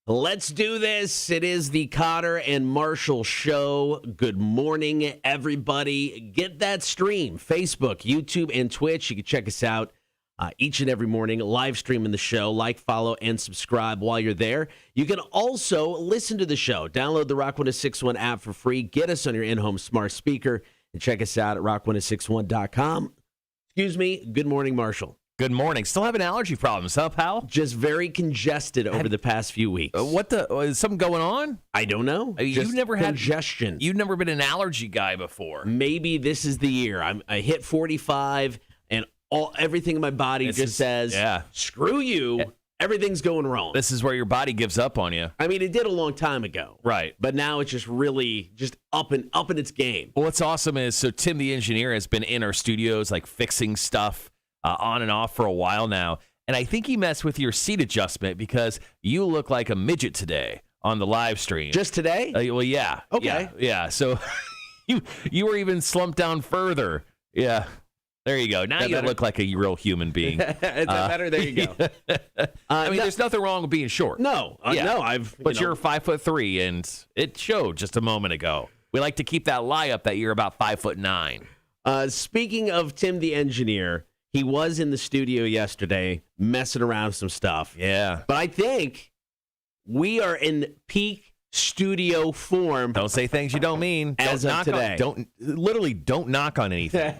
Let's do this. It is the Kotter and Marshall Show. Good morning, everybody. Get that stream, Facebook, YouTube, and Twitch. You can check us out each and every morning, live streaming the show. Like, follow, and subscribe while you're there. You can also listen to the show. Download the Rock 1061 app for free. Get us on your in-home smart speaker, and check us out at rock1061.com. Excuse me. Good morning, Marshall. Good morning. Still having allergy problems, huh, pal? Just very congested over the past few weeks. Is something going on? I don't know. You've never had congestion. You've never been an allergy guy before. Maybe this is the year. I hit 45, and everything in my body says, screw you. Everything's going wrong. This is where your body gives up on you. I mean, it did a long time ago. Right. But now it's just really just up in its game. Well, what's awesome is, so Tim the engineer has been in our studios, like fixing stuff on and off for a while now. And I think he messed with your seat adjustment because you look like a midget today on the live stream. Just today? Well, yeah. Okay. Yeah. So you were even slumped down further. Yeah. There you go. Now you look like a real human being. Is that better? There you go. I mean, there's nothing wrong with being short. No. No, But you're 5'3", and it showed just a moment ago. We like to keep that lie up that you're about 5'9". Speaking of Tim the engineer, he was in the studio yesterday messing around with some stuff. Yeah. But I think we are in peak studio form. Don't say things you don't mean. As of today. Don't knock on anything.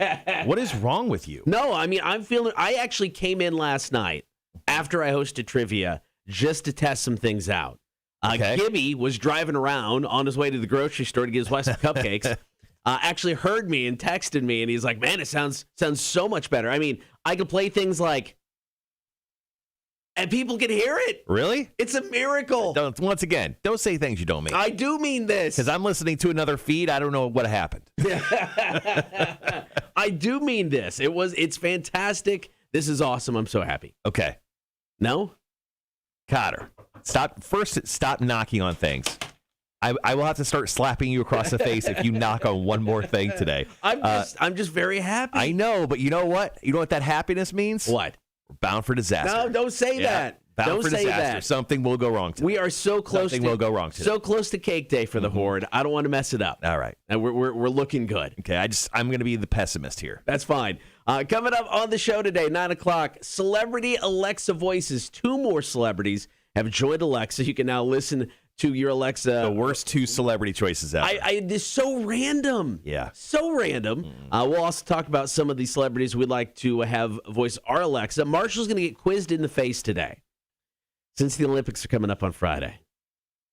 What is wrong with you? No, I mean, I actually came in last night after I hosted trivia just to test some things out. Okay. Gibby was driving around on his way to the grocery store to get his wife some cupcakes. Actually heard me and texted me, and he's like, man, it sounds so much better. I mean, I could play things like, and people can hear it. Really? It's a miracle. Once again, don't say things you don't mean. I do mean this. Because I'm listening to another feed. I don't know what happened. I do mean this. It's fantastic. This is awesome. I'm so happy. Okay. No? Kotter, stop knocking on things. I will have to start slapping you across the face if you knock on one more thing today. I'm just very happy. I know, but you know what? You know what that happiness means? What? We're bound for disaster. No, don't say that. Bound for disaster. Something will go wrong today. We are so close. Something will go wrong today. So close to cake day for the Horde. I don't want to mess it up. All right. And we're looking good. Okay, I'm going to be the pessimist here. That's fine. Coming up on the show today, 9 o'clock, Celebrity Alexa Voices. 2 more celebrities have joined Alexa. You can now listen to your Alexa. The worst 2 celebrity choices ever. It's so random. Yeah. So random. We'll also talk about some of these celebrities we'd like to have voice our Alexa. Marshall's going to get quizzed in the face today. Since the Olympics are coming up on Friday,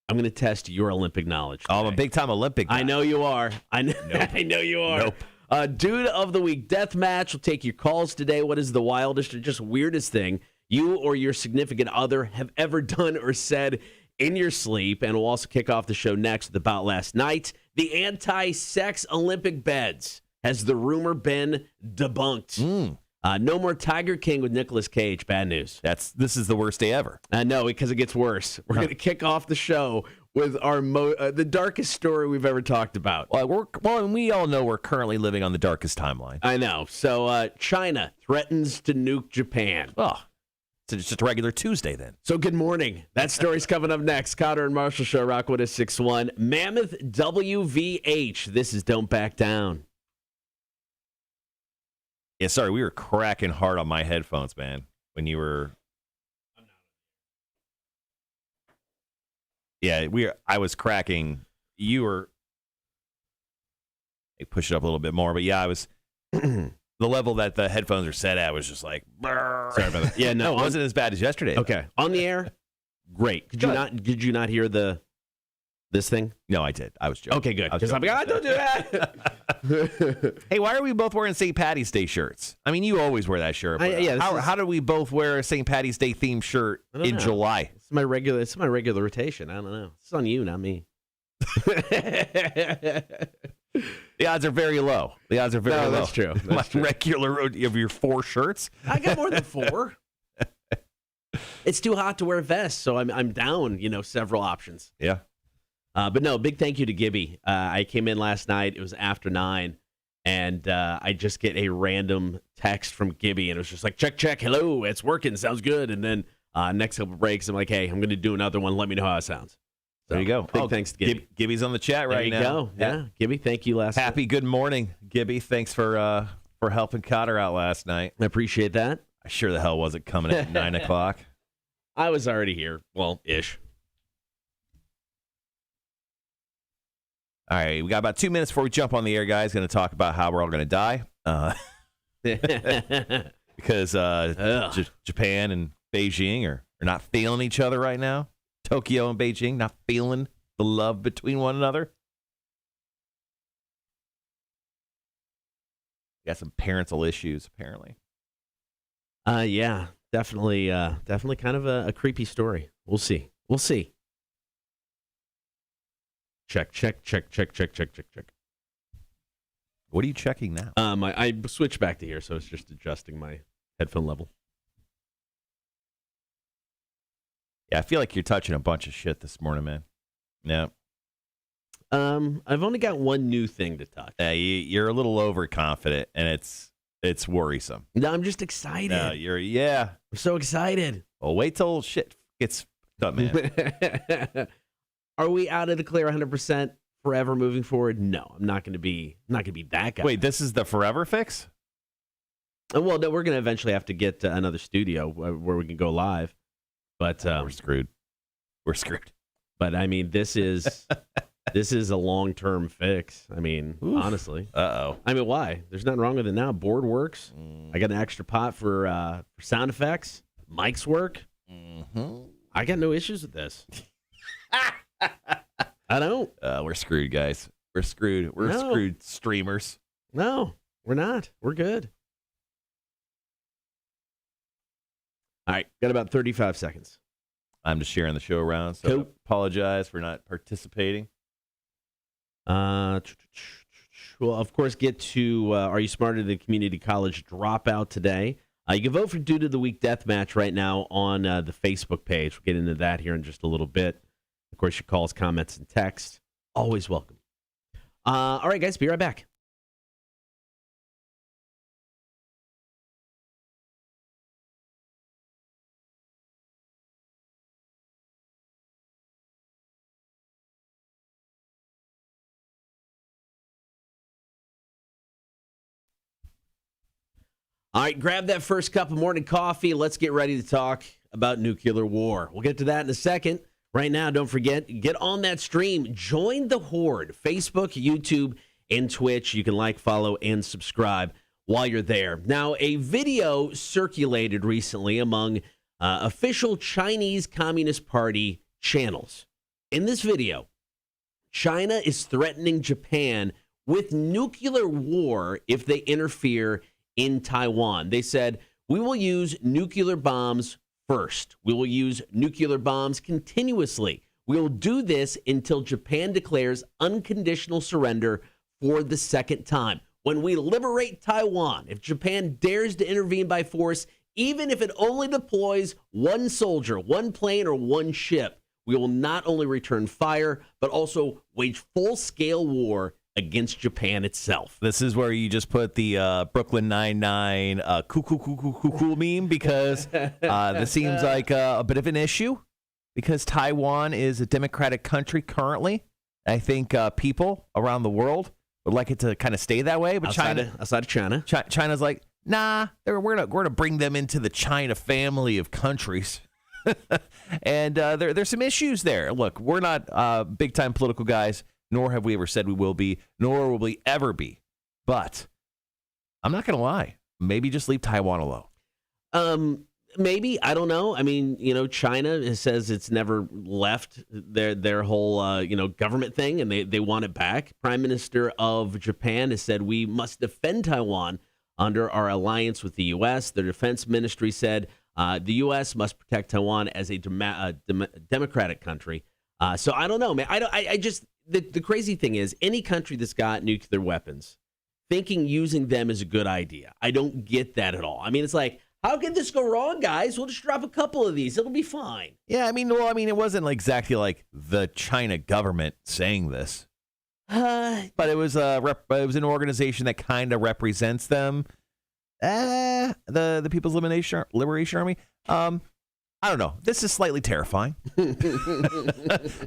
I'm going to test your Olympic knowledge today. I'm a big-time Olympic guy. I know you are. I know, Nope. I know you are. Nope. Dude of the Week Death Match. We'll take your calls today. What is the wildest or just weirdest thing you or your significant other have ever done or said in your sleep? And we'll also kick off the show next with About Last Night. The anti-sex Olympic beds. Has the rumor been debunked? No more Tiger King with Nicolas Cage. Bad news. This is the worst day ever. No, because it gets worse. We're going to kick off the show with our the darkest story we've ever talked about. And we all know we're currently living on the darkest timeline. I know. So China threatens to nuke Japan. Oh, so it's just a regular Tuesday then. So good morning. That story's coming up next. Kotter and Marshall Show, Rock 1061. Mammoth WVH. This is Don't Back Down. Yeah, sorry, we were cracking hard on my headphones, man, when you were... Yeah, I was cracking. You were... They push it up a little bit more, but yeah, I was... The level that the headphones are set at was just like... Sorry about that. Yeah, no, it wasn't as bad as yesterday. Okay. On the air? Great. Did you not hear this thing? No, I did. I was joking. Okay, good. Because I'm like, don't do that. Hey, why are we both wearing St. Patty's Day shirts? I mean, you always wear that shirt. How do we both wear a St. Patty's Day themed shirt in July? It's my regular rotation. I don't know. It's on you, not me. The odds are very low. That's true. Regular of your 4 shirts. I got more than 4. It's too hot to wear vests, so I'm down. Several options. Yeah. But no, big thank you to Gibby. I came in last night. It was after 9, and I just get a random text from Gibby, and it was just like, check, hello, it's working, sounds good. And then next couple breaks, I'm like, hey, I'm going to do another one. Let me know how it sounds. So, there you go. Big thanks to Gibby. Gibby's on the chat right now. There you go. Yeah. Gibby, thank you last Happy good morning, Gibby. Thanks for helping Kotter out last night. I appreciate that. I sure the hell wasn't coming at 9 o'clock. I was already here. Well, ish. All right, we got about 2 minutes before we jump on the air, guys. Going to talk about how we're all going to die. Because Japan and Beijing are not feeling each other right now. Tokyo and Beijing not feeling the love between one another. Got some parental issues, apparently. Yeah, definitely kind of a creepy story. We'll see. Check. What are you checking now? I switched back to here, so it's just adjusting my headphone level. Yeah, I feel like you're touching a bunch of shit this morning, man. Yeah. I've only got one new thing to touch. You're a little overconfident, and it's worrisome. No, I'm just excited. No, I'm so excited. Well, wait till shit gets done, man. Are we out of the clear 100% forever moving forward? No, I'm not going to be that guy. Wait, this is the forever fix? Well, no, we're going to eventually have to get another studio where we can go live. But we're screwed. But I mean, this is a long-term fix. I mean, honestly. Uh-oh. I mean, why? There's nothing wrong with it now. Board works. I got an extra pot for sound effects. Mics work. Mm-hmm. I got no issues with this. I don't. We're screwed, guys. We're screwed. We're screwed streamers. No, we're not. We're good. All right, got about 35 seconds. I'm just sharing the show around, so Cool. I apologize for not participating. Well, of course, get to Are You Smarter Than Community College Dropout today. You can vote for Dude of the Week Deathmatch right now on the Facebook page. We'll get into that here in just a little bit. Of course, your calls, comments, and text. Always welcome. All right, guys, be right back. All right, grab that first cup of morning coffee. Let's get ready to talk about nuclear war. We'll get to that in a second. Right now, don't forget, get on that stream. Join the Horde. Facebook, YouTube, and Twitch. You can like, follow, and subscribe while you're there. Now, a video circulated recently among official Chinese Communist Party channels. In this video, China is threatening Japan with nuclear war if they interfere in Taiwan. They said, we will use nuclear bombs first. We will use nuclear bombs continuously. We will do this until Japan declares unconditional surrender for the second time. When we liberate Taiwan, if Japan dares to intervene by force, even if it only deploys one soldier, one plane, or one ship, we will not only return fire, but also wage full-scale war against Japan itself. This is where you just put the Brooklyn Nine-Nine cool meme, because this seems like a bit of an issue, because Taiwan is a democratic country currently. I think people around the world would like it to kind of stay that way, but outside of China, China's like, nah, we're gonna bring them into the China family of countries. And there's some issues there. Look, we're not big-time political guys, nor have we ever said we will be, nor will we ever be. But I'm not going to lie. Maybe just leave Taiwan alone. Maybe. I don't know. I mean, China says it's never left their whole, government thing, and they want it back. Prime Minister of Japan has said we must defend Taiwan under our alliance with the U.S. Their defense ministry said the U.S. must protect Taiwan as a democratic country. So I don't know, man. I just... The crazy thing is, any country that's got nuclear weapons, thinking using them is a good idea. I don't get that at all. I mean, it's like, how can this go wrong, guys? We'll just drop a couple of these. It'll be fine. Yeah, I mean, it wasn't exactly like the China government saying this. But it was an organization that kind of represents them. The People's Liberation Army. I don't know. This is slightly terrifying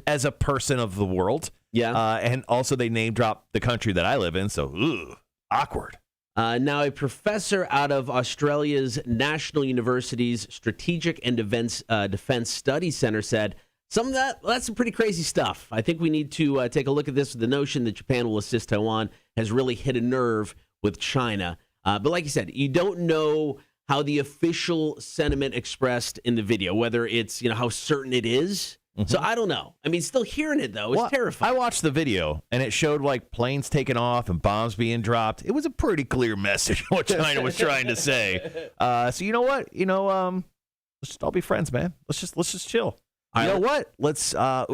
as a person of the world. Yeah. And also they name drop the country that I live in, so awkward. Now, a professor out of Australia's National University's Strategic and Defense Studies Center said, that's some pretty crazy stuff. I think we need to take a look at this. The notion that Japan will assist Taiwan has really hit a nerve with China. But like you said, you don't know how the official sentiment expressed in the video, whether it's, how certain it is. Mm-hmm. So I don't know. I mean, still hearing it, though, is terrifying. I watched the video, and it showed, planes taking off and bombs being dropped. It was a pretty clear message what China was trying to say. So you know what? Let's just all be friends, man. Let's just chill. You know what? Let's get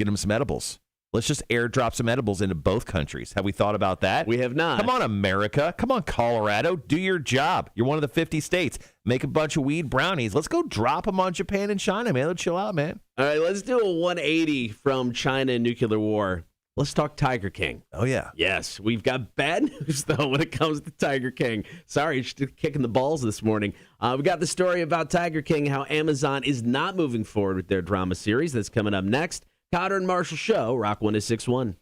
them some edibles. Let's just airdrop some edibles into both countries. Have we thought about that? We have not. Come on, America. Come on, Colorado. Do your job. You're one of the 50 states. Make a bunch of weed brownies. Let's go drop them on Japan and China, man. Let's chill out, man. All right, let's do a 180 from China and nuclear war. Let's talk Tiger King. Oh, yeah. Yes, we've got bad news, though, when it comes to Tiger King. Sorry, just kicking the balls this morning. We got the story about Tiger King, how Amazon is not moving forward with their drama series. That's coming up next. Kotter and Marshall Show, Rock 106.1.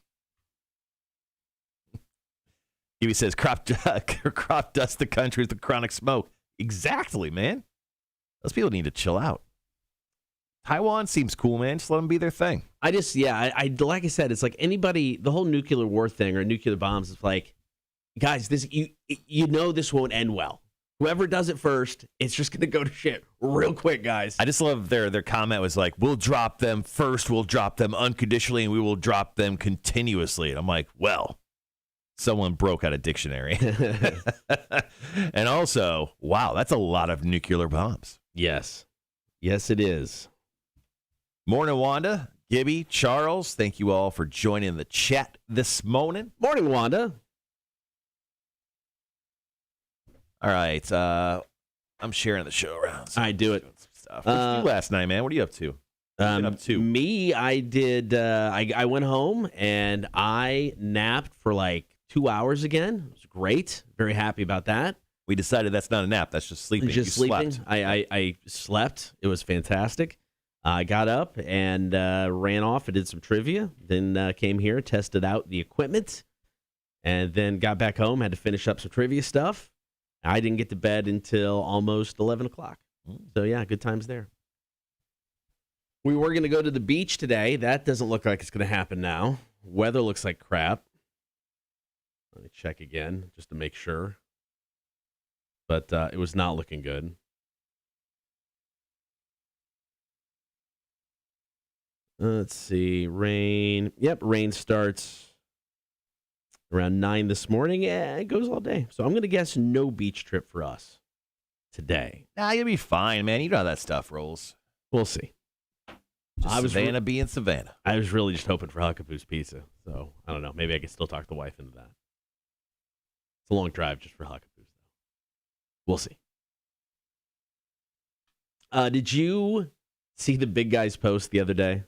He says, crop dust the country with the chronic smoke. Exactly, man. Those people need to chill out. Taiwan seems cool, man. Just let them be their thing. I like I said, it's like anybody, the whole nuclear war thing or nuclear bombs is like, guys, this this won't end well. Whoever does it first, it's just going to go to shit real quick, guys. I just love their comment was like, we'll drop them first, we'll drop them unconditionally, and we will drop them continuously. And I'm like, well, someone broke out a dictionary. And also, wow, that's a lot of nuclear bombs. Yes. Yes, it is. Morning, Wanda, Gibby, Charles. Thank you all for joining the chat this morning. Morning, Wanda. All right, I'm sharing the show around. So I do it. Stuff. What did you do last night, man? What are you up to? Me, I did. I went home and I napped for like 2 hours again. It was great. Very happy about that. We decided that's not a nap. That's just sleeping. Just sleeping. Slept. I slept. It was fantastic. I got up and ran off and did some trivia. Then came here, tested out the equipment, and then got back home. Had to finish up some trivia stuff. I didn't get to bed until almost 11 o'clock. So, yeah, good times there. We were going to go to the beach today. That doesn't look like it's going to happen now. Weather looks like crap. Let me check again just to make sure. But it was not looking good. Let's see. Rain. Yep, rain starts around 9 this morning. Yeah, it goes all day. So I'm going to guess no beach trip for us today. Nah, you'll be fine, man. You know how that stuff rolls. We'll see. Savannah being Savannah. I was really just hoping for Huckaboo's Pizza. So, I don't know. Maybe I can still talk the wife into that. It's a long drive just for Huckaboo's, though. We'll see. Did you see the big guy's post the other day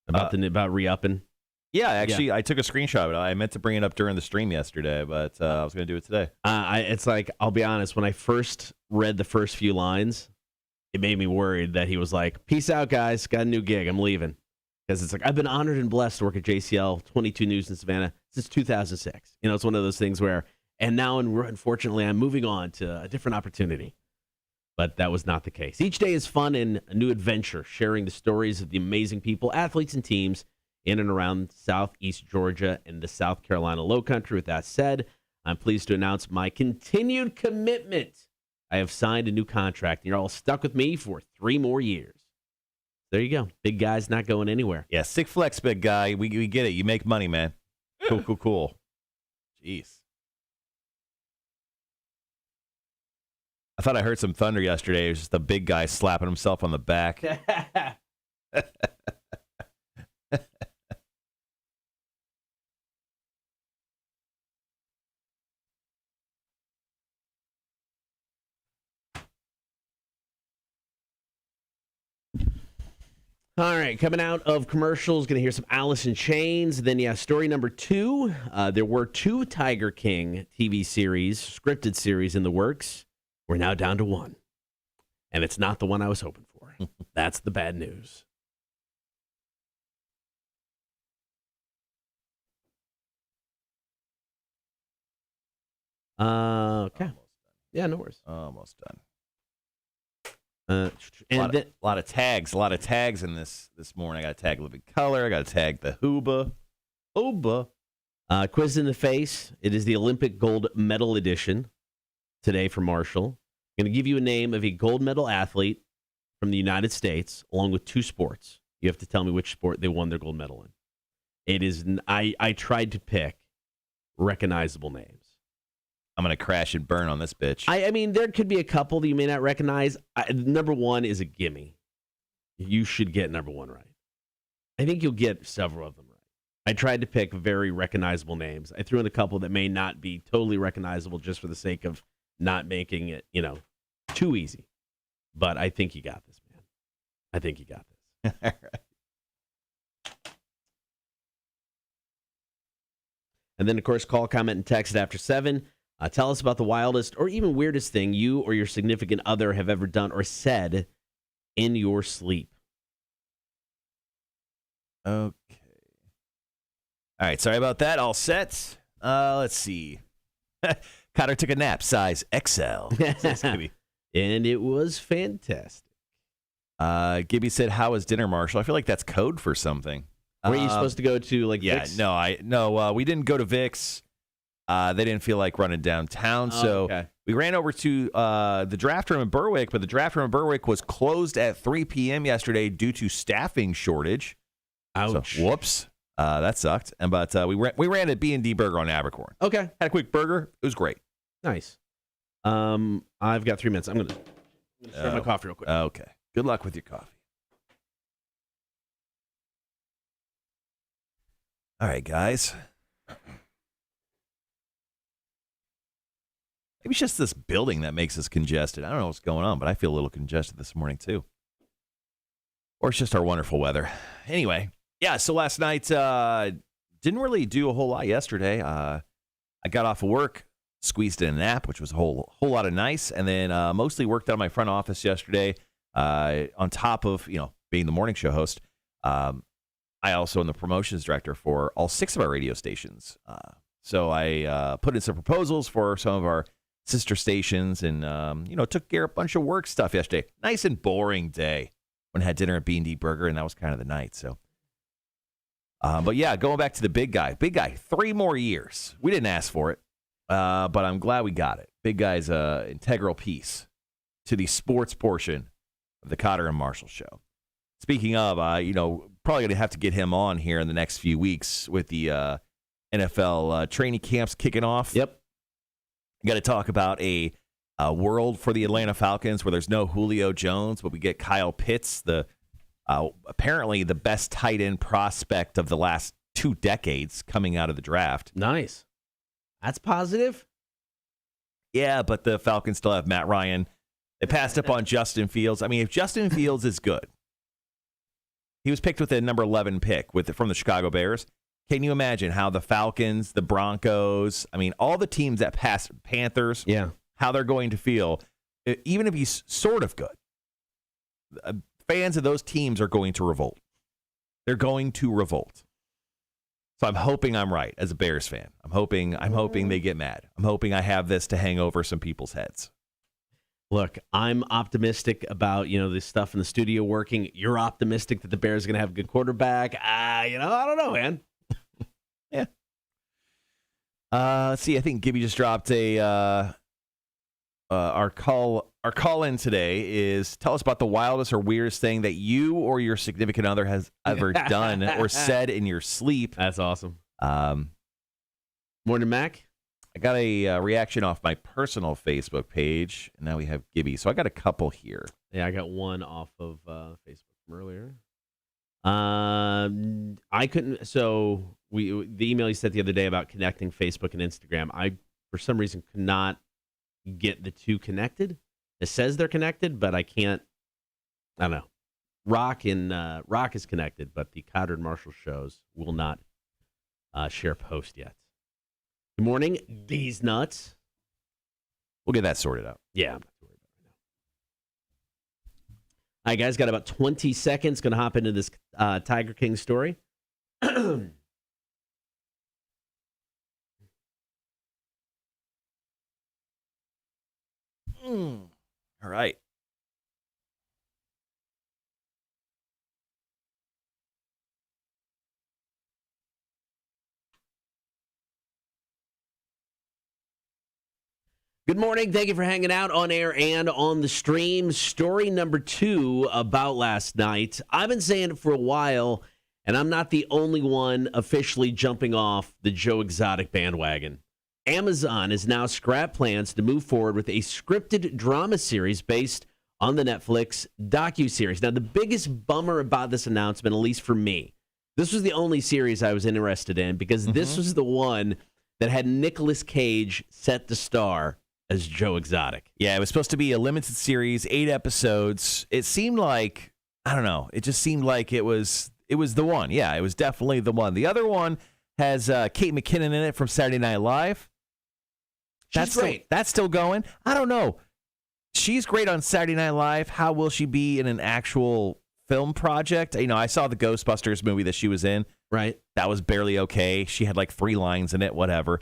about re-upping? Yeah, actually, I took a screenshot of it. I meant to bring it up during the stream yesterday, but I was going to do it today. It's like, I'll be honest, when I first read the first few lines, it made me worried that he was like, peace out, guys. Got a new gig. I'm leaving. Because it's like, I've been honored and blessed to work at JCL, 22 News in Savannah, since 2006. It's one of those things where, and now, unfortunately, I'm moving on to a different opportunity. But that was not the case. Each day is fun and a new adventure, sharing the stories of the amazing people, athletes, and teams in and around Southeast Georgia and the South Carolina Lowcountry. With that said, I'm pleased to announce my continued commitment. I have signed a new contract, and you're all stuck with me for 3 more years. There you go. Big guy's not going anywhere. Yeah, sick flex, big guy. We get it. You make money, man. Cool. Jeez. I thought I heard some thunder yesterday. It was just the big guy slapping himself on the back. All right, coming out of commercials, going to hear some Alice in Chains. Then, story number 2. There were 2 Tiger King TV series, scripted series in the works. We're now down to 1. and it's not the one I was hoping for. That's the bad news. Okay. Yeah, no worries. Almost done. And a lot of tags in this morning. I got to tag Living Colour. I got to tag the Hooba. Quiz in the face. It is the Olympic gold medal edition today for Marshall. I'm going to give you a name of a gold medal athlete from the United States, along with 2 sports. You have to tell me which sport they won their gold medal in. It is. I tried to pick recognizable names. I'm going to crash and burn on this bitch. I mean, there could be a couple that you may not recognize. Number 1 is a gimme. You should get number 1 right. I think you'll get several of them right. I tried to pick very recognizable names. I threw in a couple that may not be totally recognizable just for the sake of not making it, too easy. But I think you got this, man. I think you got this. All right. And then, of course, call, comment, and text after 7. Tell us about the wildest or even weirdest thing you or your significant other have ever done or said in your sleep. Okay. All right. Sorry about that. All set. Let's see. Kotter took a nap, size XL. And it was fantastic. Gibby said, "How was dinner, Marshall?" I feel like that's code for something. Were you supposed to go to Vic's? No, we didn't go to Vic's. They didn't feel like running downtown, so we ran over to the draft room in Berwick, but the draft room in Berwick was closed at 3 p.m. yesterday due to staffing shortage. Ouch. So, whoops. That sucked. But we ran at B&D Burger on Abercorn. Okay. Had a quick burger. It was great. Nice. I've got 3 minutes. I'm gonna start my coffee real quick. Okay. Good luck with your coffee. All right, guys. Maybe it's just this building that makes us congested. I don't know what's going on, but I feel a little congested this morning, too. Or it's just our wonderful weather. Anyway, yeah, so last night, didn't really do a whole lot yesterday. I got off of work, squeezed in a nap, which was a whole lot of nice, and then mostly worked out of my front office yesterday. On top of, being the morning show host, I also am the promotions director for all 6 of our radio stations. So I put in some proposals for some of our sister stations and, took care of a bunch of work stuff yesterday. Nice and boring day when I had dinner at B&D Burger, and that was kind of the night. So, but yeah, going back to the big guy, 3 more years. We didn't ask for it, but I'm glad we got it. Big guy's an integral piece to the sports portion of the Kotter and Marshall show. Speaking of, probably going to have to get him on here in the next few weeks with the NFL training camps kicking off. Yep. Got to talk about a world for the Atlanta Falcons where there's no Julio Jones, but we get Kyle Pitts, the apparently the best tight end prospect of the last 2 decades coming out of the draft. Nice. That's positive. Yeah, but the Falcons still have Matt Ryan. They passed up on Justin Fields. I mean, if Justin Fields is good, he was picked with a number 11 pick from the Chicago Bears. Can you imagine how the Falcons, the Broncos, all the teams that passed Panthers, how they're going to feel, even if he's sort of good? Fans of those teams are going to revolt. They're going to revolt. So I'm hoping I'm right as a Bears fan. I'm hoping they get mad. I'm hoping I have this to hang over some people's heads. Look, I'm optimistic about, this stuff in the studio working. You're optimistic that the Bears are going to have a good quarterback. I don't know, man. Yeah. Let's see. I think Gibby just dropped our call in today is tell us about the wildest or weirdest thing that you or your significant other has ever done or said in your sleep. That's awesome. Morning, Mac. I got a reaction off my personal Facebook page, and now we have Gibby. So I got a couple here. Yeah, I got one off of Facebook from earlier. I couldn't. So the email you sent the other day about connecting Facebook and Instagram, I for some reason could not get the 2 connected. It says they're connected, but I can't. I don't know. Rock is connected, but the Kotter and Marshall shows will not share post yet. Good morning, these nuts. We'll get that sorted out. Yeah, I'm not worried about it All right, guys, got about 20 seconds. Going to hop into this Tiger King story. All right. Good morning. Thank you for hanging out on air and on the stream. Story number 2 about last night. I've been saying it for a while, and I'm not the only one officially jumping off the Joe Exotic bandwagon. Amazon has now scrapped plans to move forward with a scripted drama series based on the Netflix docuseries. Now, the biggest bummer about this announcement, at least for me, this was the only series I was interested in because this was the one that had Nicolas Cage set to star as Joe Exotic. Yeah, it was supposed to be a limited series, 8 episodes. It seemed like, I don't know, it just seemed like it was the one. Yeah, it was definitely the one. The other one has Kate McKinnon in it from Saturday Night Live. She's great. That's still going. I don't know. She's great on Saturday Night Live. How will she be in an actual film project? You know, I saw the Ghostbusters movie that she was in. Right. That was barely okay. She had like 3 lines in it, whatever.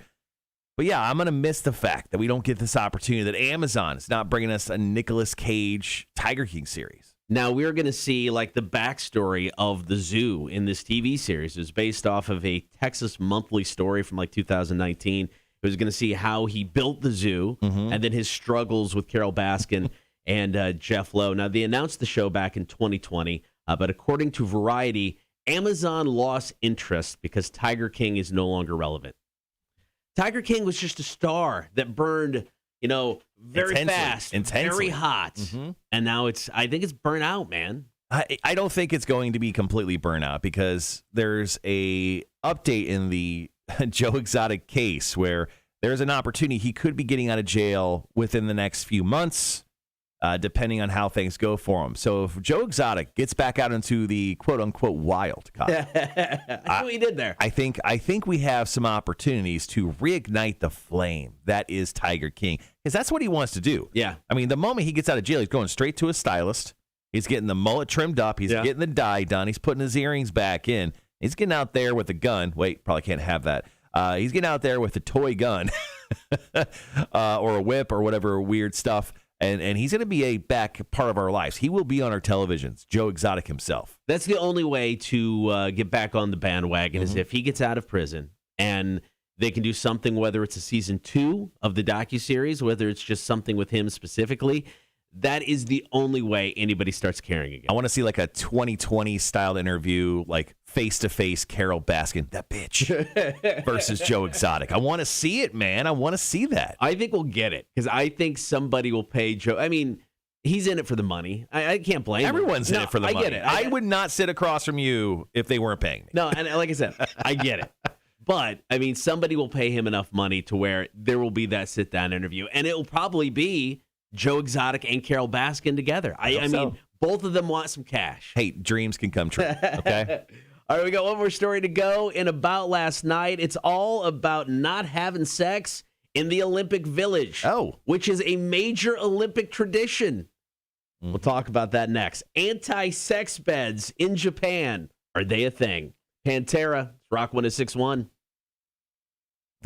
But yeah, I'm going to miss the fact that we don't get this opportunity, that Amazon is not bringing us a Nicolas Cage Tiger King series. Now, we're going to see like the backstory of the zoo in this TV series. It was based off of a Texas Monthly story from like 2019. It was going to see how he built the zoo and then his struggles with Carol Baskin and Jeff Lowe. Now, they announced the show back in 2020, but according to Variety, Amazon lost interest because Tiger King is no longer relevant. Tiger King was just a star that burned, very fast, very hot. And now I think it's burnt out, man. I don't think it's going to be completely burnt out because there's a update in the Joe Exotic case where there's an opportunity he could be getting out of jail within the next few months, depending on how things go for him. So if Joe Exotic gets back out into the quote-unquote wild, I see what you did there. I think we have some opportunities to reignite the flame that is Tiger King, because that's what he wants to do. Yeah. I mean, the moment he gets out of jail, he's going straight to a stylist. He's getting the mullet trimmed up. He's getting the dye done. He's putting his earrings back in. He's getting out there with a gun. Wait, probably can't have that. He's getting out there with a toy gun or a whip or whatever weird stuff. And he's going to be a back part of our lives. He will be on our televisions, Joe Exotic himself. That's the only way to get back on the bandwagon is if he gets out of prison and they can do something, whether it's a season 2 of the docuseries, whether it's just something with him specifically. That is the only way anybody starts caring again. I want to see like a 2020 style interview, like face-to-face Carol Baskin, that bitch, versus Joe Exotic. I want to see it, man. I want to see that. I think we'll get it because I think somebody will pay Joe. I mean, he's in it for the money. I can't blame him. Everyone's in it for the money. I get it. I would not sit across from you if they weren't paying me. No, and like I said, I get it. But, I mean, somebody will pay him enough money to where there will be that sit-down interview. And it will probably be Joe Exotic and Carol Baskin together. I mean, both of them want some cash. Hey, dreams can come true, okay? All right, we got one more story to go in about last night. It's all about not having sex in the Olympic Village, which is a major Olympic tradition. We'll talk about that next. Anti-sex beds in Japan, are they a thing? Pantera, Rock 106.1.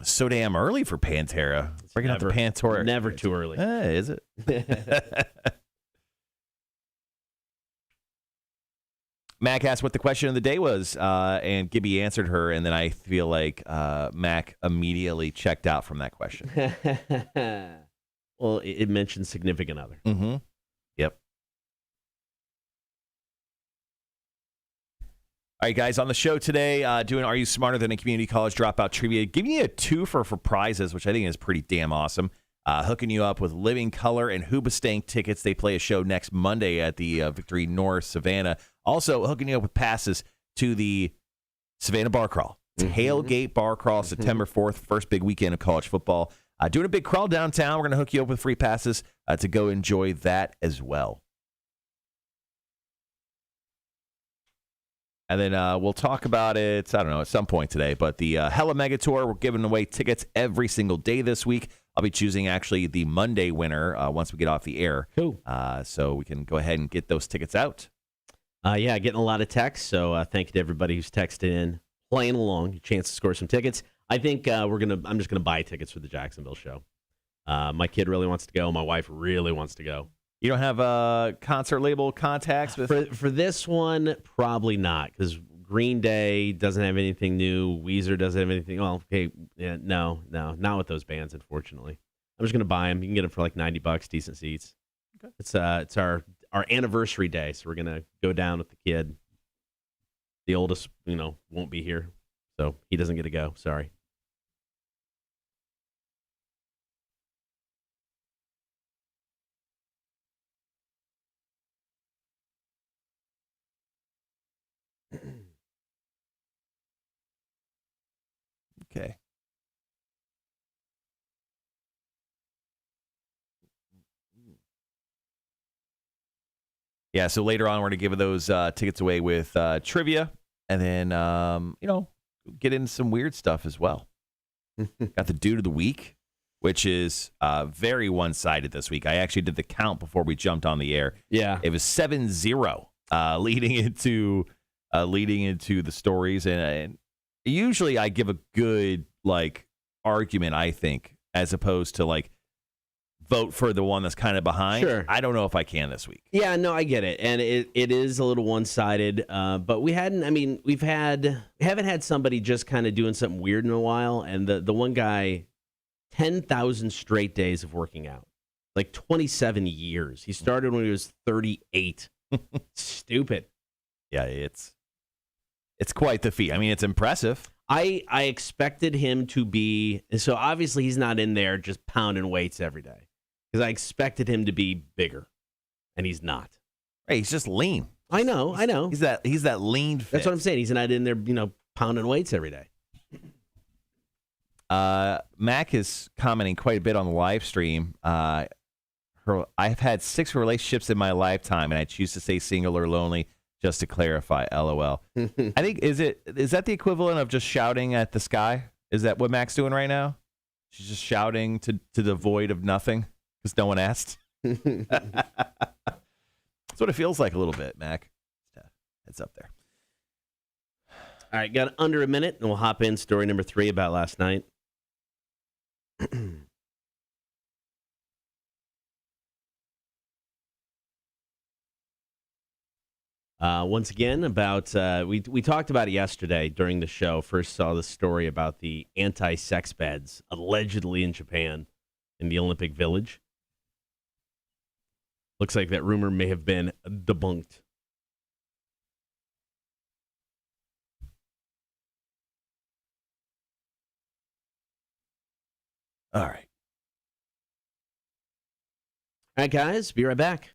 So damn early for Pantera. Breaking out the Pantera. Never too early. Is it? Mac asked what the question of the day was, and Gibby answered her, and then I feel like Mac immediately checked out from that question. Well, it mentioned significant other. Mm-hmm. Yep. All right, guys, on the show today, doing Are You Smarter Than a Community College Dropout Trivia, giving you a 2 for prizes, which I think is pretty damn awesome. Hooking you up with Living Colour and Hoobstank tickets. They play a show next Monday at the Victory North Savannah. Also, hooking you up with passes to the Savannah Bar Crawl. Tailgate Bar Crawl, September 4th, first big weekend of college football. Doing a big crawl downtown. We're going to hook you up with free passes to go enjoy that as well. And then we'll talk about it, I don't know, at some point today. But the Hella Mega Tour, we're giving away tickets every single day this week. I'll be choosing actually the Monday winner once we get off the air. Cool. So we can go ahead and get those tickets out. Yeah, getting a lot of texts. So thank you to everybody who's texted in, playing along. Chance to score some tickets. I think I'm just gonna buy tickets for the Jacksonville show. My kid really wants to go. My wife really wants to go. You don't have concert label contacts with for this one? Probably not, because Green Day doesn't have anything new. Weezer doesn't have anything. Well, okay, yeah, no, not with those bands, unfortunately. I'm just gonna buy them. You can get them for like $90, decent seats. Okay. It's our anniversary day, so we're gonna go down with the kid. The oldest, won't be here, so he doesn't get to go. Sorry. Okay. Yeah, so later on, we're going to give those tickets away with trivia, and then, get into some weird stuff as well. Got the dude of the week, which is very one-sided this week. I actually did the count before we jumped on the air. Yeah. It was 7-0 leading into the stories, and usually I give a good argument, I think, as opposed to vote for the one that's kind of behind. Sure. I don't know if I can this week. Yeah, no, I get it. And it is a little one-sided, but we haven't had somebody just kind of doing something weird in a while. And the one guy, 10,000 straight days of working out, 27 years. He started when he was 38. Stupid. Yeah, it's quite the feat. I mean, it's impressive. I expected him to be, so obviously he's not in there just pounding weights every day, because I expected him to be bigger, and he's not. Hey, he's just lean. I know. He's that lean fit. That's what I'm saying. He's not in there, pounding weights every day. Mac is commenting quite a bit on the live stream. I've had 6 relationships in my lifetime, and I choose to say single or lonely. Just to clarify, LOL. I think is that the equivalent of just shouting at the sky? Is that what Mac's doing right now? She's just shouting to the void of nothing because no one asked. That's what it feels like a little bit, Mac. It's up there. All right, got under a minute, and we'll hop in story number 3 about last night. Once again, about we talked about it yesterday during the show. First saw the story about the anti-sex beds allegedly in Japan in the Olympic Village. Looks like that rumor may have been debunked. All right. All right, guys, be right back.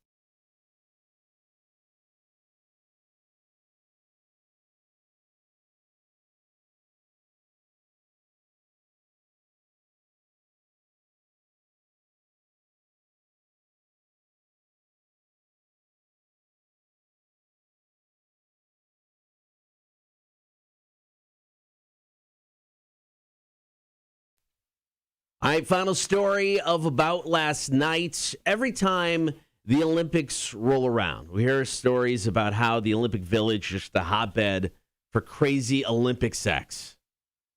All right, final story of about last night. Every time the Olympics roll around, we hear stories about how the Olympic Village is just a hotbed for crazy Olympic sex.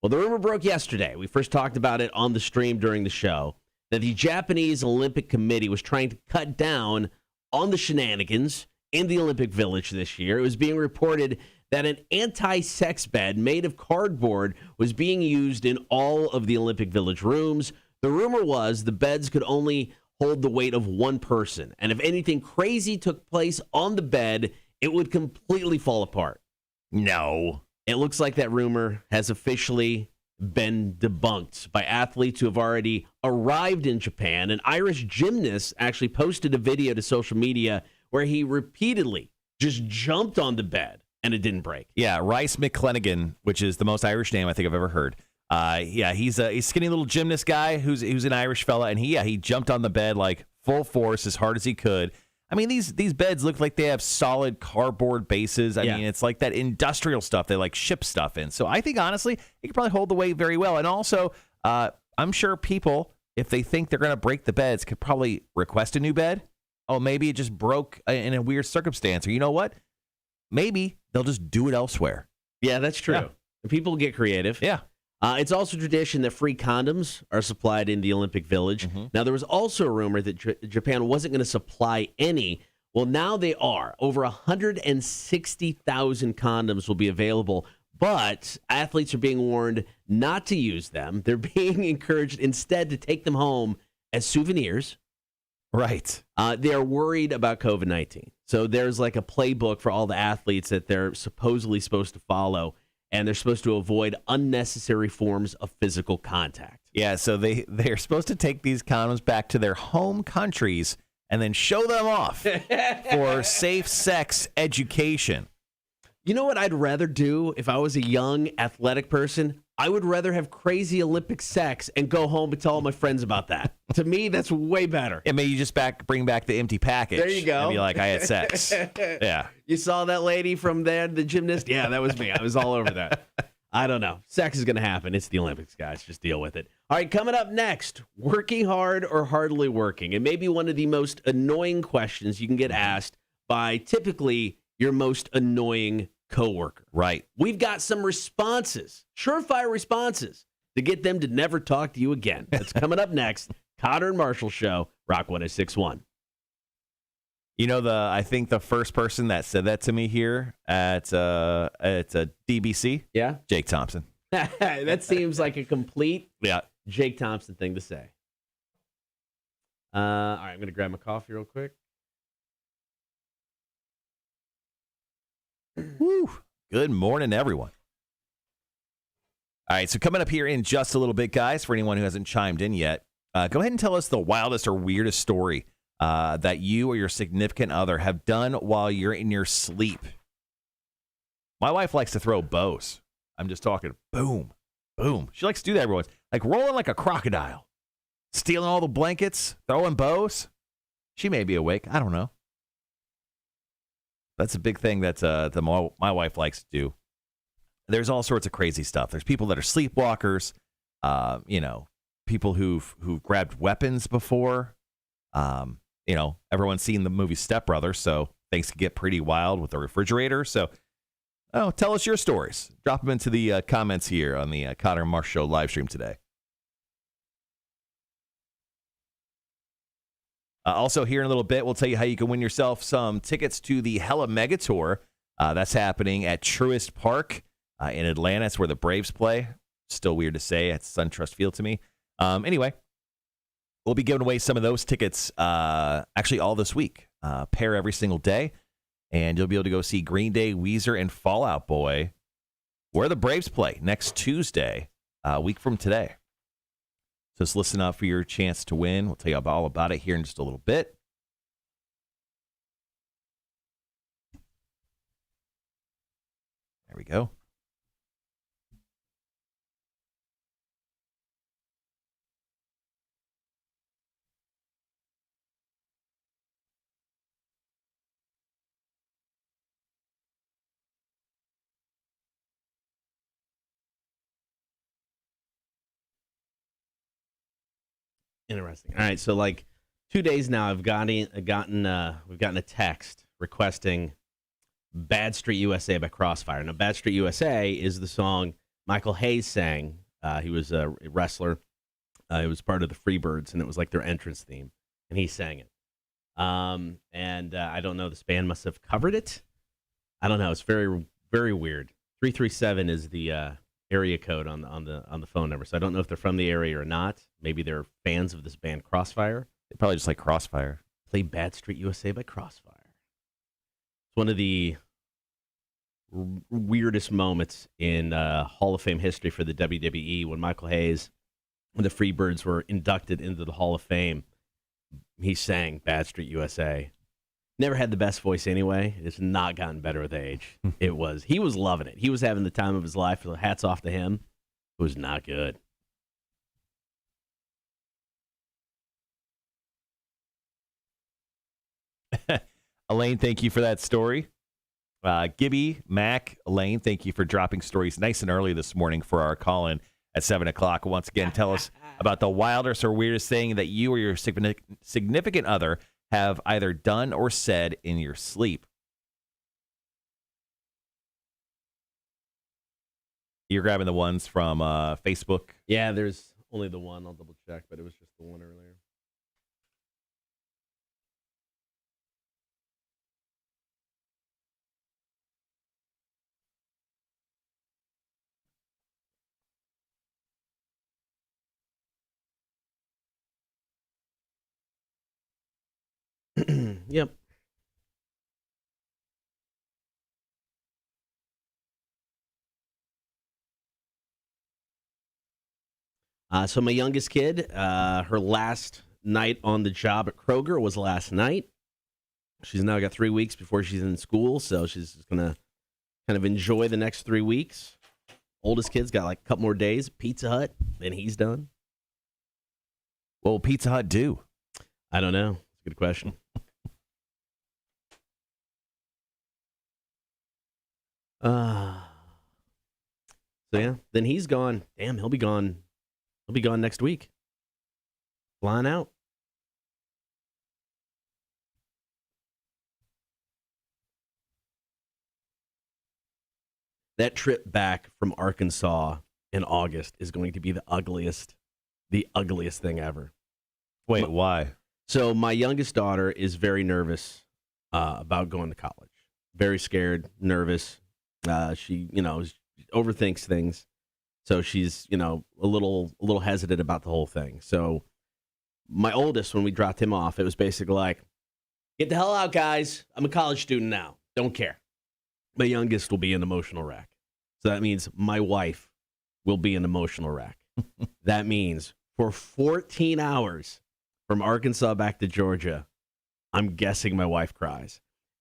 Well, the rumor broke yesterday. We first talked about it on the stream during the show, that the Japanese Olympic Committee was trying to cut down on the shenanigans in the Olympic Village this year. It was being reported that an anti-sex bed made of cardboard was being used in all of the Olympic Village rooms. The rumor was the beds could only hold the weight of one person, and if anything crazy took place on the bed, it would completely fall apart. No. It looks like that rumor has officially been debunked by athletes who have already arrived in Japan. An Irish gymnast actually posted a video to social media where he repeatedly just jumped on the bed and it didn't break. Yeah, Rice McClenaghan, which is the most Irish name I think I've ever heard. He's a skinny little gymnast guy who's an Irish fella, and he jumped on the bed full force as hard as he could. I mean, these beds look like they have solid cardboard bases. I mean, it's like that industrial stuff they ship stuff in. So I think honestly, it could probably hold the weight very well. And also, I'm sure people, if they think they're going to break the beds, could probably request a new bed. Oh, maybe it just broke in a weird circumstance. Or you know what? Maybe they'll just do it elsewhere. Yeah, that's true. Yeah. People get creative. Yeah. It's also tradition that free condoms are supplied in the Olympic Village. Now, there was also a rumor that Japan wasn't going to supply any. Well, now they are. Over 160,000 condoms will be available, but athletes are being warned not to use them. They're being encouraged instead to take them home as souvenirs. Right. They are worried about COVID-19. So there's like a playbook for all the athletes that they're supposedly supposed to follow, and they're supposed to avoid unnecessary forms of physical contact. Yeah, so they're supposed to take these condoms back to their home countries and then show them off for safe sex education. You know what I'd rather do if I was a young athletic person? I would rather have crazy Olympic sex and go home and tell all my friends about that. To me, that's way better. And maybe you just bring back the empty package. There you go. And be like, I had sex. Yeah. You saw that lady from there, the gymnast? Yeah, that was me. I was all over that. I don't know. Sex is going to happen. It's the Olympics, guys. Just deal with it. All right, coming up next, working hard or hardly working. It may be one of the most annoying questions you can get asked by typically your most annoying coworker. Right. We've got some responses, surefire responses, to get them to never talk to you again. That's coming up next. Kotter and Marshall Show, Rock 106.1. You know, I think the first person that said that to me here at a DBC, Yeah? Jake Thompson. That seems like a complete Yeah. Jake Thompson thing to say. All right, I'm going to grab my coffee real quick. Woo. Good morning, everyone. All right, so coming up here in just a little bit, guys, for anyone who hasn't chimed in yet, go ahead and tell us the wildest or weirdest story that you or your significant other have done while you're in your sleep. My wife likes to throw bows. I'm just talking boom, boom. She likes to do that every once, like rolling like a crocodile, stealing all the blankets, throwing bows. She may be awake. I don't know. That's a big thing that my wife likes to do. There's all sorts of crazy stuff. There's people that are sleepwalkers, people who've grabbed weapons before. Everyone's seen the movie Step Brothers, so things can get pretty wild with the refrigerator. So, tell us your stories. Drop them into the comments here on the Kotter and Marsh Show live stream today. Also, here in a little bit, we'll tell you how you can win yourself some tickets to the Hella Mega Tour. That's happening at Truist Park in Atlanta. It's where the Braves play. Still weird to say. It's SunTrust Field to me. Anyway, we'll be giving away some of those tickets actually all this week. Pair every single day. And you'll be able to go see Green Day, Weezer, and Fall Out Boy where the Braves play next Tuesday, a week from today. Just listen up for your chance to win. We'll tell you all about it here in just a little bit. There we go. Interesting. All right, so like 2 days now, we've gotten a text requesting "Bad Street USA" by Crossfire. Now, "Bad Street USA" is the song Michael Hayes sang. He was a wrestler. It was part of the Freebirds, and it was like their entrance theme, and he sang it. I don't know. This band must have covered it. I don't know. It's very, very weird. 337 is the area code on the phone number. So I don't know if they're from the area or not. Maybe they're fans of this band Crossfire. They probably just like Crossfire. Play "Bad Street USA" by Crossfire. It's one of the weirdest moments in Hall of Fame history for the WWE when Michael Hayes, when the Freebirds were inducted into the Hall of Fame. He sang "Bad Street USA." Never had the best voice anyway. It's not gotten better with age. He was loving it. He was having the time of his life. So hats off to him. It was not good. Elaine, thank you for that story. Gibby, Mac, Elaine, thank you for dropping stories nice and early this morning for our call-in. at 7 o'clock. Once again, tell us about the wildest or weirdest thing that you or your significant other have either done or said in your sleep. You're grabbing the ones from Facebook? Yeah, there's only the one. I'll double check, but it was just the one earlier. Yep. So my youngest kid, her last night on the job at Kroger was last night. She's now got 3 weeks before she's in school, so she's just going to kind of enjoy the next 3 weeks. Oldest kid's got like a couple more days, Pizza Hut, then he's done. What will Pizza Hut do? I don't know. It's a good question. So yeah, then he's gone. Damn, he'll be gone. He'll be gone next week. Flying out. That trip back from Arkansas in August is going to be the ugliest thing ever. Wait, why? So my youngest daughter is very nervous about going to college. Very scared, nervous. She overthinks things. So she's, a little hesitant about the whole thing. So my oldest, when we dropped him off, it was basically like, get the hell out, guys. I'm a college student now. Don't care. My youngest will be an emotional wreck. So that means my wife will be an emotional wreck. That means for 14 hours from Arkansas back to Georgia, I'm guessing my wife cries.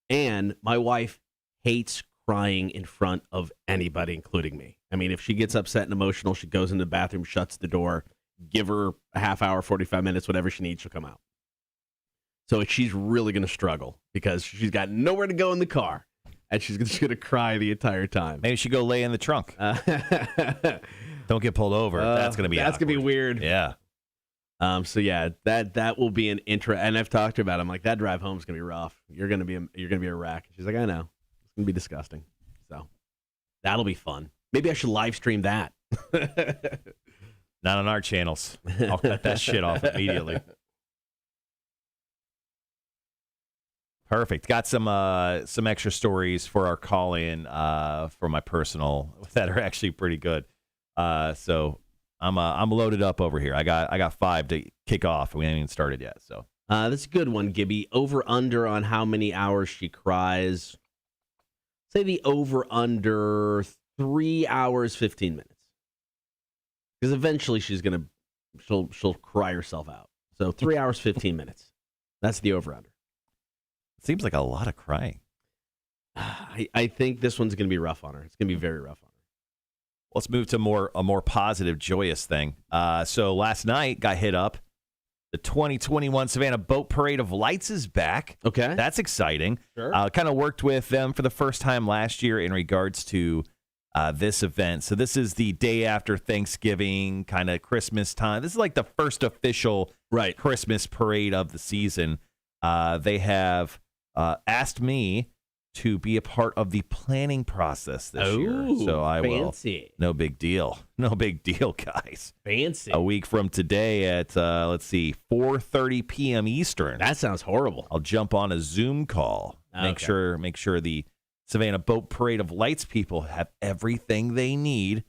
And my wife hates crying in front of anybody, including me. I mean, if she gets upset and emotional, she goes in the bathroom, shuts the door, give her a half hour, 45 minutes, whatever she needs, she'll come out. So she's really going to struggle because she's got nowhere to go in the car. And she's just going to cry the entire time. Maybe she go lay in the trunk. Don't get pulled over. That's going to be That's going to be weird. Yeah. So yeah, that will be an intro. And I've talked to her about it. I'm like, that drive home is going to be rough. You're going to be a wreck. She's like, I know. It's going to be disgusting. So that'll be fun. Maybe I should live stream that. Not on our channels. I'll cut that shit off immediately. Perfect. Got some extra stories for our call-in for my personal that are actually pretty good. So I'm loaded up over here. I got 5 to kick off. We haven't even started yet. So that's a good one, Gibby. Over under on how many hours she cries. Say the over under 3 hours 15 minutes. Because eventually she'll cry herself out. So 3 hours 15 minutes. That's the over under. It seems like a lot of crying. I think this one's going to be rough on her. It's going to be very rough on her. Let's move to a more positive, joyous thing. So last night, got hit up. The 2021 Savannah Boat Parade of Lights is back. Okay. That's exciting. Sure. Kind of worked with them for the first time last year in regards to this event. So this is the day after Thanksgiving, kind of Christmas time. This is like the first official Christmas parade of the season. They have asked me to be a part of the planning process this year. So I fancy. will. No big deal. No big deal, guys. Fancy. A week from today at, 4:30 p.m. Eastern. That sounds horrible. I'll jump on a Zoom call. Okay. Make sure the Savannah Boat Parade of Lights people have everything they need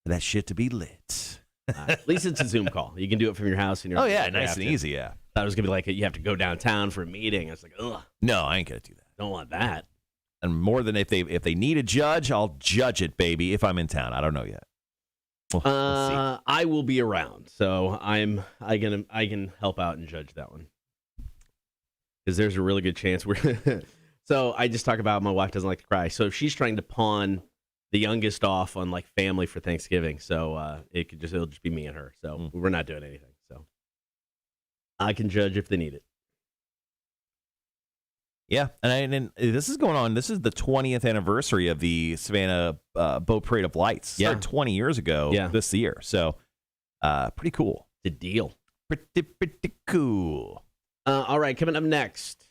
for that shit to be lit. At least it's a Zoom call. You can do it from your house. And Nice and easy, yeah. Thought it was going to be like you have to go downtown for a meeting. I was like, ugh. No, I ain't going to do that. Don't want that. And more than if they need a judge, I'll judge it, baby, if I'm in town. I don't know yet. We'll see. I will be around, so I can help out and judge that one. Because there's a really good chance we're... So I just talk about my wife doesn't like to cry. So if she's trying to pawn the youngest off on like family for Thanksgiving, so it'll just be me and her. So we're not doing anything. So I can judge if they need it. Yeah, and this is going on. This is the 20th anniversary of the Savannah Boat Parade of Lights. Started 20 years ago this year. So pretty cool. The deal. Pretty cool. All right, coming up next.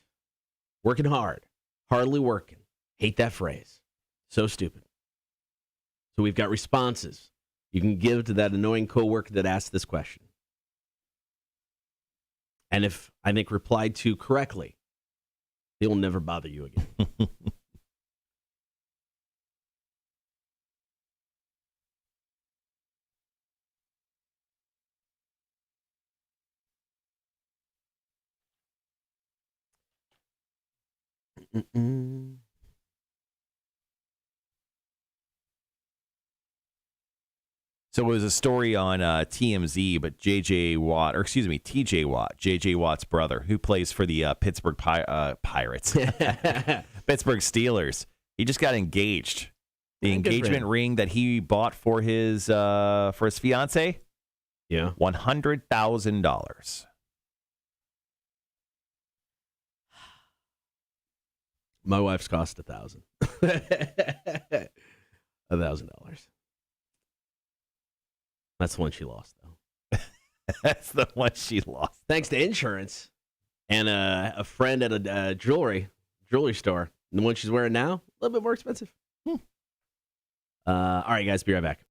Working hard. Hardly working. Hate that phrase. So stupid. So we've got responses you can give to that annoying coworker that asked this question. And if I think replied to correctly, he'll never bother you again. So it was a story on TMZ, but TJ Watt's brother, who plays for the Pittsburgh Pirates, Pittsburgh Steelers. He just got engaged. The engagement ring that he bought for his fiance, $100,000. My wife's cost $1,000. $1,000. That's the one she lost, though. That's the one she lost. Thanks to insurance and a friend at a jewelry store. And the one she's wearing now, a little bit more expensive. All right, guys, be right back.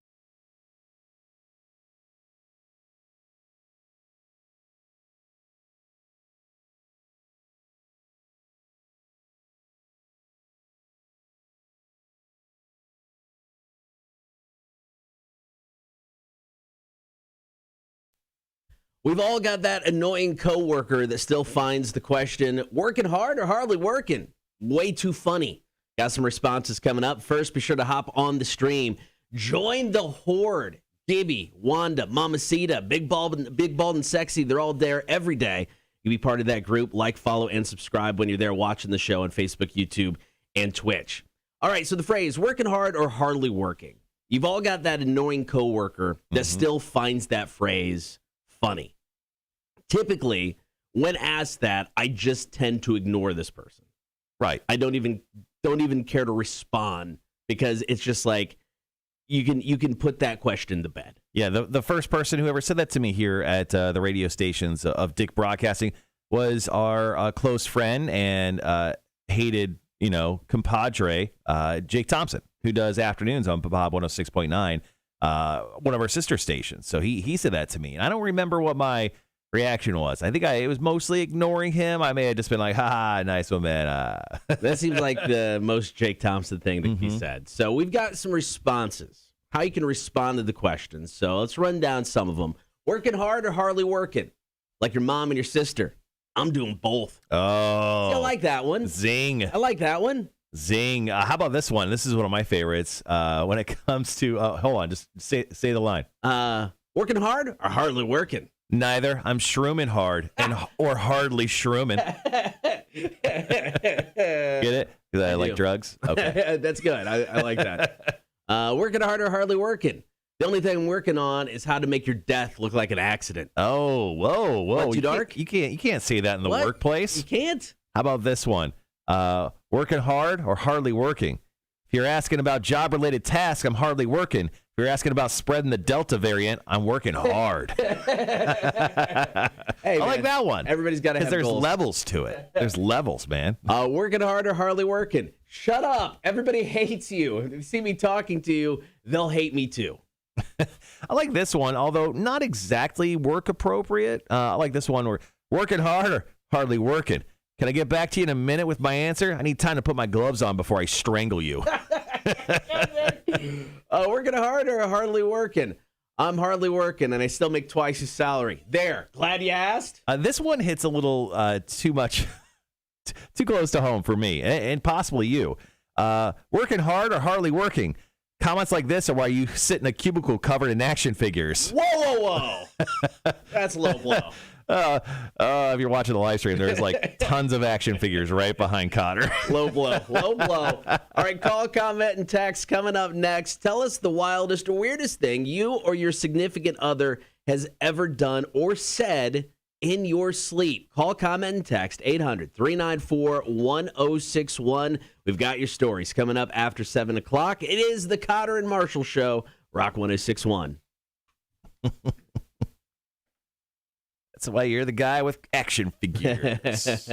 We've all got that annoying coworker that still finds the question, working hard or hardly working? Way too funny. Got some responses coming up. First, be sure to hop on the stream. Join the horde. Gibby, Wanda, Mamacita, Big Bald and Sexy. They're all there every day. You be part of that group. Like, follow, and subscribe when you're there watching the show on Facebook, YouTube, and Twitch. All right, so the phrase, working hard or hardly working. You've all got that annoying coworker that still finds that phrase funny. Typically, when asked that, I just tend to ignore this person. Right. I don't even care to respond because it's just like you can put that question to bed. Yeah, the first person who ever said that to me here at the radio stations of Dick Broadcasting was our close friend and hated, compadre, Jake Thompson, who does afternoons on Bob 106.9, one of our sister stations. So he said that to me, and I don't remember what my reaction was. I think it was mostly ignoring him. I may have just been like, ha, nice one, man. That seems like the most Jake Thompson thing to be said. So we've got some responses, how you can respond to the questions. So let's run down some of them. Working hard or hardly working? Like your mom and your sister. I'm doing both. Oh. See, I like that one. Zing. I like that one. Zing. How about this one? This is one of my favorites. When it comes to, hold on, just say the line. Working hard or hardly working? Neither. I'm shrooming hard or hardly shrooming. Get it? Because I like drugs? Okay. That's good. I like that. Working hard or hardly working? The only thing I'm working on is how to make your death look like an accident. Oh, whoa. What, too dark? You can't say that in the workplace. You can't? How about this one? Working hard or hardly working? If you're asking about job-related tasks, I'm hardly working. If you're asking about spreading the Delta variant, I'm working hard. I like that one. Everybody's got to have goals. There's goals. Levels to it. There's levels, man. Working hard or hardly working? Shut up. Everybody hates you. If they see me talking to you, they'll hate me too. I like this one, although not exactly work appropriate. I like this one where working hard or hardly working. Can I get back to you in a minute with my answer? I need time to put my gloves on before I strangle you. Working hard or hardly working? I'm hardly working, and I still make twice your salary. There. Glad you asked. This one hits a little too much, too close to home for me, and possibly you. Working hard or hardly working? Comments like this are why you sit in a cubicle covered in action figures. Whoa. That's low blow. If you're watching the live stream, there's like tons of action figures right behind Kotter. Low blow. All right, call, comment, and text coming up next. Tell us the wildest or weirdest thing you or your significant other has ever done or said in your sleep. Call, comment, and text 800-394-1061. We've got your stories coming up after 7 o'clock. It is the Kotter and Marshall Show, Rock 1061. That's why you're the guy with action figures.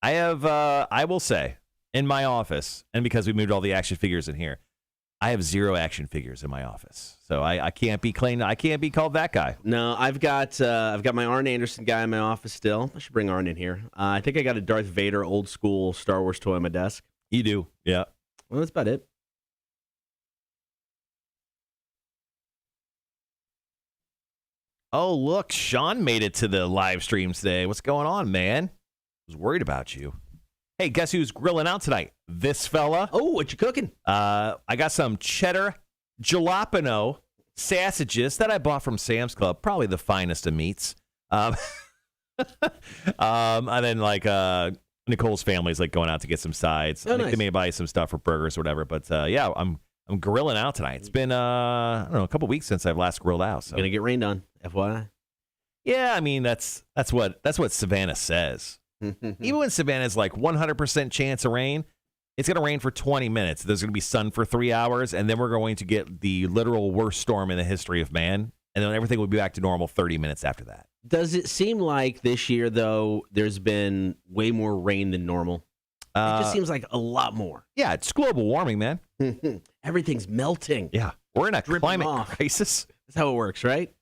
I will say, in my office, and because we moved all the action figures in here, I have 0 action figures in my office. So I can't be claimed. I can't be called that guy. No, I've got my Arn Anderson guy in my office still. I should bring Arn in here. I think I got a Darth Vader old school Star Wars toy on my desk. You do, yeah. Well, that's about it. Oh, look, Sean made it to the live stream today. What's going on, man? I was worried about you. Hey, guess who's grilling out tonight? This fella. Oh, what you cooking? I got some cheddar jalapeno sausages that I bought from Sam's Club. Probably the finest of meats. And then Nicole's family's going out to get some sides. I think nice. they may buy some stuff for burgers or whatever. But yeah, I'm grilling out tonight. It's been I don't know, a couple weeks since I've last grilled out. So Gonna get rained on, FYI. yeah, I mean that's what Savannah says. Even when Savannah's 100% chance of rain, it's going to rain for 20 minutes. There's going to be sun for 3 hours, and then we're going to get the literal worst storm in the history of man, and then everything will be back to normal 30 minutes after that. Does it seem like this year, though, there's been way more rain than normal? It just seems like a lot more. Yeah, it's global warming, man. Everything's melting. Yeah, we're in a Dripping climate off. crisis. That's how it works, right?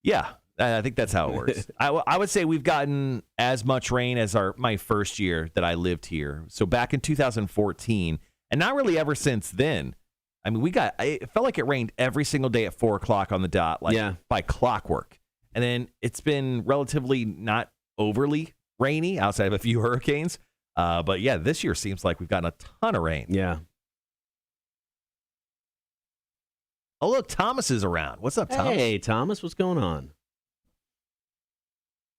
Yeah, I think that's how it works. I would say we've gotten as much rain as my first year that I lived here. So back in 2014, and not really ever since then. I mean, it felt like it rained every single day at 4 o'clock on the dot, by clockwork. And then it's been relatively not overly rainy outside of a few hurricanes. But yeah, this year seems like we've gotten a ton of rain. Yeah. Oh, look, Thomas is around. What's up, Thomas? Hey, Thomas, what's going on?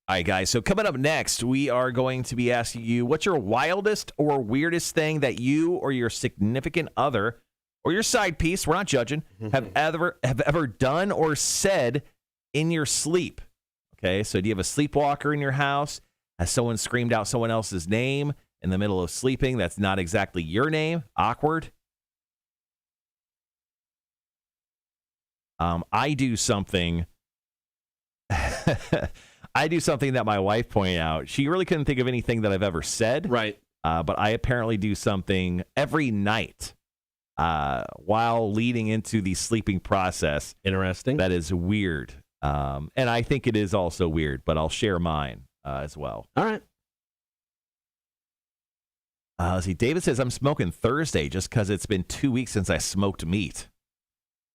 All right, guys. So coming up next, we are going to be asking you, what's your wildest or weirdest thing that you or your significant other or your side piece, we're not judging, have ever done or said in your sleep? Okay, so do you have a sleepwalker in your house? Has someone screamed out someone else's name in the middle of sleeping that's not exactly your name? Awkward. I do something. I do something that my wife pointed out. She really couldn't think of anything that I've ever said. Right. But I apparently do something every night while leading into the sleeping process. Interesting. That is weird. And I think it is also weird, but I'll share mine as well. All right. Let's see. David says, I'm smoking Thursday just because it's been 2 weeks since I smoked meat.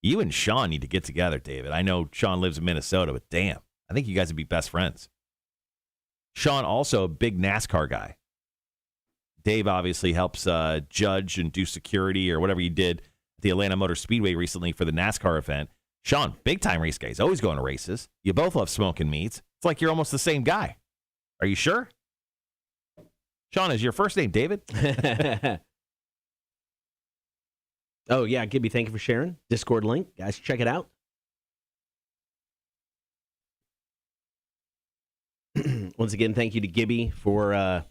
You and Sean need to get together, David. I know Sean lives in Minnesota, but damn, I think you guys would be best friends. Sean, also a big NASCAR guy. Dave obviously helps judge and do security or whatever he did at the Atlanta Motor Speedway recently for the NASCAR event. Sean, big time race guy. He's always going to races. You both love smoking meats. It's like you're almost the same guy. Are you sure? Sean, is your first name David? Oh, yeah, Gibby, thank you for sharing. Discord link. Guys, check it out. Once again, thank you to Gibby for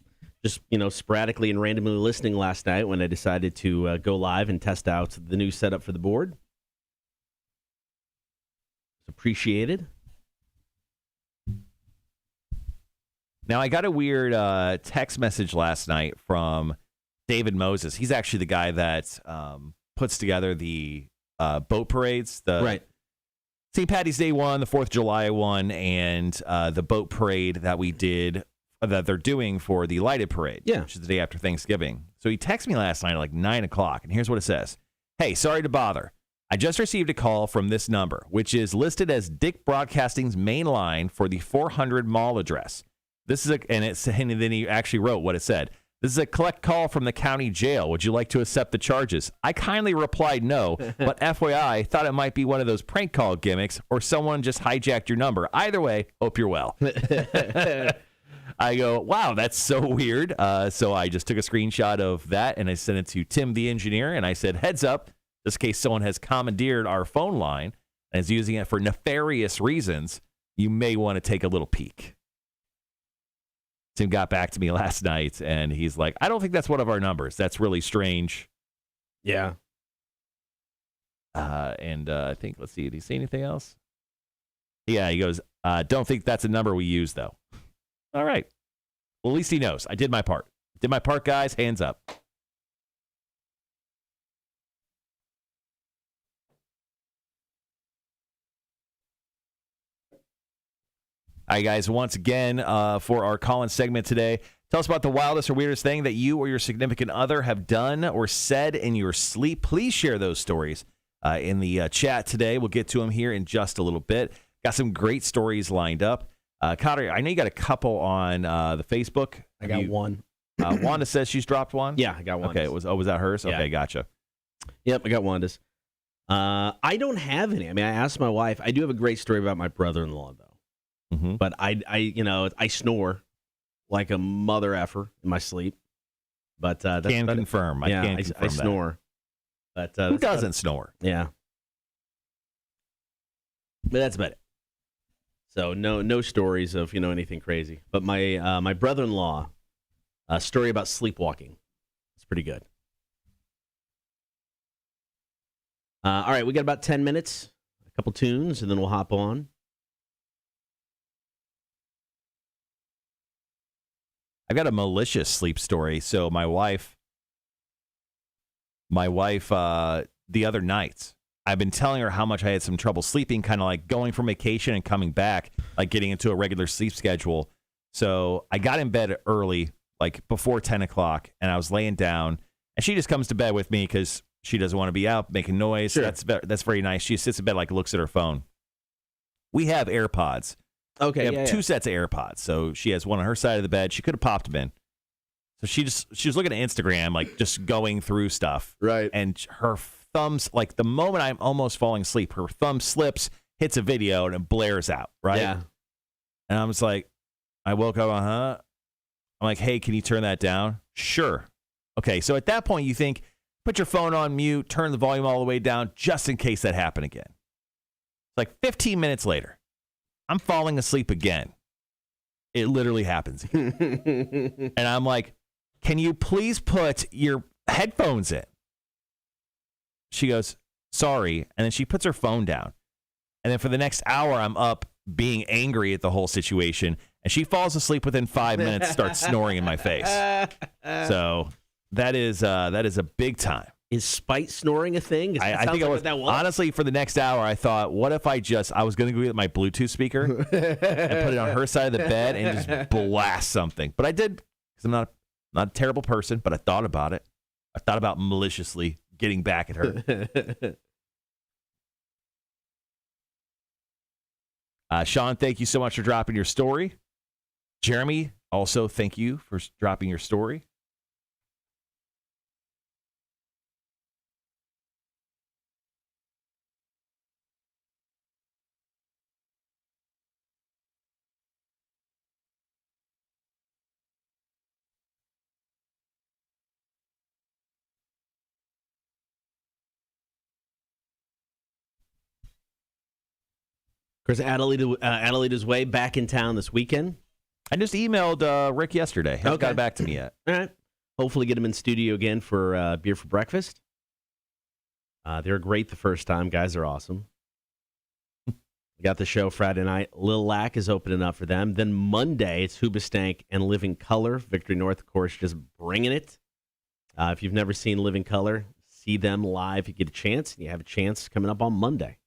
just, sporadically and randomly listening last night when I decided to go live and test out the new setup for the board. It's appreciated. Now, I got a weird text message last night from David Moses. He's actually the guy that puts together the boat parades. Right. St. Patty's Day one, the 4th of July one, and the boat parade that we did, that they're doing for the lighted parade, which is the day after Thanksgiving. So he texted me last night at 9 o'clock, and here's what it says. Hey, sorry to bother. I just received a call from this number, which is listed as Dick Broadcasting's main line for the 400 mall address. This is and then he actually wrote what it said. This is a collect call from the county jail. Would you like to accept the charges? I kindly replied no, but FYI, thought it might be one of those prank call gimmicks or someone just hijacked your number. Either way, hope you're well. I go, wow, that's so weird. So I just took a screenshot of that and I sent it to Tim, the engineer, and I said, heads up, just in case someone has commandeered our phone line and is using it for nefarious reasons, you may want to take a little peek. Tim got back to me last night, and he's like, I don't think that's one of our numbers. That's really strange. Yeah. And I think, let's see, did he say anything else? Yeah, he goes, don't think that's a number we use, though. All right. Well, at least he knows. I did my part. Did my part, guys. Hands up. All right, guys, once again, for our call-in segment today, tell us about the wildest or weirdest thing that you or your significant other have done or said in your sleep. Please share those stories in the chat today. We'll get to them here in just a little bit. Got some great stories lined up. Kotter, I know you got a couple on the Facebook. I got one. Wanda says she's dropped one? Yeah, I got one. Okay, was that hers? Yeah. Okay, gotcha. Yep, I got Wanda's. I don't have any. I mean, I asked my wife. I do have a great story about my brother-in-law, though. Mm-hmm. But I snore like a mother effer in my sleep. But that's can about confirm. it. I confirm I snore. But who doesn't snore? Yeah. But that's about it. So no stories of anything crazy. But my brother-in-law, a story about sleepwalking. It's pretty good. All right, we got about 10 minutes, a couple tunes, and then we'll hop on. I've got a malicious sleep story. So my wife, the other night, I've been telling her how much I had some trouble sleeping, kind of like going from vacation and coming back, like getting into a regular sleep schedule. So I got in bed early, like before 10 o'clock, and I was laying down, and she just comes to bed with me because she doesn't want to be out making noise. Sure. That's very nice. She sits in bed, like looks at her phone. We have AirPods. Okay, we have two sets of AirPods. So she has one on her side of the bed. She could have popped them in. So she was looking at Instagram, like just going through stuff. Right. And her thumbs, like the moment I'm almost falling asleep, her thumb slips, hits a video, and it blares out. Right. Yeah. And I was like, I woke up, I'm like, hey, can you turn that down? Sure. Okay. So at that point, you think, put your phone on mute, turn the volume all the way down, just in case that happened again. Like 15 minutes later, I'm falling asleep again. It literally happens again. And I'm like, can you please put your headphones in? She goes, sorry. And then she puts her phone down. And then for the next hour, I'm up being angry at the whole situation. And she falls asleep within 5 minutes, starts snoring in my face. So that is a big time. Is spite snoring a thing? I think I was, honestly, for the next hour, I thought, what if I was going to go get my Bluetooth speaker and put it on her side of the bed and just blast something. But I did, because I'm not a terrible person, but I thought about it. I thought about maliciously getting back at her. Sean, thank you so much for dropping your story. Jeremy, also thank you for dropping your story. Of course, Adelaide's Way back in town this weekend. I just emailed Rick yesterday. Hasn't got back to me yet. All right. Hopefully get him in studio again for beer for breakfast. They're great the first time. Guys are awesome. We got the show Friday night. Lil Lack is opening up for them. Then Monday, it's Hoobstank and Living Colour. Victory North, of course, just bringing it. If you've never seen Living Colour, see them live if you get a chance. You have a chance coming up on Monday.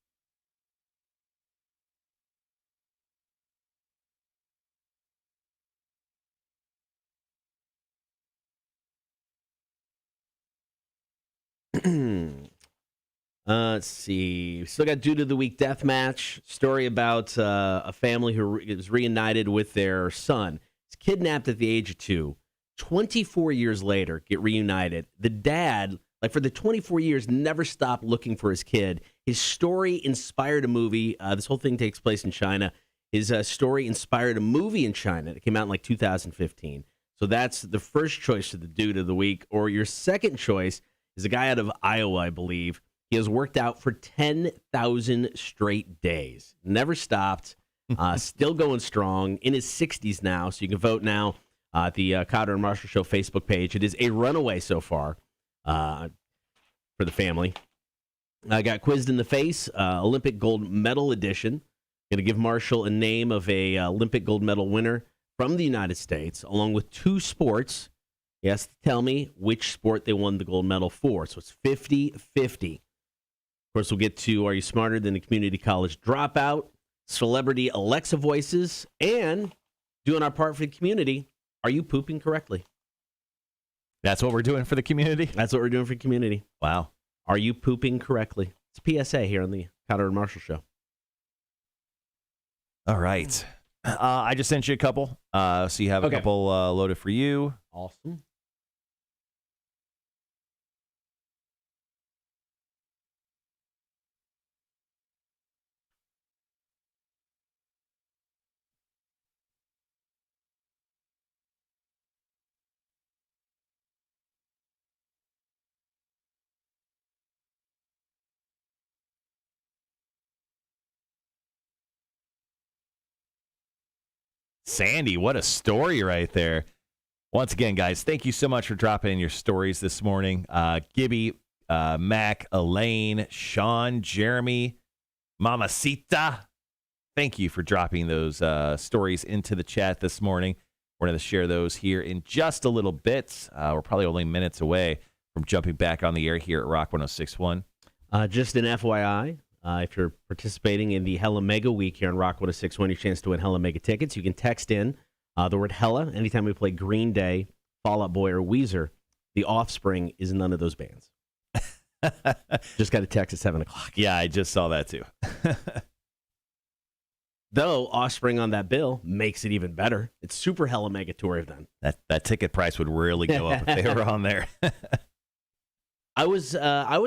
Let's see. Still got Dude of the Week death match. Story about a family who is reunited with their son. He's kidnapped at the age of 2. 24 years later, get reunited. The dad, like for the 24 years, never stopped looking for his kid. His story inspired a movie. This whole thing takes place in China. His story inspired a movie in China. It came out in like 2015. So that's the first choice of the Dude of the Week. Or your second choice is a guy out of Iowa, I believe. He has worked out for 10,000 straight days. Never stopped. Still going strong. In his 60s now. So you can vote now at the Kotter and Marshall Show Facebook page. It is a runaway so far for the family. I got quizzed in the face, Olympic gold medal edition. Going to give Marshall a name of a Olympic gold medal winner from the United States, along with 2 sports. He has to tell me which sport they won the gold medal for. So it's 50-50. Of course, we'll get to Are You Smarter Than the Community College Dropout, Celebrity Alexa Voices, and doing our part for the community, Are You Pooping Correctly? That's what we're doing for the community? That's what we're doing for the community. Wow. Are you pooping correctly? It's a PSA here on the Kotter and Marshall Show. All right. I just sent you a couple, so you have a couple loaded for you. Awesome. Sandy, what a story right there. Once again, guys, thank you so much for dropping in your stories this morning. Gibby, Mac, Elaine, Sean, Jeremy, Mamacita. Thank you for dropping those stories into the chat this morning. We're going to share those here in just a little bit. We're probably only minutes away from jumping back on the air here at Rock 106.1. Just an FYI, if you're participating in the Hella Mega Week here on Rock 106.1, your chance to win Hella Mega tickets, you can text in the word Hella anytime we play Green Day, Fall Out Boy, or Weezer. The Offspring is none of those bands. Just got a text at 7 o'clock. Yeah, I just saw that too. Though Offspring on that bill makes it even better. It's super Hella Mega tour then. That ticket price would really go up if they were on there. I was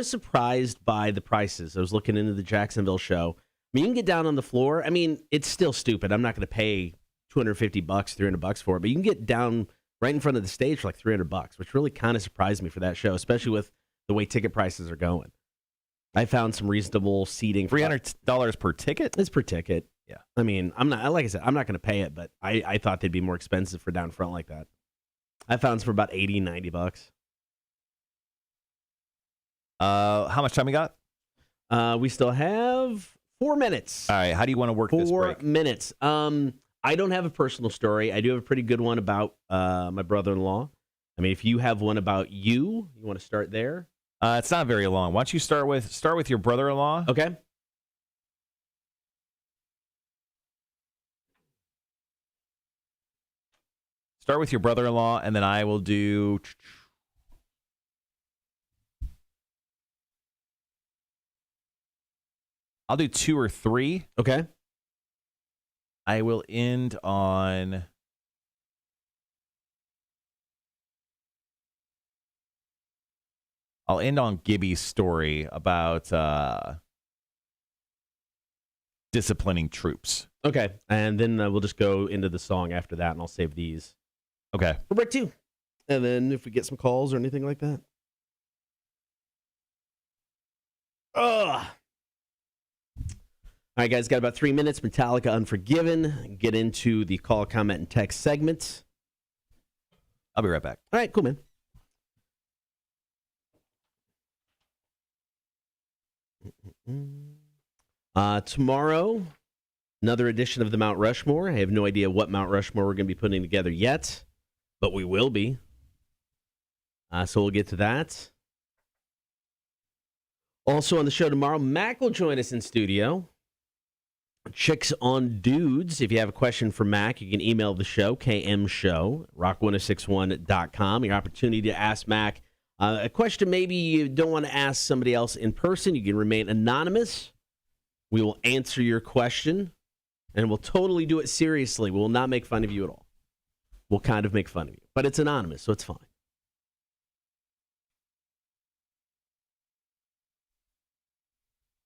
surprised by the prices. I was looking into the Jacksonville show. I mean, you can get down on the floor. I mean, it's still stupid. I'm not going to pay $250, $300 for it, but you can get down right in front of the stage for like $300, which really kind of surprised me for that show, especially with the way ticket prices are going. I found some reasonable seating. $300 per ticket? It's per ticket. Yeah. I mean, I'm not, like I said, I'm not going to pay it, but I thought they'd be more expensive for down front like that. I found some for about $80, $90. How much time we got? We still have 4 minutes. All right. How do you want to work this break? 4 minutes. I don't have a personal story. I do have a pretty good one about my brother-in-law. I mean, if you have one about you want to start there? It's not very long. Why don't you start with your brother-in-law? Okay. Start with your brother-in-law, and then I will do. I'll do 2 or 3. Okay. I will end on. I'll end on Gibby's story about disciplining troops. Okay. And then we'll just go into the song after that, and I'll save these Okay. for break 2. And then if we get some calls or anything like that. Ugh. All right, guys, got about 3 minutes. Metallica Unforgiven. Get into the call, comment, and text segment. I'll be right back. All right, cool, man. Tomorrow, another edition of the Mount Rushmore. I have no idea what Mount Rushmore we're going to be putting together yet, but we will be. So we'll get to that. Also on the show tomorrow, Mac will join us in studio. Chicks on Dudes. If you have a question for Mac, you can email the show, kmshow, rock1061.com. Your opportunity to ask Mac a question maybe you don't want to ask somebody else in person. You can remain anonymous. We will answer your question, and we'll totally do it seriously. We will not make fun of you at all. We'll kind of make fun of you, but it's anonymous, so it's fine.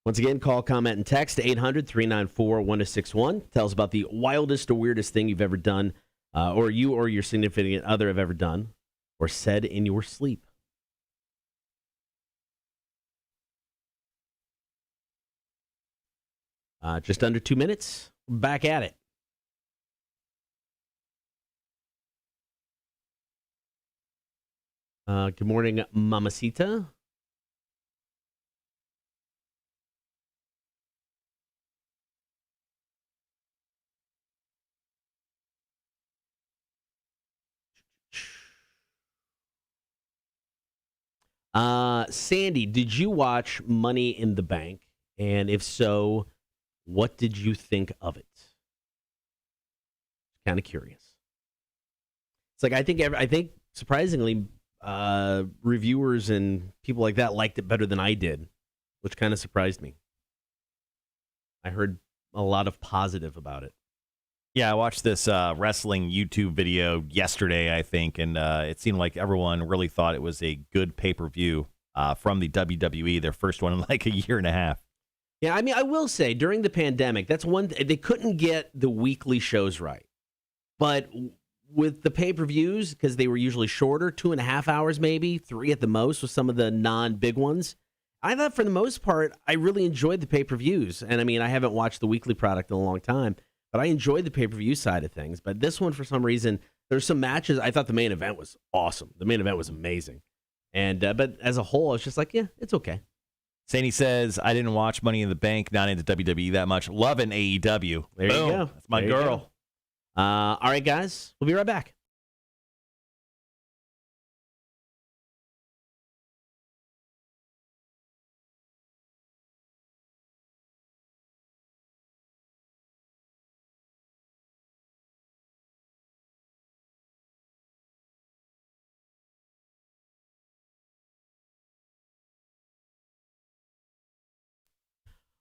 Once again, call, comment, and text 800-394-1061. Tell us about the wildest or weirdest thing you've ever done, or you or your significant other have ever done, or said in your sleep. Just under 2 minutes. Back at it. Good morning, Mamacita. Sandy, did you watch Money in the Bank? And if so, what did you think of it? Kind of curious. It's like I think surprisingly, reviewers and people like that liked it better than I did, which kind of surprised me. I heard a lot of positive about it. Yeah, I watched this wrestling YouTube video yesterday, I think, and it seemed like everyone really thought it was a good pay-per-view from the WWE, their first one in like a year and a half. Yeah, I mean, I will say, during the pandemic, that's one, they couldn't get the weekly shows right. But with the pay-per-views, because they were usually shorter, 2.5 hours maybe, 3 at the most with some of the non-big ones, I thought for the most part, I really enjoyed the pay-per-views. And I mean, I haven't watched the weekly product in a long time, but I enjoyed the pay-per-view side of things. But this one, for some reason, there's some matches. I thought the main event was awesome. The main event was amazing. And but as a whole, I was just like, yeah, it's okay. Sandy says, I didn't watch Money in the Bank, not into WWE that much. Loving AEW. There Boom. you go. That's my girl. All right, guys. We'll be right back.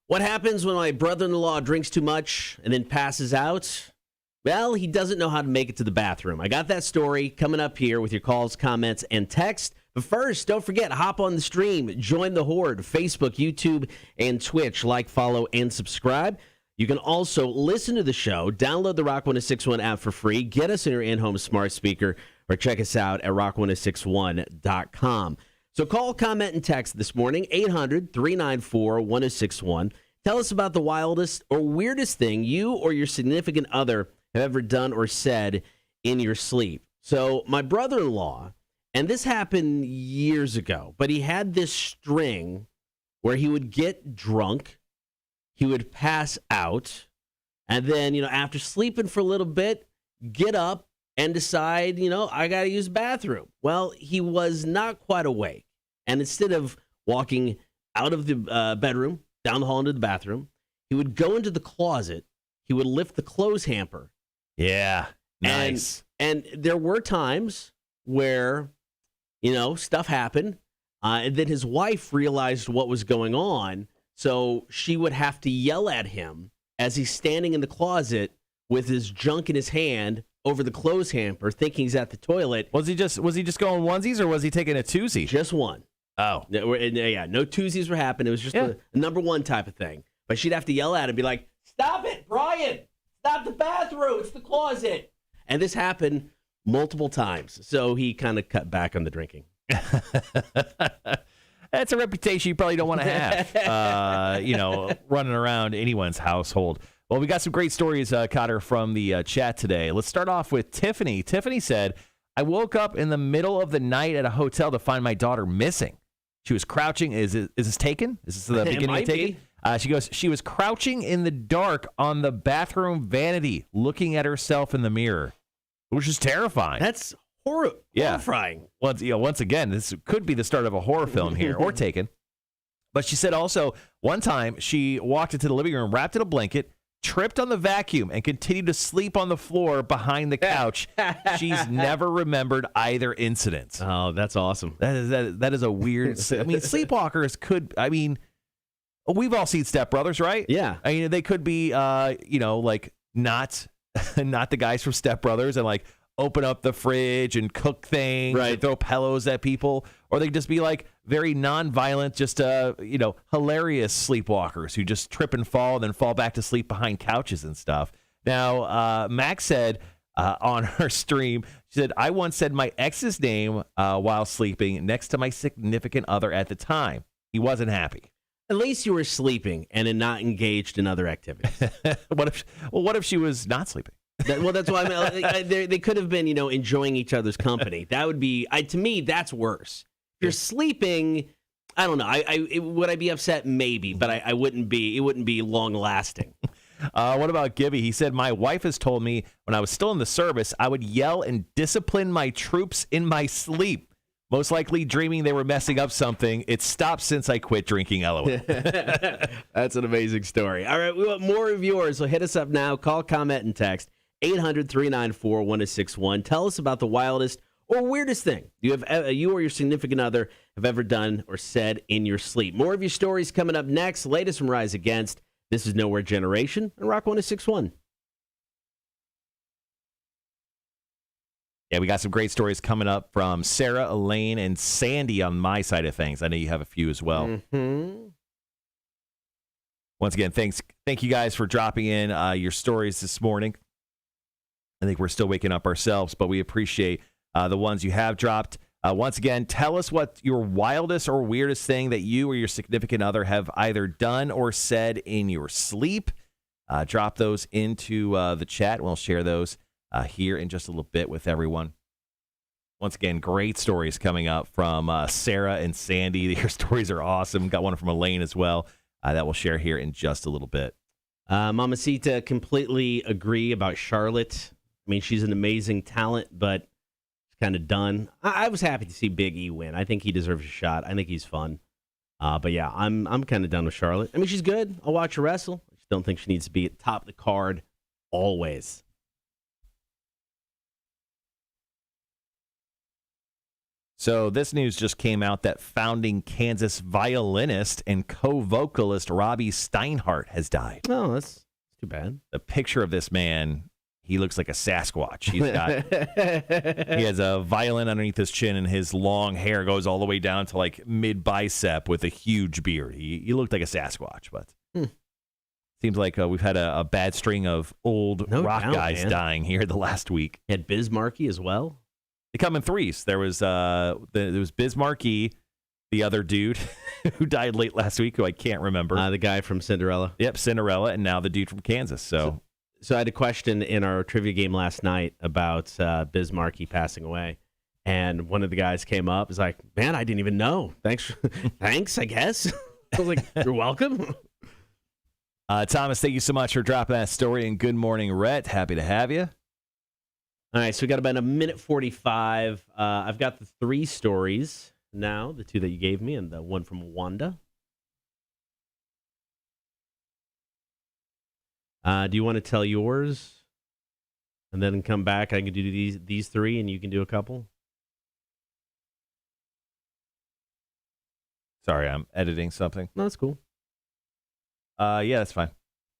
What happens when my brother-in-law drinks too much and then passes out? Well, he doesn't know how to make it to the bathroom. I got that story coming up here with your calls, comments, and text. But first, don't forget, hop on the stream, join the Horde, Facebook, YouTube, and Twitch. Like, follow, and subscribe. You can also listen to the show, download the Rock 1061 app for free, get us in your in-home smart speaker, or check us out at rock1061.com. So call, comment, and text this morning, 800-394-1061. Tell us about the wildest or weirdest thing you or your significant other have ever done or said in your sleep. So my brother-in-law, and this happened years ago, but he had this string where he would get drunk, he would pass out, and then, after sleeping for a little bit, get up and decide, I got to use the bathroom. Well, he was not quite awake. And instead of walking out of the bedroom, down the hall into the bathroom, he would go into the closet, he would lift the clothes hamper. Yeah, nice. And there were times where, stuff happened, and then his wife realized what was going on, so she would have to yell at him as he's standing in the closet with his junk in his hand over the clothes hamper, thinking he's at the toilet. Was he just going onesies, or was he taking a twosie? Just one. Oh. Yeah, no twosies were happening. It was just a number one type of thing. But she'd have to yell at him and be like, stop it, Brian! Stop the bathroom! It's the closet! And this happened multiple times. So he kind of cut back on the drinking. That's a reputation you probably don't want to have, running around anyone's household. Well, we got some great stories, Kotter, from the chat today. Let's start off with Tiffany. Tiffany said, I woke up in the middle of the night at a hotel to find my daughter missing. She was crouching. Is this taken? Is this the beginning of Taken? She goes, she was crouching in the dark on the bathroom vanity, looking at herself in the mirror, which is terrifying. That's horrifying. Once again, this could be the start of a horror film here, or Taken. But she said also, one time she walked into the living room, wrapped in a blanket, tripped on the vacuum, and continued to sleep on the floor behind the couch. She's never remembered either incident. Oh, that's awesome. That is a weird... sleepwalkers could... we've all seen Step Brothers, right? Yeah. They could be, not the guys from Step Brothers and, open up the fridge and cook things, right, and throw pillows at people. Or they just be, very non-violent, just, hilarious sleepwalkers who just trip and fall and then fall back to sleep behind couches and stuff. Now, Max said on her stream, she said, I once said my ex's name while sleeping next to my significant other at the time. He wasn't happy. At least you were sleeping and not engaged in other activities. What if she was not sleeping? That's why they could have been, enjoying each other's company. That would be, to me, that's worse. If you're sleeping, I don't know. Would I be upset? Maybe, but I wouldn't be. It wouldn't be long lasting. What about Gibby? He said, my wife has told me when I was still in the service, I would yell and discipline my troops in my sleep. Most likely dreaming they were messing up something. It stopped since I quit drinking, LOL. That's an amazing story. All right, we want more of yours, so hit us up now. Call, comment, and text 800-394-1061. Tell us about the wildest or weirdest thing you or your significant other have ever done or said in your sleep. More of your stories coming up next. Latest from Rise Against. This is Nowhere Generation on Rock 106.1. Yeah, we got some great stories coming up from Sarah, Elaine, and Sandy on my side of things. I know you have a few as well. Mm-hmm. Once again, thank you guys for dropping in your stories this morning. I think we're still waking up ourselves, but we appreciate the ones you have dropped. Once again, tell us what your wildest or weirdest thing that you or your significant other have either done or said in your sleep. Drop those into the chat, and we'll share those here in just a little bit with everyone. Once again, great stories coming up from Sarah and Sandy. Your stories are awesome. Got one from Elaine as well that we'll share here in just a little bit. Mamacita, completely agree about Charlotte. I mean, she's an amazing talent, but it's kind of done. I was happy to see Big E win. I think he deserves a shot. I think he's fun. But yeah, I'm kind of done with Charlotte. I mean, she's good. I'll watch her wrestle. I just don't think she needs to be at the top of the card always. So this news just came out that founding Kansas violinist and co-vocalist Robbie Steinhardt has died. Oh, that's too bad. The picture of this man, he looks like a Sasquatch. He has a violin underneath his chin, and his long hair goes all the way down to like mid-bicep with a huge beard. He looked like a Sasquatch, but seems like we've had a bad string of old rock guys dying here the last week. Had Biz Markie as well. They come in threes. There was Biz Markie, the other dude who died late last week, who I can't remember. The guy from Cinderella. Yep, Cinderella, and now the dude from Kansas. So I had a question in our trivia game last night about Biz Markie passing away, and one of the guys came up. Was like, "Man, I didn't even know. Thanks, I guess." I was like, "You're welcome." Thomas, thank you so much for dropping that story. And good morning, Rhett. Happy to have you. All right, so we got about a minute 45. I've got the three stories now, the two that you gave me and the one from Wanda. Do you want to tell yours and then come back? I can do these three and you can do a couple. Sorry, I'm editing something. No, that's cool. Yeah, that's fine.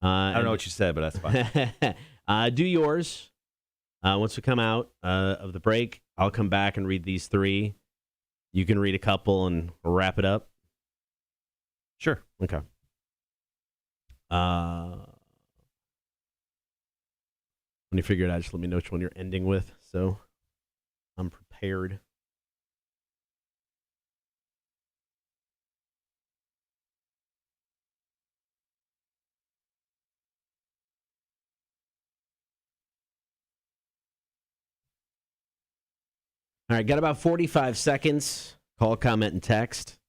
I don't know what you said, but that's fine. Do yours. Once we come out of the break, I'll come back and read these three. You can read a couple and wrap it up. Sure. Okay. When you figure it out, just let me know which one you're ending with, so I'm prepared. All right, got about 45 seconds. Call, comment, and text.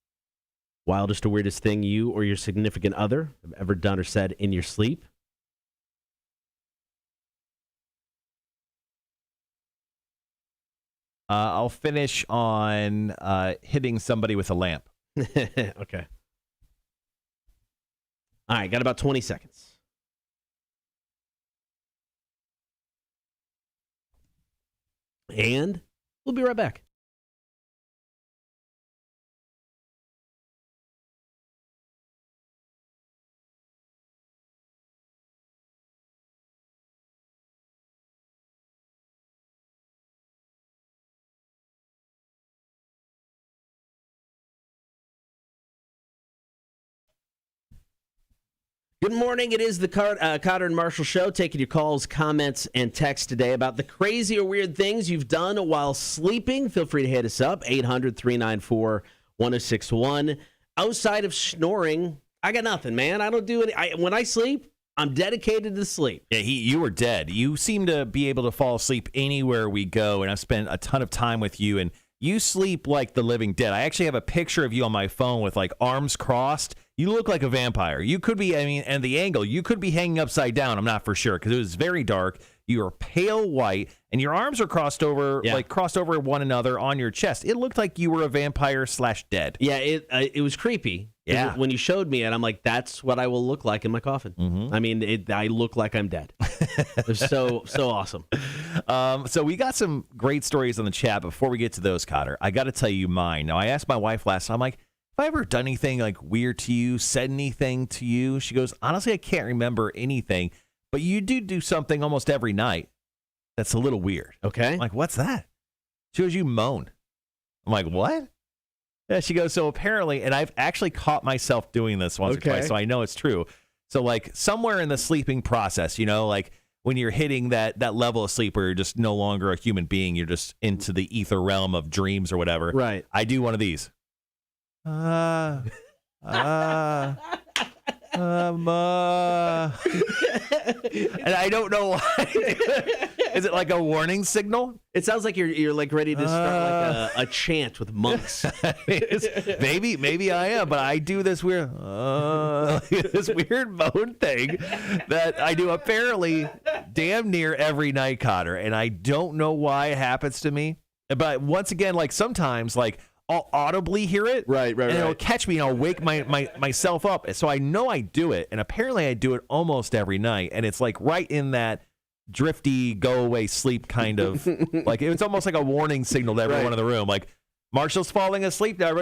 Wildest or weirdest thing you or your significant other have ever done or said in your sleep. I'll finish on hitting somebody with a lamp. Okay. All right, got about 20 seconds. And we'll be right back. Good morning. It is the Kotter and Marshall Show, taking your calls, comments, and texts today about the crazy or weird things you've done while sleeping. Feel free to hit us up, 800-394-1061. Outside of snoring, I got nothing, man. I don't do it. When I sleep, I'm dedicated to sleep. Yeah, you were dead. You seem to be able to fall asleep anywhere we go, and I've spent a ton of time with you, and you sleep like the living dead. I actually have a picture of you on my phone with like arms crossed. You look like a vampire. You could be, and the angle, you could be hanging upside down. I'm not for sure because it was very dark. You are pale white, and your arms are crossed over one another on your chest. It looked like you were a vampire / dead. Yeah, it was creepy. Yeah. When you showed me it, I'm like, that's what I will look like in my coffin. Mm-hmm. I mean, I look like I'm dead. It was so awesome. So we got some great stories on the chat. Before we get to those, Kotter, I got to tell you mine. Now, I asked my wife last time, I'm like, have I ever done anything like weird to you, said anything to you? She goes, honestly, I can't remember anything, but you do something almost every night that's a little weird. Okay. I'm like, what's that? She goes, you moan. I'm like, what? Yeah, she goes, so apparently, and I've actually caught myself doing this once or twice, so I know it's true. So like somewhere in the sleeping process, like when you're hitting that level of sleep where you're just no longer a human being, you're just into the ether realm of dreams or whatever. Right. I do one of these. And I don't know why. Is it like a warning signal? It sounds like you're like ready to start like a chant with monks. Maybe I am, but I do this weird this weird moan thing that I do apparently damn near every night, Kotter, and I don't know why it happens to me. But once again, like sometimes, like I'll audibly hear it, right, and it'll catch me, and I'll wake myself up. So I know I do it, and apparently I do it almost every night, and it's like right in that drifty, go away sleep kind of, like it's almost like a warning signal to everyone in the room, like Marshall's falling asleep now.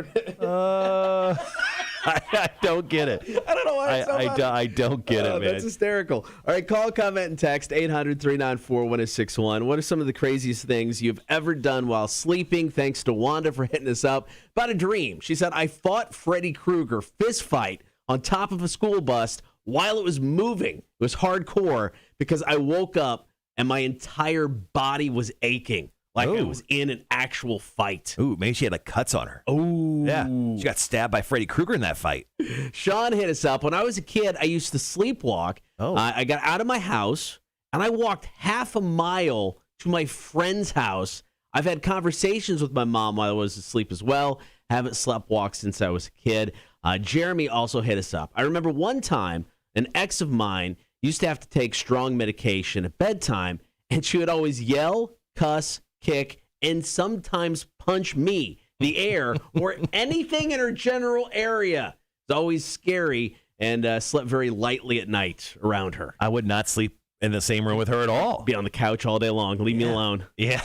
I don't get it. I don't know why I don't get it, man. That's hysterical. All right, call, comment, and text 800-394-1061. What are some of the craziest things you've ever done while sleeping? Thanks to Wanda for hitting us up about a dream. She said, I fought Freddy Krueger fist fight on top of a school bus while it was moving. It was hardcore because I woke up and my entire body was aching. Like I was in an actual fight. Ooh, maybe she had like cuts on her. Oh, yeah. She got stabbed by Freddy Krueger in that fight. Sean hit us up. When I was a kid, I used to sleepwalk. I got out of my house and I walked half a mile to my friend's house. I've had conversations with my mom while I was asleep as well. Haven't slept walked since I was a kid. Jeremy also hit us up. I remember one time an ex of mine used to have to take strong medication at bedtime, and she would always yell, cuss, kick, and sometimes punch me, the air, or anything in her general area. It's always scary, and slept very lightly at night around her. I would not sleep in the same room with her at all. Be on the couch all day long. Leave me alone. Yeah.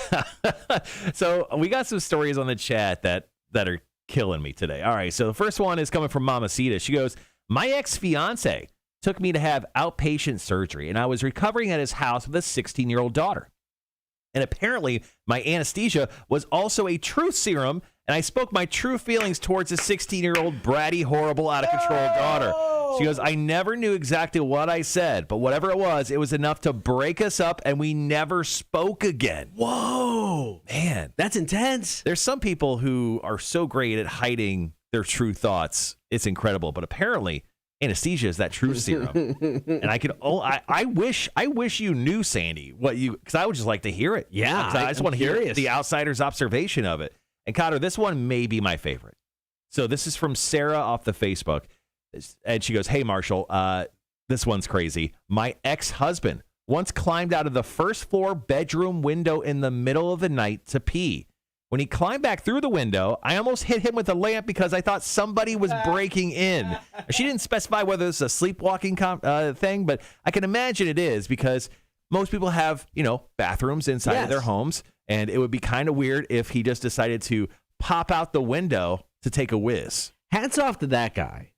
So we got some stories on the chat that are killing me today. All right, so the first one is coming from Mamacita. She goes, my ex-fiance took me to have outpatient surgery, and I was recovering at his house with a 16-year-old daughter. And apparently, my anesthesia was also a truth serum, and I spoke my true feelings towards a 16-year-old bratty, horrible, out-of-control daughter. She goes, I never knew exactly what I said, but whatever it was enough to break us up, and we never spoke again. Whoa. Man. That's intense. There's some people who are so great at hiding their true thoughts. It's incredible, but apparently anesthesia is that truth serum. And I wish you knew, Sandy, because I would just like to hear it. Yeah. I just want to hear the outsider's observation of it. And Kotter, this one may be my favorite. So this is from Sarah off the Facebook. And she goes, hey, Marshall, this one's crazy. My ex-husband once climbed out of the first floor bedroom window in the middle of the night to pee. When he climbed back through the window, I almost hit him with a lamp because I thought somebody was breaking in. She didn't specify whether this is a sleepwalking thing, but I can imagine it is because most people have, bathrooms inside of their homes, and it would be kind of weird if he just decided to pop out the window to take a whiz. Hats off to that guy.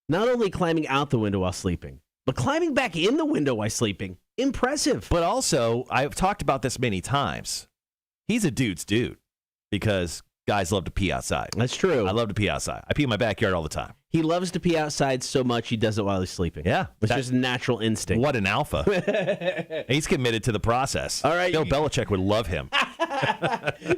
Not only climbing out the window while sleeping, but climbing back in the window while sleeping. Impressive. But also, I've talked about this many times. He's a dude's dude because guys love to pee outside. That's true. I love to pee outside. I pee in my backyard all the time. He loves to pee outside so much he does it while he's sleeping. Yeah. It's just a natural instinct. What an alpha. He's committed to the process. All right. Bill Belichick would love him.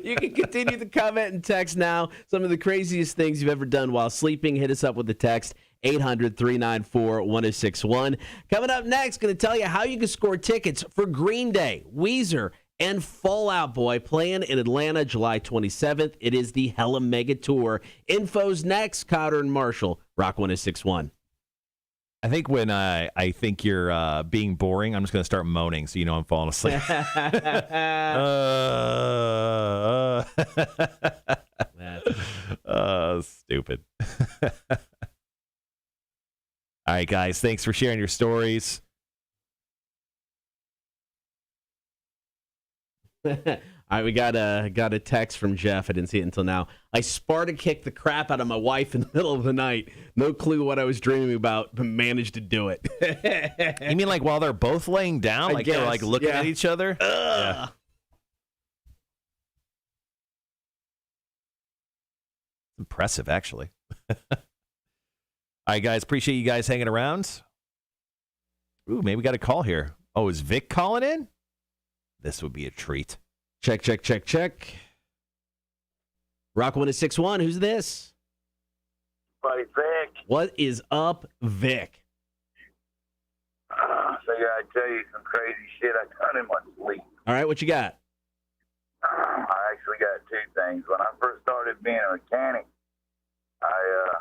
You can continue to comment and text now. Some of the craziest things you've ever done while sleeping. Hit us up with the text 800-394-1061. Coming up next, going to tell you how you can score tickets for Green Day, Weezer, and Fall Out Boy playing in Atlanta July 27th. It is the Hella Mega Tour. Info's next. Kotter and Marshall, Rock 1061. I think when I think you're being boring, I'm just going to start moaning so you know I'm falling asleep. Stupid. All right, guys, thanks for sharing your stories. All right, we got a text from Jeff. I didn't see it until now. I Sparta kicked the crap out of my wife in the middle of the night. No clue what I was dreaming about, but managed to do it. You mean like while they're both laying down? Like they're like looking at each other? Yeah. Impressive, actually. All right, guys, appreciate you guys hanging around. Ooh, maybe we got a call here. Oh, is Vic calling in? This would be a treat. Check. Rock 1061, who's this? Buddy Vic. What is up, Vic? So I gotta tell you some crazy shit I done in my sleep. All right, what you got? I actually got two things. When I first started being a mechanic, I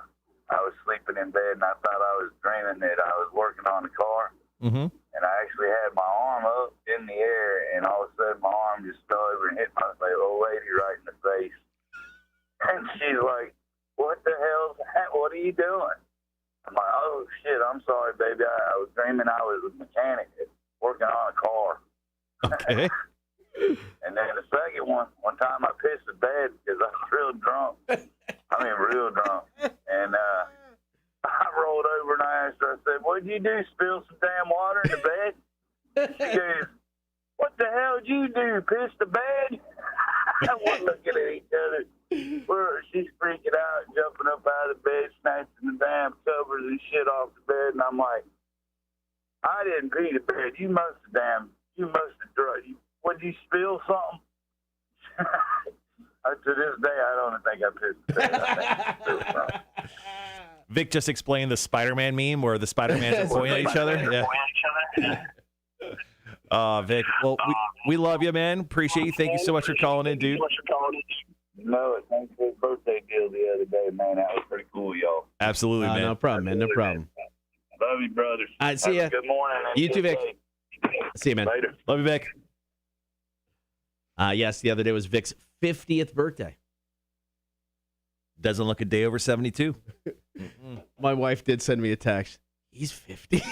was sleeping in bed and I thought I was dreaming that I was working on a car. Mm-hmm. And I actually had my arm up in the air, and all of a sudden my arm just fell over and hit my old lady right in the face. And she's like, "What the hell's that? What are you doing?" I'm like, "Oh, shit, I'm sorry, baby. I was dreaming I was a mechanic working on a car." Okay. And then the second one time I pissed the bed because I was real drunk. I mean, real drunk. And I rolled over and I asked her, I said, "What'd you do, spill some damn water in the bed?" She goes, "What the hell did you do, piss the bed?" We're looking at each other. She's freaking out, jumping up out of the bed, snatching the damn covers and shit off the bed. And I'm like, "I didn't pee the bed. You must have drunk. Would you spill something?" To this day, I don't think I pissed the bed. I think I spilled something. Vic just explained the Spider-Man meme where the Spider-Man are pointing at each other. Yeah. Vic, well, we love you, man. Appreciate you. Thank you so much for calling in, dude. No, thanks for the birthday deal the other day, man. That was pretty cool, y'all. Absolutely, man. No problem, man. No problem. Love you, brothers. All right, see ya. Good morning. You too, Vic. See you, man. Later. Love you, Vic. Yes, the other day was Vic's 50th birthday. Doesn't look a day over 72. My wife did send me a text. He's 50.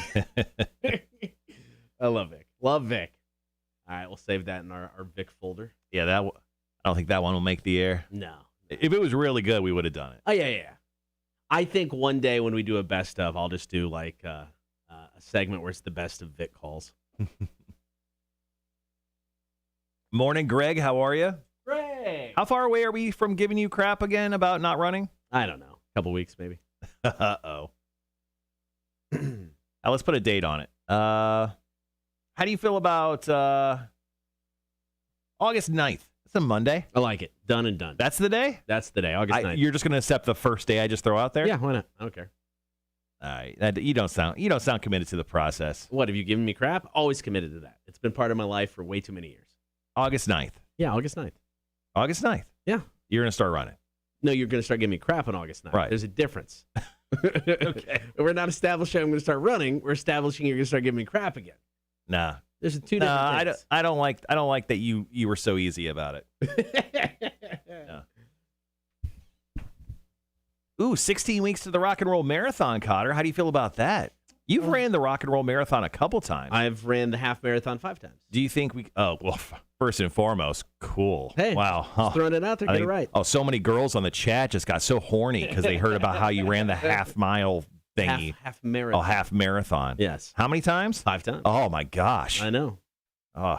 I love Vic. Love Vic. All right, we'll save that in our Vic folder. Yeah, I don't think that one will make the air. No. If it was really good, we would have done it. Oh, yeah. I think one day when we do a best of, I'll just do like a segment where it's the best of Vic calls. Morning, Greg. How are you? Greg. How far away are we from giving you crap again about not running? I don't know. A couple weeks, maybe. Uh-oh. Now, let's put a date on it. How do you feel about August 9th? It's a Monday. I like it. Done and done. That's the day? That's the day, August 9th. You're just going to accept the first day I just throw out there? Yeah, why not? I don't care. All right. You don't sound committed to the process. What, have you given me crap? Always committed to that. It's been part of my life for way too many years. August 9th. Yeah, August 9th. August 9th. Yeah. You're going to start running. No, you're going to start giving me crap on August 9th. Right. There's a difference. Okay. We're not establishing I'm going to start running. We're establishing you're going to start giving me crap again. Nah. There's two different things. I don't like that you were so easy about it. No. Ooh, 16 weeks to the Rock and Roll Marathon, Kotter. How do you feel about that? You've ran the Rock and Roll Marathon a couple times. I've ran the half marathon 5 times. Do you think we? Oh, well, first and foremost, cool. Hey, wow. Just throwing it out there, get it right. Oh, so many girls on the chat just got so horny because they heard about how you ran the half mile thingy. Half marathon. Oh, half marathon. Yes. How many times? 5 times. Oh my gosh. I know. Oh.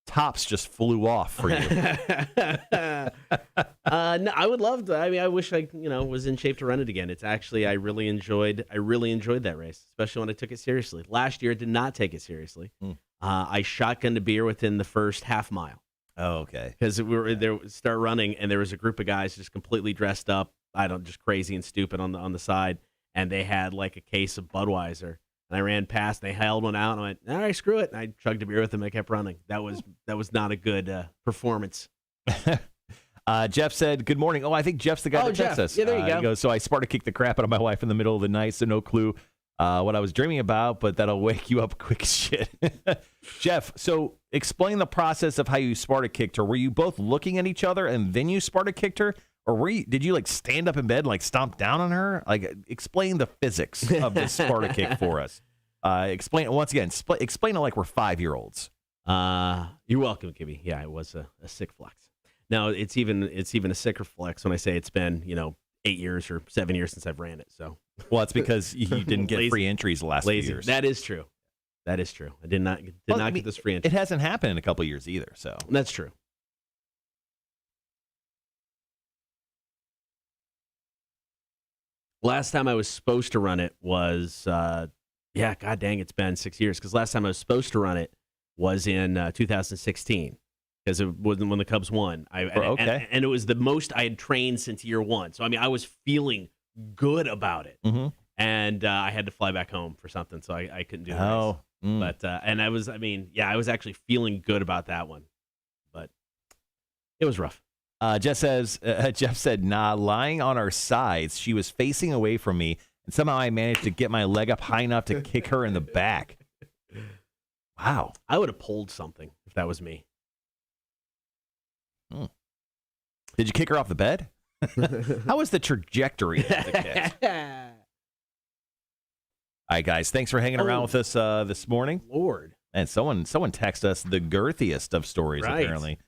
Tops just flew off for you. No, I would love to. I mean, I wish I, was in shape to run it again. It's actually, I really enjoyed that race, especially when I took it seriously. Last year, I did not take it seriously. I shotgunned a beer within the first half mile. Oh, okay. Because we were there, start running, and there was a group of guys just completely dressed up. Just crazy and stupid on the side, and they had like a case of Budweiser. And I ran past, and they held one out, and I went, all right, screw it. And I chugged a beer with them. I kept running. That was not a good performance. Jeff said, good morning. Oh, I think Jeff's the guy that texts us. Yeah, there you go. He goes, so I Sparta kicked the crap out of my wife in the middle of the night, so no clue what I was dreaming about, but that'll wake you up quick as shit. Jeff, so explain the process of how you Sparta kicked her. Were you both looking at each other and then you Sparta kicked her? Or did you like stand up in bed and like stomp down on her? Like, explain the physics of the Sparta kick for us. Explain it once again. Explain it like we're 5-year-olds. You're welcome, Kimmy. Yeah, it was a sick flex. Now it's even a sicker flex when I say it's been 8 years or 7 years since I've ran it. So well, it's because you didn't get free entries the last few years. That is true. That is true. I did not get this free entry. It hasn't happened in a couple of years either. So that's true. Last time I was supposed to run it was, god dang, it's been 6 years. Because last time I was supposed to run it was in 2016. Because it wasn't when the Cubs won. And it was the most I had trained since year one. So, I mean, I was feeling good about it. Mm-hmm. And I had to fly back home for something, so I couldn't do the race. But, and I was actually feeling good about that one. But it was rough. Jeff said, nah, lying on our sides, she was facing away from me, and somehow I managed to get my leg up high enough to kick her in the back. Wow. I would have pulled something if that was me. Did you kick her off the bed? How was the trajectory of the kick? All right, guys, thanks for hanging around with us this morning. Lord. And someone texted us the girthiest of stories, apparently.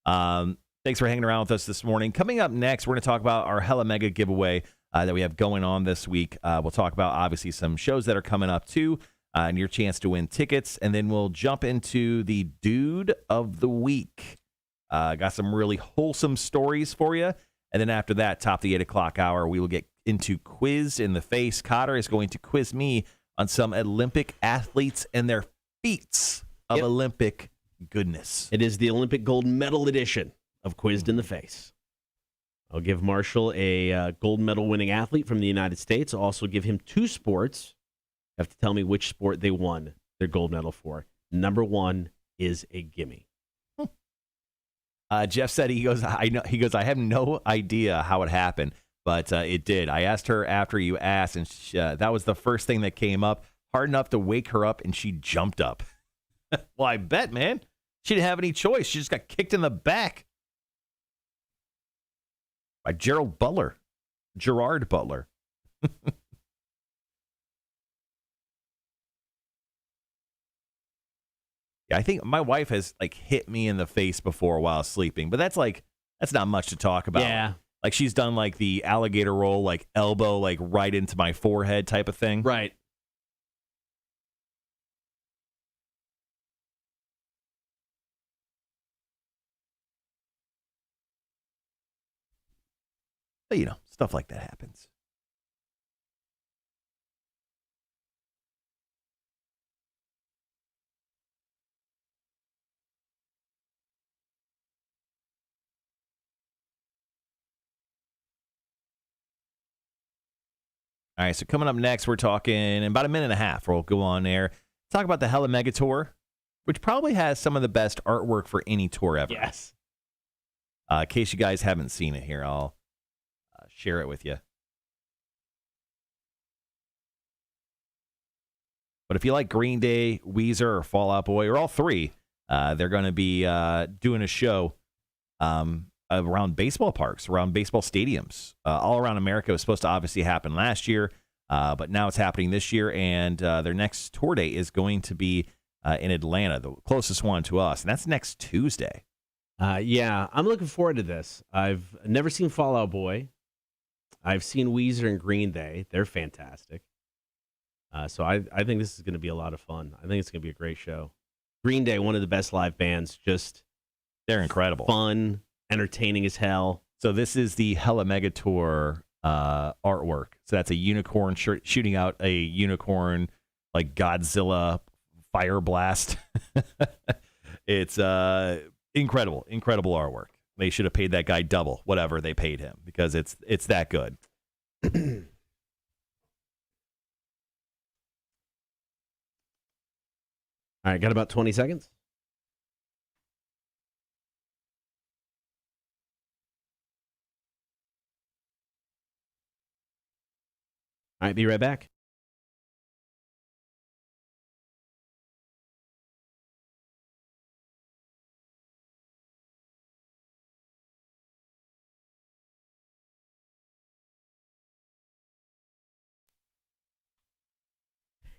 Thanks for hanging around with us this morning. Coming up next, we're going to talk about our Hella Mega giveaway that we have going on this week. We'll talk about, obviously, some shows that are coming up, too, and your chance to win tickets. And then we'll jump into the Dude of the Week. Got some really wholesome stories for you. And then after that, top the 8 o'clock hour, we will get into Quiz in the Face. Kotter is going to quiz me on some Olympic athletes and their feats of Olympic goodness. It is the Olympic gold medal edition of Quizzed in the Face. I'll give Marshall a gold medal winning athlete from the United States. I'll also give him 2 sports. You have to tell me which sport they won their gold medal for. Number 1 is a gimme. Jeff said, he goes, I have no idea how it happened, but it did. I asked her after you asked, and that was the first thing that came up. Hard enough to wake her up, and she jumped up. Well, I bet, man. She didn't have any choice. She just got kicked in the back by Gerard Butler. Yeah, I think my wife has like hit me in the face before while sleeping, but that's not much to talk about. Yeah. Like she's done like the alligator roll, like elbow, like right into my forehead type of thing. Right. But stuff like that happens. All right, so coming up next, we're talking in about a minute and a half. We'll go on there, talk about the Hella Mega Tour, which probably has some of the best artwork for any tour ever. Yes. In case you guys haven't seen it here, I'll share it with you. But if you like Green Day, Weezer, or Fall Out Boy, or all three, they're going to be doing a show around baseball parks, around baseball stadiums, all around America. It was supposed to obviously happen last year, but now it's happening this year, and their next tour date is going to be in Atlanta, the closest one to us, and that's next Tuesday. Yeah, I'm looking forward to this. I've never seen Fall Out Boy. I've seen Weezer and Green Day. They're fantastic. So I think this is going to be a lot of fun. I think it's going to be a great show. Green Day, one of the best live bands. Just they're incredible, fun, entertaining as hell. So this is the Hella Mega Tour artwork. So that's a unicorn shooting out a unicorn like Godzilla fire blast. It's incredible artwork. They should have paid that guy double whatever they paid him because it's that good. All right, got about 20 seconds. All right, be right back.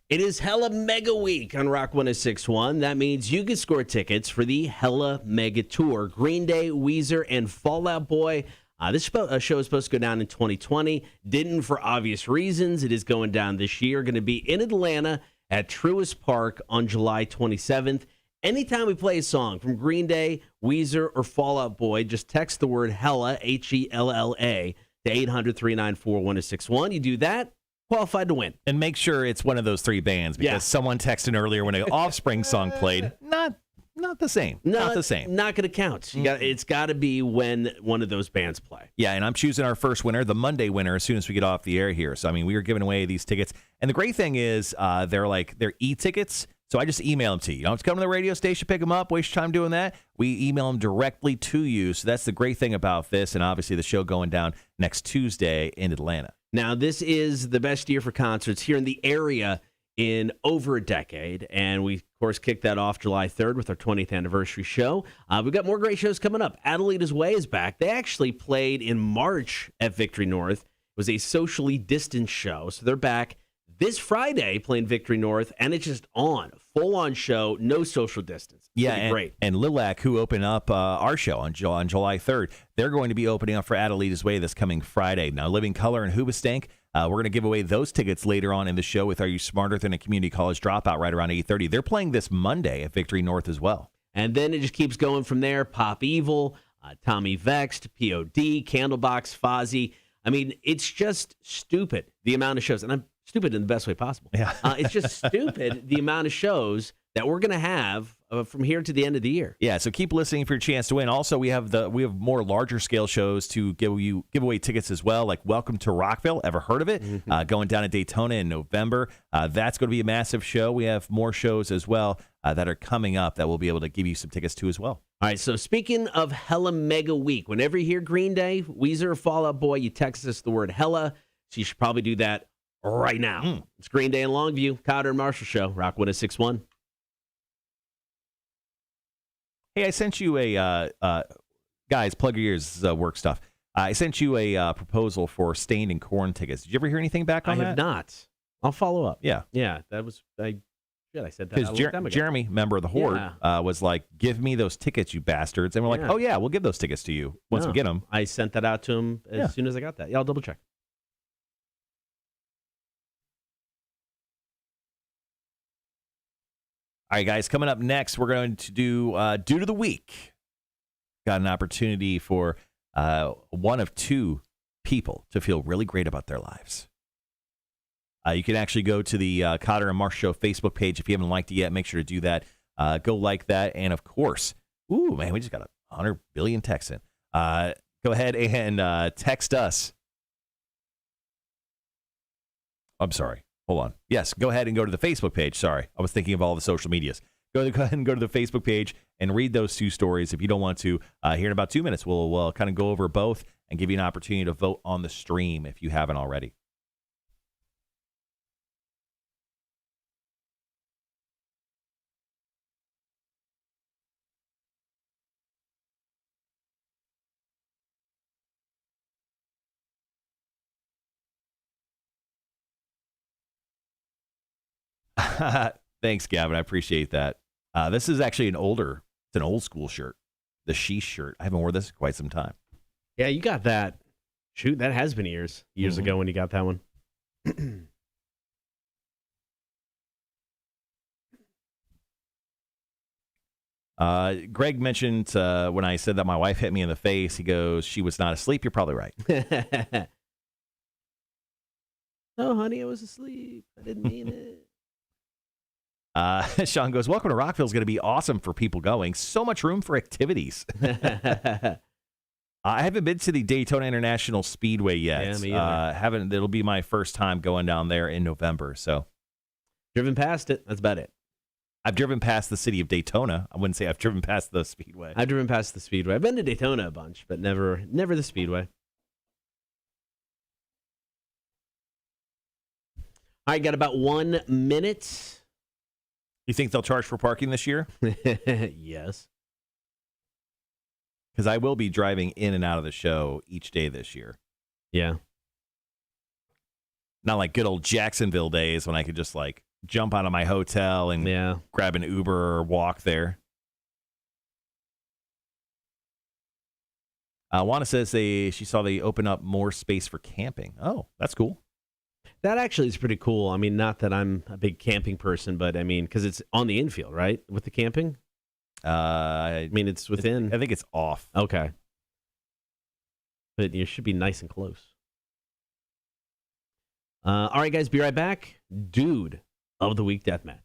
It is Hella Mega Week on Rock 106.1. That means you can score tickets for the Hella Mega Tour. Green Day, Weezer, and Fall Out Boy. This show is supposed to go down in 2020. Didn't for obvious reasons. It is going down this year. Going to be in Atlanta at Truist Park on July 27th. Anytime we play a song from Green Day, Weezer, or Fall Out Boy, just text the word Hella, Hella, to 800-394-1061. You do that, qualified to win. And make sure it's one of those three bands because someone texted earlier when an Offspring song played. Not the same. Not the same. Not going to count. It's got to be when one of those bands play. Yeah, and I'm choosing our first winner, the Monday winner, as soon as we get off the air here. So, I mean, we are giving away these tickets. And the great thing is they're e-tickets. So I just email them to you. You don't have to come to the radio station, pick them up, waste your time doing that. We email them directly to you. So that's the great thing about this. And obviously the show going down next Tuesday in Atlanta. Now, this is the best year for concerts here in the area in over a decade. And we, of course, kicked that off July 3rd with our 20th anniversary show. We've got more great shows coming up. Adelita's Way is back. They actually played in March at Victory North. It was a socially distanced show. So they're back this Friday playing Victory North, and it's just on. Full-on show, no social distance. Yeah, great. And Lilac, who opened up our show on July 3rd, they're going to be opening up for Adelita's Way this coming Friday. Now, Living Colour and Hoobstank, we're going to give away those tickets later on in the show with Are You Smarter Than a Community College Dropout right around 8:30. They're playing this Monday at Victory North as well. And then it just keeps going from there. Pop Evil, Tommy Vexed, POD, Candlebox, Fozzy. I mean, it's just stupid, the amount of shows. And I'm stupid in the best way possible. Yeah. It's just stupid, the amount of shows that we're going to have from here to the end of the year. Yeah, so keep listening for your chance to win. Also, we have more larger scale shows to give away tickets as well, like Welcome to Rockville. Ever heard of it? Mm-hmm. Going down to Daytona in November. That's going to be a massive show. We have more shows as well that are coming up that we'll be able to give you some tickets to as well. All right, so speaking of Hella Mega Week, whenever you hear Green Day, Weezer, or Fall Out Boy, you text us the word Hella. So you should probably do that right now. It's Green Day in Longview, Kotter and Marshall Show, Rock 106.1. Hey, I sent you guys, plug your ears, this is work stuff. I sent you a proposal for Stained and Corn tickets. Did you ever hear anything back on that? I have not. I'll follow up. Yeah. Yeah, that was, I said that a long time ago. Jeremy, member of the Horde, was like, give me those tickets, you bastards. And we're like, oh, yeah, we'll give those tickets to you once we get them. I sent that out to him as soon as I got that. Yeah, I'll double check. All right, guys, coming up next, we're going to do Dude of the Week. Got an opportunity for one of two people to feel really great about their lives. You can actually go to the Kotter and Marsh Show Facebook page. If you haven't liked it yet, make sure to do that. Go like that. And, of course, ooh, man, we just got 100 billion texts in. Go ahead and text us. I'm sorry. Hold on. Yes, go ahead and go to the Facebook page. Sorry, I was thinking of all the social medias. Go ahead and go to the Facebook page and read those two stories. If you don't want to, here in about 2 minutes, we'll kind of go over both and give you an opportunity to vote on the stream if you haven't already. Thanks, Gavin. I appreciate that. This is actually it's an old school shirt, the Sheesh shirt. I haven't worn this in quite some time. Yeah, you got that. Shoot, that has been years ago when you got that one. Greg mentioned when I said that my wife hit me in the face, he goes, she was not asleep. You're probably right. Oh, honey, I was asleep. I didn't mean it. Sean goes, welcome to Rockville is going to be awesome for people going. So much room for activities. I haven't been to the Daytona International Speedway yet. Yeah, me either. It'll be my first time going down there in November. So, driven past it. That's about it. I've driven past the city of Daytona. I wouldn't say I've driven past the Speedway. I've driven past the Speedway. I've been to Daytona a bunch, but never the Speedway. All right, got about 1 minute. You think they'll charge for parking this year? Yes. Because I will be driving in and out of the show each day this year. Yeah. Not like good old Jacksonville days when I could just like jump out of my hotel and grab an Uber or walk there. Juana says she saw they open up more space for camping. Oh, that's cool. That actually is pretty cool. I mean, not that I'm a big camping person, but I mean, because it's on the infield, right? With the camping? I mean, it's within. I think it's off. Okay. But you should be nice and close. All right, guys, be right back. Dude of the Week Deathmatch.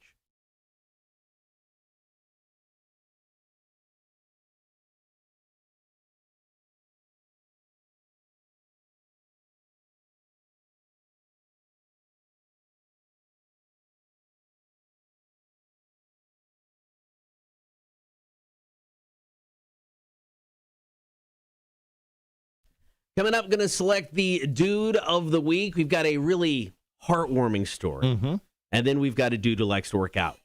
Coming up, going to select the Dude of the Week. We've got a really heartwarming story. Mm-hmm. And then we've got a dude who likes to work out.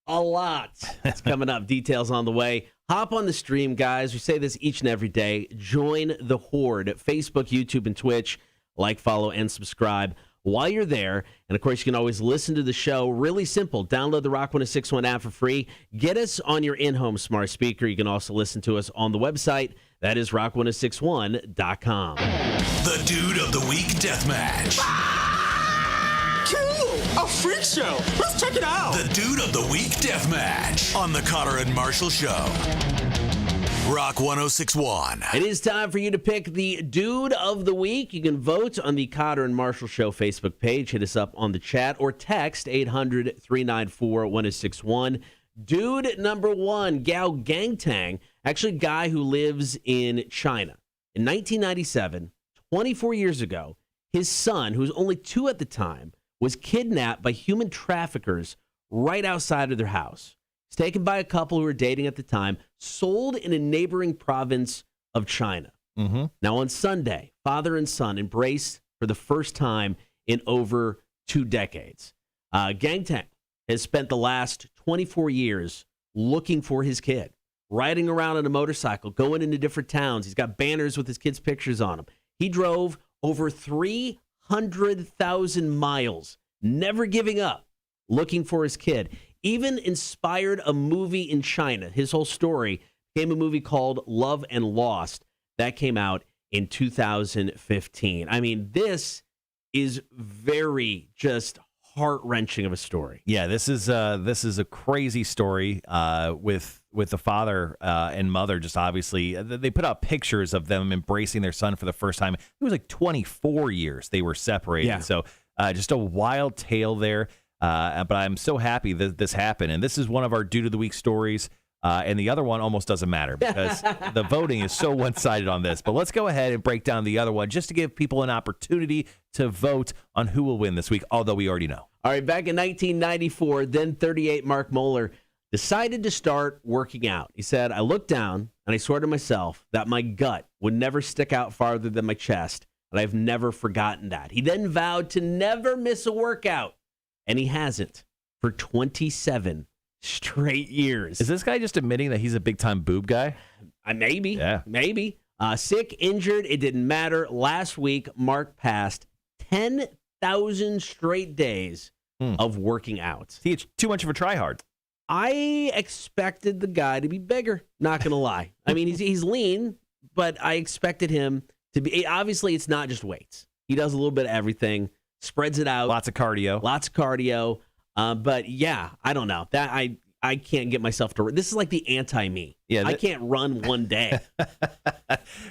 A lot. It's coming up. Details on the way. Hop on the stream, guys. We say this each and every day. Join the Horde at Facebook, YouTube, and Twitch. Like, follow, and subscribe while you're there. And, of course, you can always listen to the show. Really simple. Download the Rock 1061 app for free. Get us on your in-home smart speaker. You can also listen to us on the website. That is rock1061.com. The Dude of the Week Deathmatch. Cool! A freak show! Let's check it out! The Dude of the Week Deathmatch on the Kotter and Marshall Show. Rock 1061. It is time for you to pick the Dude of the Week. You can vote on the Kotter and Marshall Show Facebook page. Hit us up on the chat or text 800-394-1061. Dude number one, Gao Gangtang, actually a guy who lives in China. In 1997, 24 years ago, his son, who was only 2 at the time, was kidnapped by human traffickers right outside of their house. He's taken by a couple who were dating at the time, sold in a neighboring province of China. Mm-hmm. Now on Sunday, father and son embraced for the first time in over 2 decades. Gangtang has spent the last 24 years looking for his kid, riding around on a motorcycle, going into different towns. He's got banners with his kid's pictures on them. He drove over 300,000 miles, never giving up, looking for his kid. Even inspired a movie in China. His whole story became a movie called Love and Lost that came out in 2015. I mean, this is very just heart-wrenching of a story. Yeah, this is a crazy story with the father and mother. Just obviously, they put out pictures of them embracing their son for the first time. It was like 24 years they were separated. Yeah. So just a wild tale there. But I'm so happy that this happened. And this is one of our Dude of the Week stories. And the other one almost doesn't matter because the voting is so one-sided on this. But let's go ahead and break down the other one just to give people an opportunity to vote on who will win this week, although we already know. All right, back in 1994, then 38 Mark Moeller decided to start working out. He said, I looked down and I swore to myself that my gut would never stick out farther than my chest, and I've never forgotten that. He then vowed to never miss a workout, and he hasn't for 27 straight years. Is this guy just admitting that he's a big-time boob guy? Maybe. Yeah. Maybe. Sick, injured, it didn't matter. Last week, Mark passed 10,000 straight days of working out. See, it's too much of a tryhard. I expected the guy to be bigger, not going to lie. I mean, he's lean, but I expected him to be. Obviously, it's not just weights. He does a little bit of everything, spreads it out. Lots of cardio. But yeah, I don't know. That I can't get myself to. This is like the anti-me. Yeah, I can't run one day.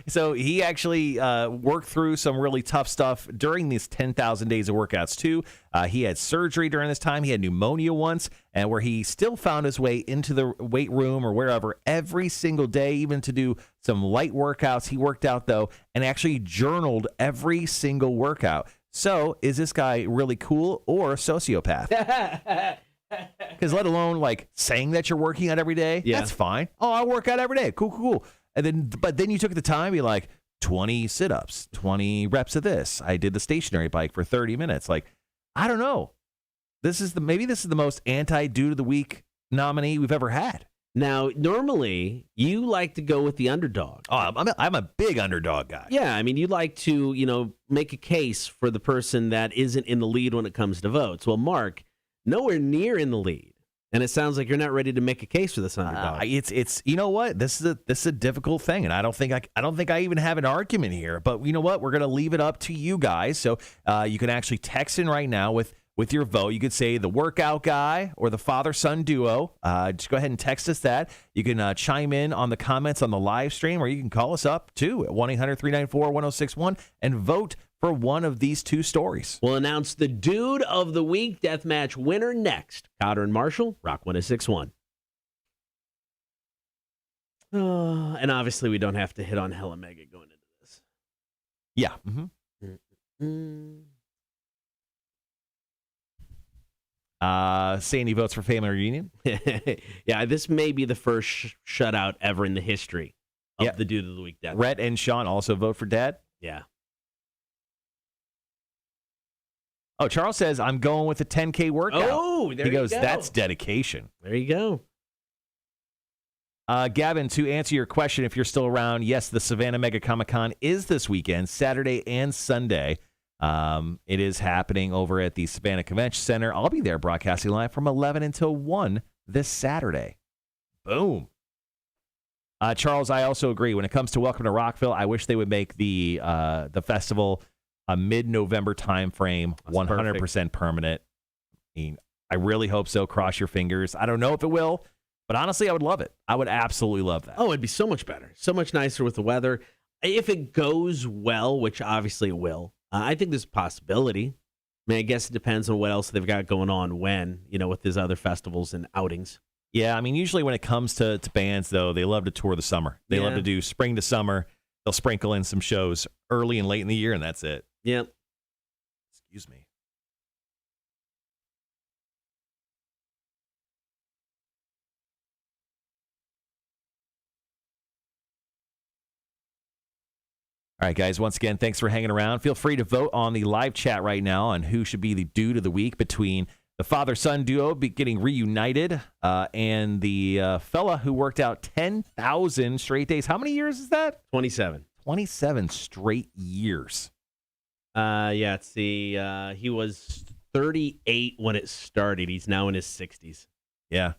So he actually worked through some really tough stuff during these 10,000 days of workouts, too. He had surgery during this time. He had pneumonia once, and where he still found his way into the weight room or wherever every single day, even to do some light workouts. He worked out, though, and actually journaled every single workout. So is this guy really cool or a sociopath? Because let alone like saying that you're working out every day, that's fine. Oh, I work out every day. Cool. But then you took the time, you're like 20 sit-ups, 20 reps of this. I did the stationary bike for 30 minutes. Like, I don't know. Maybe this is the most anti-dude of the week nominee we've ever had. Now, normally you like to go with the underdog. Oh, I'm a big underdog guy. Yeah, I mean, you like to, make a case for the person that isn't in the lead when it comes to votes. Well, Mark, nowhere near in the lead, and it sounds like you're not ready to make a case for this underdog. It's you know what, this is a difficult thing, and I don't think I even have an argument here. But you know what, we're gonna leave it up to you guys. So you can actually text in right now with your vote. You could say the workout guy or the father-son duo. Just go ahead and text us that. You can chime in on the comments on the live stream, or you can call us up too at 1-800-394-1061 and vote for one of these two stories. We'll announce the Dude of the Week Deathmatch winner next. Kotter and Marshall, Rock 106.1. And obviously we don't have to hit on Hella Mega going into this. Yeah. Sandy votes for family reunion. Yeah, this may be the first shutout ever in the history of the Dude of the Week Deathmatch. Rhett and Sean also vote for Dad. Yeah. Oh, Charles says, I'm going with a 10K workout. Oh, there he you goes, go. That's dedication. There you go. Gavin, to answer your question, if you're still around, yes, the Savannah Mega Comic-Con is this weekend, Saturday and Sunday. It is happening over at the Savannah Convention Center. I'll be there broadcasting live from 11 until 1 this Saturday. Boom. Charles, I also agree. When it comes to Welcome to Rockville, I wish they would make the festival a mid-November time frame, 100% permanent. I really hope so. Cross your fingers. I don't know if it will, but honestly, I would love it. I would absolutely love that. Oh, it'd be so much better. So much nicer with the weather. If it goes well, which obviously it will, I think there's a possibility. I mean, I guess it depends on what else they've got going on with these other festivals and outings. Yeah, I mean, usually when it comes to bands, though, they love to tour the summer. They love to do spring to summer. They'll sprinkle in some shows early and late in the year, and that's it. Yep. Excuse me. All right, guys, once again, thanks for hanging around. Feel free to vote on the live chat right now on who should be the Dude of the Week between the father-son duo getting reunited and the fella who worked out 10,000 straight days. How many years is that? 27. 27 straight years. Let's see. He was 38 when it started. He's now in his 60s. Yeah. And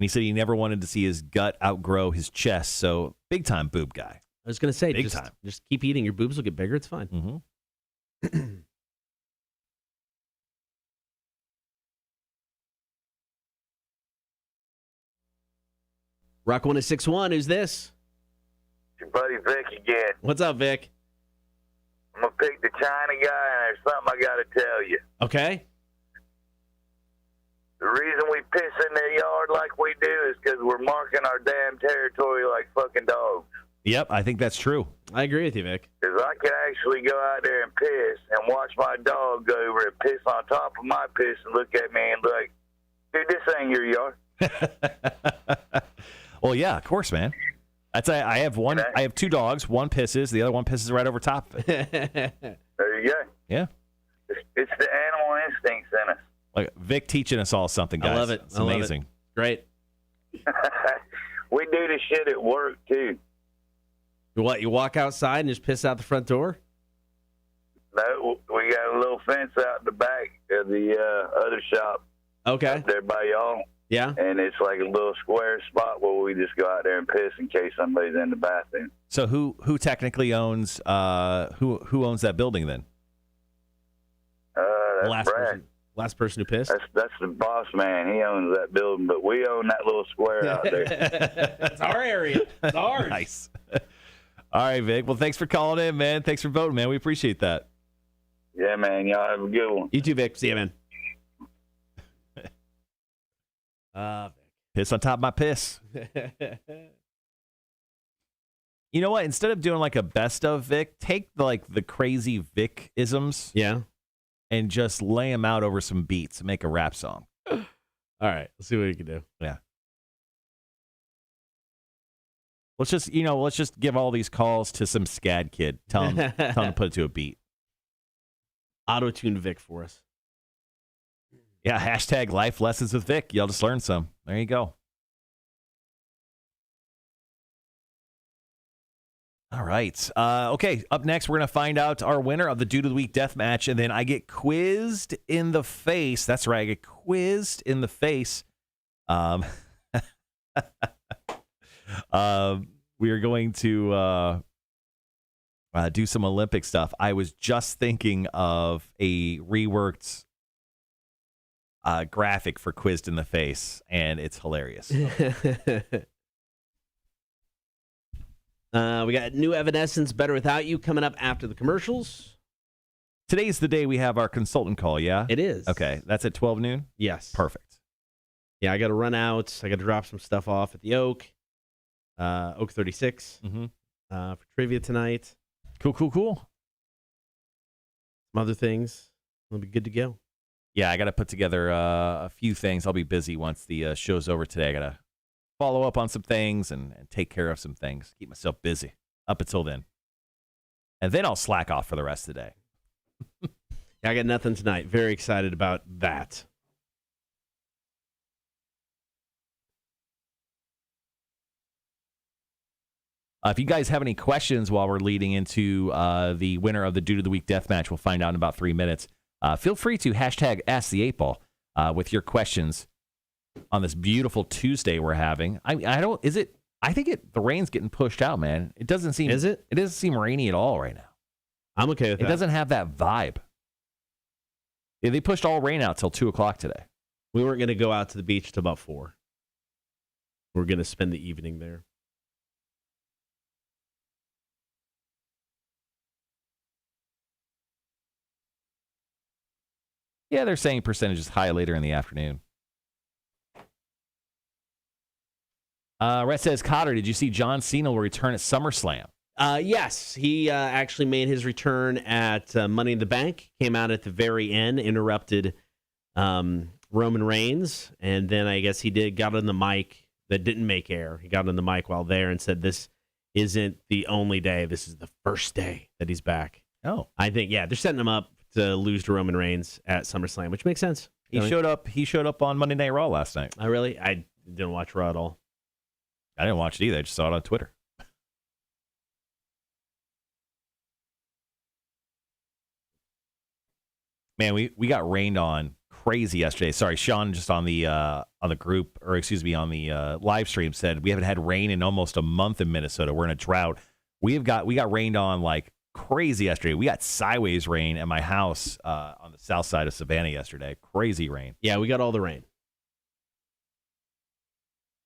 he said he never wanted to see his gut outgrow his chest, so big-time boob guy. I was going to say, Big time. Just keep eating. Your boobs will get bigger. It's fine. Mm-hmm. Rock 106.1, who's this? It's your buddy Vic again. What's up, Vic? I'm going to pick the China guy, and there's something I got to tell you. Okay. The reason we piss in their yard like we do is because we're marking our damn territory like fucking dogs. Yep, I think that's true. I agree with you, Vic. Because I could actually go out there and piss and watch my dog go over and piss on top of my piss and look at me and be like, dude, this ain't your yard. Well, yeah, of course, man. I have one. I have two dogs. One pisses. The other one pisses right over top of it. There you go. Yeah. It's the animal instincts in us. Like Vic teaching us all something, guys. I love it. It's amazing. Great. We do the shit at work, too. What, you walk outside and just piss out the front door? No, we got a little fence out the back of the other shop. Okay. There by y'all. Yeah. And it's like a little square spot where we just go out there and piss in case somebody's in the bathroom. So who technically owns who owns that building then? That's Brad. Last person who pissed? That's the boss man. He owns that building, but we own that little square out there. That's our area. It's ours. Nice. All right, Vic. Well, thanks for calling in, man. Thanks for voting, man. We appreciate that. Yeah, man. Y'all have a good one. You too, Vic. See you, man. Piss on top of my piss. You know what? Instead of doing like a best of Vic, take the crazy Vic-isms. Yeah. And just lay them out over some beats and make a rap song. All right. Let's see what we can do. Yeah. Let's just give all these calls to some scad kid. Tell him to put it to a beat. Auto-tune Vic for us. Yeah, hashtag life lessons with Vic. Y'all just learned some. There you go. All right. Okay, up next, we're going to find out our winner of the Dude of the Week death match, and then I get quizzed in the face. That's right, I get quizzed in the face. We are going to do some Olympic stuff. I was just thinking of a reworked graphic for Quizzed in the Face, and it's hilarious. We got New Evanescence, Better Without You, coming up after the commercials. Today's the day we have our consultant call, yeah? It is. Okay, that's at 12 noon? Yes. Perfect. Yeah, I got to run out. I got to drop some stuff off at the Oak 36, for trivia tonight. Cool. Some other things. We'll be good to go. Yeah, I got to put together a few things. I'll be busy once the show's over today. I got to follow up on some things and take care of some things. Keep myself busy up until then. And then I'll slack off for the rest of the day. Yeah, I got nothing tonight. Very excited about that. If you guys have any questions while we're leading into the winner of the Dude of the Week death match, we'll find out in about 3 minutes. Feel free to hashtag Ask the 8 Ball with your questions on this beautiful Tuesday we're having. I think the rain's getting pushed out, man. It doesn't seem. Is it? It doesn't seem rainy at all right now. I'm okay with that. It doesn't have that vibe. Yeah, they pushed all rain out till 2:00 today. We weren't going to go out to the beach till about 4. We're going to spend the evening there. Yeah, they're saying percentage is high later in the afternoon. Rhett says, Kotter, did you see John Cena will return at SummerSlam? Yes, he actually made his return at Money in the Bank. Came out at the very end, interrupted Roman Reigns, and then I guess he got on the mic that didn't make air. He got on the mic while there and said, "This isn't the only day. This is the first day that he's back." Oh, I think they're setting him up to lose to Roman Reigns at SummerSlam, which makes sense. He showed up on Monday Night Raw last night. I didn't watch Raw at all. I didn't watch it either. I just saw it on Twitter. Man, we got rained on crazy yesterday. Sorry, Sean, just on the group, or excuse me, on the live stream said we haven't had rain in almost a month in Minnesota. We're in a drought. We got rained on like crazy yesterday. We got sideways rain at my house on the south side of Savannah yesterday. Crazy rain. Yeah, we got all the rain.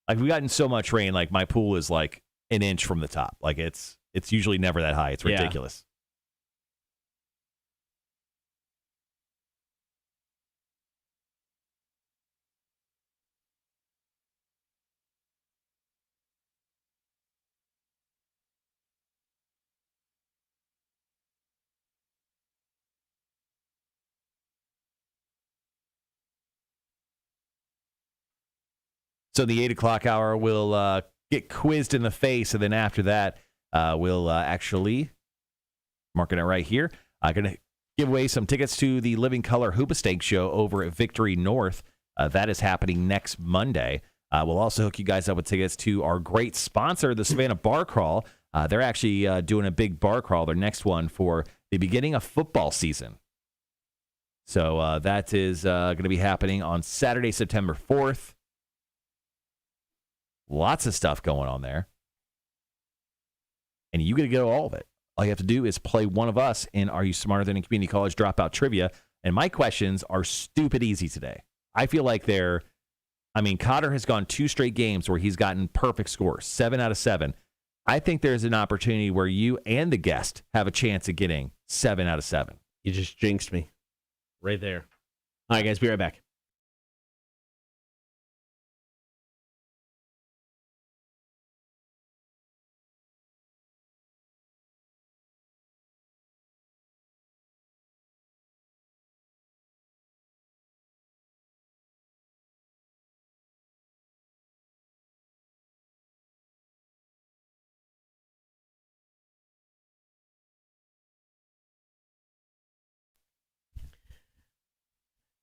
Like, we gotten so much rain, like my pool is like an inch from the top. Like it's usually never that high. It's ridiculous. So the 8:00 hour will get quizzed in the face, and then after that, we'll actually, marking it right here, I'm going to give away some tickets to the Living Colour Hoobstank show over at Victory North. That is happening next Monday. We'll also hook you guys up with tickets to our great sponsor, the Savannah Bar Crawl. They're actually doing a big bar crawl, their next one, for the beginning of football season. So that is going to be happening on Saturday, September 4th. Lots of stuff going on there. And you get to get all of it. All you have to do is play one of us in Are You Smarter Than a Community College Dropout Trivia. And my questions are stupid easy today. I feel like Kotter has gone 2 straight games where he's gotten perfect scores, 7 out of 7. I think there's an opportunity where you and the guest have a chance at getting 7 out of 7. You just jinxed me right there. All right, guys, be right back.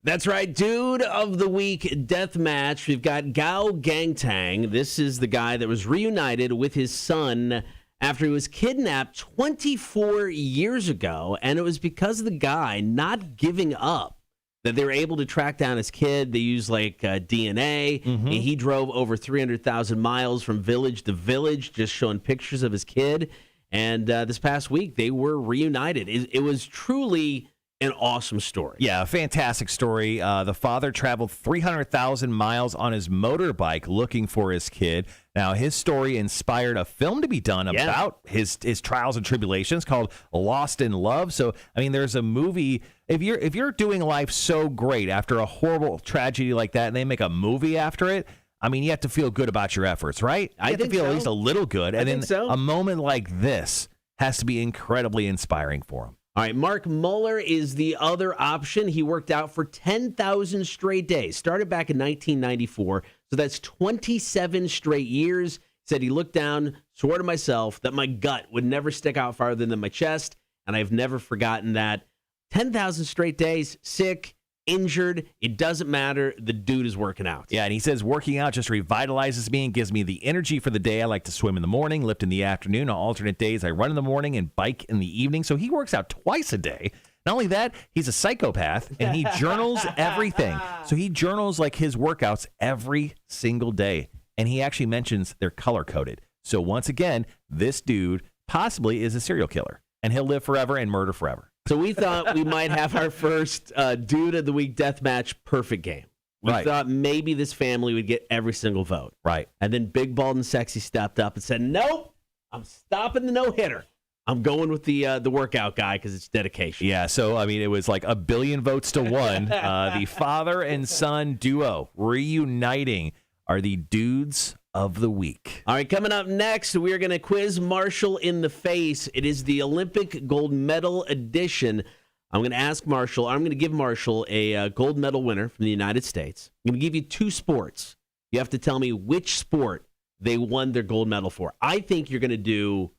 That's right, Dude of the Week death match. We've got Gao Gangtang. This is the guy that was reunited with his son after he was kidnapped 24 years ago, and it was because of the guy not giving up that they were able to track down his kid. They used DNA. And he drove over 300,000 miles from village to village, just showing pictures of his kid. And this past week, they were reunited. It was truly an awesome story. Yeah, a fantastic story. The father traveled 300,000 miles on his motorbike looking for his kid. Now, his story inspired a film to be done about his trials and tribulations called Lost in Love. So, there's a movie. If you're doing life so great after a horrible tragedy like that, and they make a movie after it, you have to feel good about your efforts, right? You have to feel at least a little good. And then a moment like this has to be incredibly inspiring for him. All right, Mark Muller is the other option. He worked out for 10,000 straight days. Started back in 1994, so that's 27 straight years. Said he looked down, swore to myself that my gut would never stick out farther than my chest, and I've never forgotten that. 10,000 straight days, sick, injured, it doesn't matter. The dude is working out. Yeah, and he says working out just revitalizes me and gives me the energy for the day. I like to swim in the morning, lift in the afternoon. On alternate days, I run in the morning and bike in the evening. So he works out twice a day. Not only that, he's a psychopath, and he journals everything. So he journals his workouts every single day. And he actually mentions they're color-coded. So once again, this dude possibly is a serial killer, and he'll live forever and murder forever. So we thought we might have our first Dude of the Week death match perfect game. We thought maybe this family would get every single vote. Right. And then Big, Bald, and Sexy stepped up and said, nope, I'm stopping the no-hitter. I'm going with the workout guy because it's dedication. Yeah, so, it was like 1 billion votes to 1. The father and son duo reuniting are the Dudes of the Week. All right, coming up next, we're going to quiz Marshall in the face. It is the Olympic gold medal edition. I'm going to give Marshall a gold medal winner from the United States. I'm going to give you 2 sports. You have to tell me which sport they won their gold medal for. I think you're going to do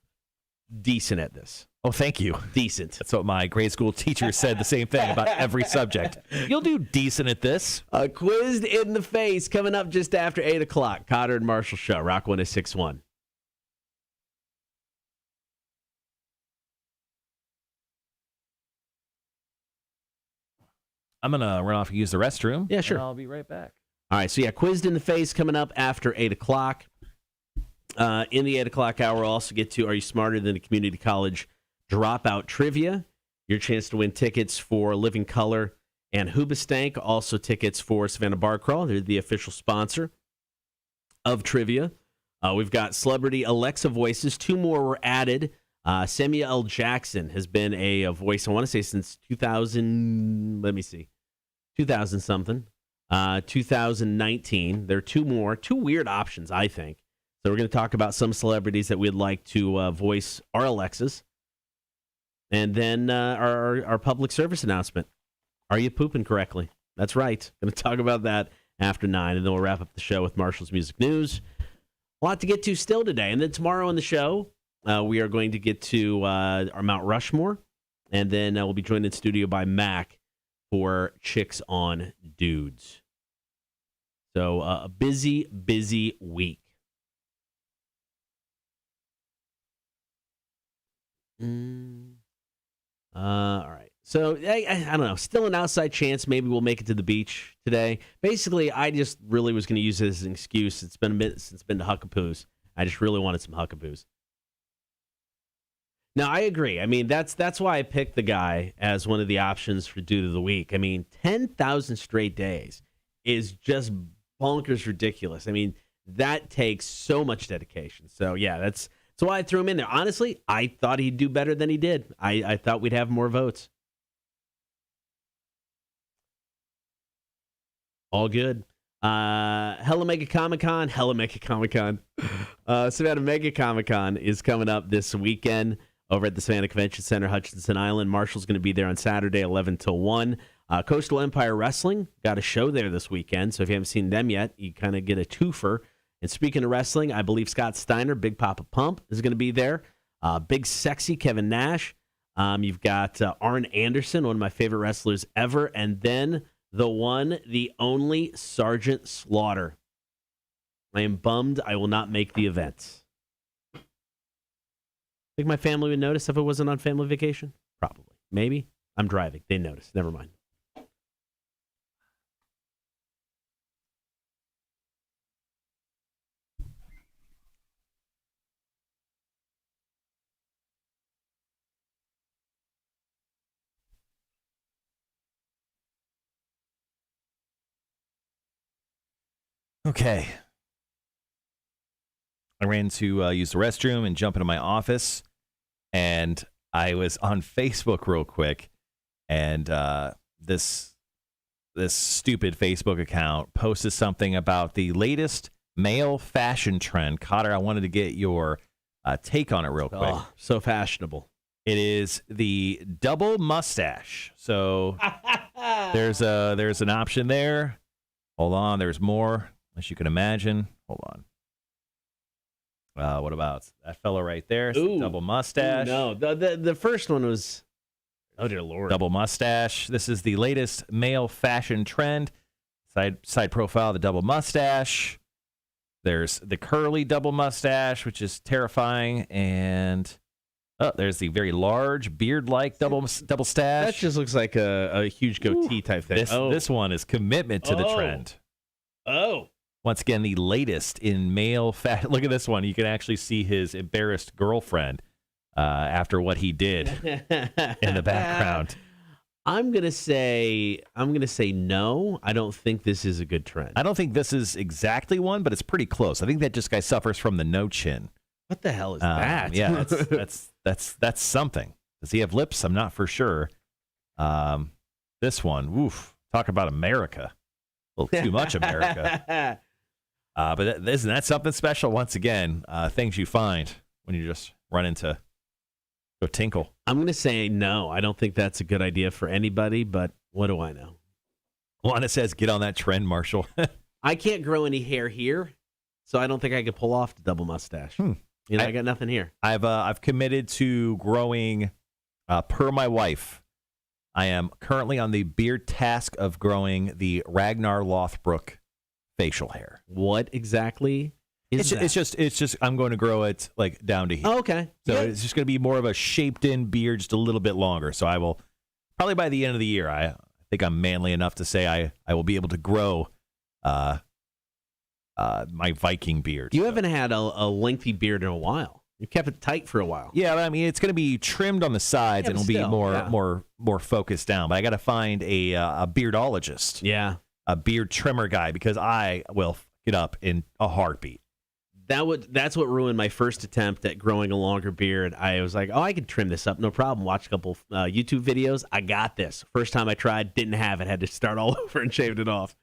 decent at this. Oh, thank you. Decent. That's what my grade school teacher said, the same thing about every subject. You'll do decent at this. Quizzed in the face coming up just after 8 o'clock. Kotter and Marshall Show, Rock 106.1. I'm going to run off and use the restroom. Yeah, sure. And I'll be right back. All right, so quizzed in the face coming up after 8 o'clock. In the 8 o'clock hour, we'll also get to Are You Smarter Than a Community College Dropout Trivia. Your chance to win tickets for Living Colour and Hoobstank. Also tickets for Savannah Bar Crawl. They're the official sponsor of trivia. We've got celebrity Alexa voices. 2 more were added. Samuel L. Jackson has been a voice, I want to say, since 2000, 2000-something. 2019. There are 2 more. 2 weird options, I think. So we're going to talk about some celebrities that we'd like to voice our Alexas. And then our public service announcement. Are you pooping correctly? That's right. Going to talk about that after 9. And then we'll wrap up the show with Marshall's Music News. A lot to get to still today. And then tomorrow on the show, we are going to get to our Mount Rushmore. And then we'll be joined in studio by Mac for Chicks on Dudes. So a busy, busy week. All right. So I don't know. Still an outside chance. Maybe we'll make it to the beach today. Basically, I just really was going to use it as an excuse. It's been a minute since I've been to Huckapoos. I just really wanted some Huckapoos. No, I agree. I mean, that's why I picked the guy as one of the options for dude of the week. I mean, 10,000 straight days is just bonkers ridiculous. I mean, that takes so much dedication. So, yeah, that's why I threw him in there. Honestly, I thought he'd do better than he did. I thought we'd have more votes. All good. Hella Mega Comic-Con. Savannah Mega Comic-Con is coming up this weekend over at the Savannah Convention Center, Hutchinson Island. Marshall's going to be there on Saturday, 11 till 1. Coastal Empire Wrestling got a show there this weekend, so if you haven't seen them yet, you kind of get a twofer. And speaking of wrestling, I believe Scott Steiner, Big Papa Pump, is going to be there. Big Sexy Kevin Nash. You've got Arn Anderson, one of my favorite wrestlers ever. And then the one, the only Sergeant Slaughter. I am bummed I will not make the event. Think my family would notice if it wasn't on family vacation? Probably. Maybe. I'm driving. They notice. Never mind. Okay. I ran to use the restroom and jump into my office, and I was on Facebook real quick, and this stupid Facebook account posted something about the latest male fashion trend. Kotter, I wanted to get your take on it real quick. Oh, so fashionable. It is the double mustache. So there's an option there. Hold on, there's more, as you can imagine. Hold on. What about that fellow right there? Ooh. Double mustache. Ooh, no, the first one was, oh dear Lord. Double mustache. This is the latest male fashion trend. Side profile, the double mustache. There's the curly double mustache, which is terrifying, and there's the very large beard-like double stash. That just looks like a huge goatee type thing. This one is commitment to the trend. Oh. Once again, the latest in male fashion. Look at this one. You can actually see his embarrassed girlfriend after what he did in the background. I'm gonna say no. I don't think this is a good trend. I don't think this is exactly one, but it's pretty close. I think that guy suffers from the no chin. What the hell is that? Yeah, that's something. Does he have lips? I'm not for sure. This one, oof, talk about America. A little too much America. But isn't that something special? Once again, things you find when you just run into go tinkle. I'm going to say no. I don't think that's a good idea for anybody, but what do I know? Juana says, get on that trend, Marshall. I can't grow any hair here, so I don't think I could pull off the double mustache. I got nothing here. I've committed to growing, per my wife, I am currently on the beard task of growing the Ragnar Lothbrok facial hair. What exactly is that? It's just I'm going to grow it like down to here. Oh, okay. So yeah. It's just going to be more of a shaped in beard, just a little bit longer. So I will probably by the end of the year, I think I'm manly enough to say I will be able to grow my Viking beard. You haven't had a lengthy beard in a while. You kept it tight for a while. Yeah, I mean, it's going to be trimmed on the sides and it'll be more focused down. But I got to find a beardologist. Yeah. A beard trimmer guy, because I will get up in a heartbeat. That's what ruined my first attempt at growing a longer beard. I was like, I can trim this up, no problem. Watch a couple YouTube videos. I got this. First time I tried, didn't have it. Had to start all over and shaved it off.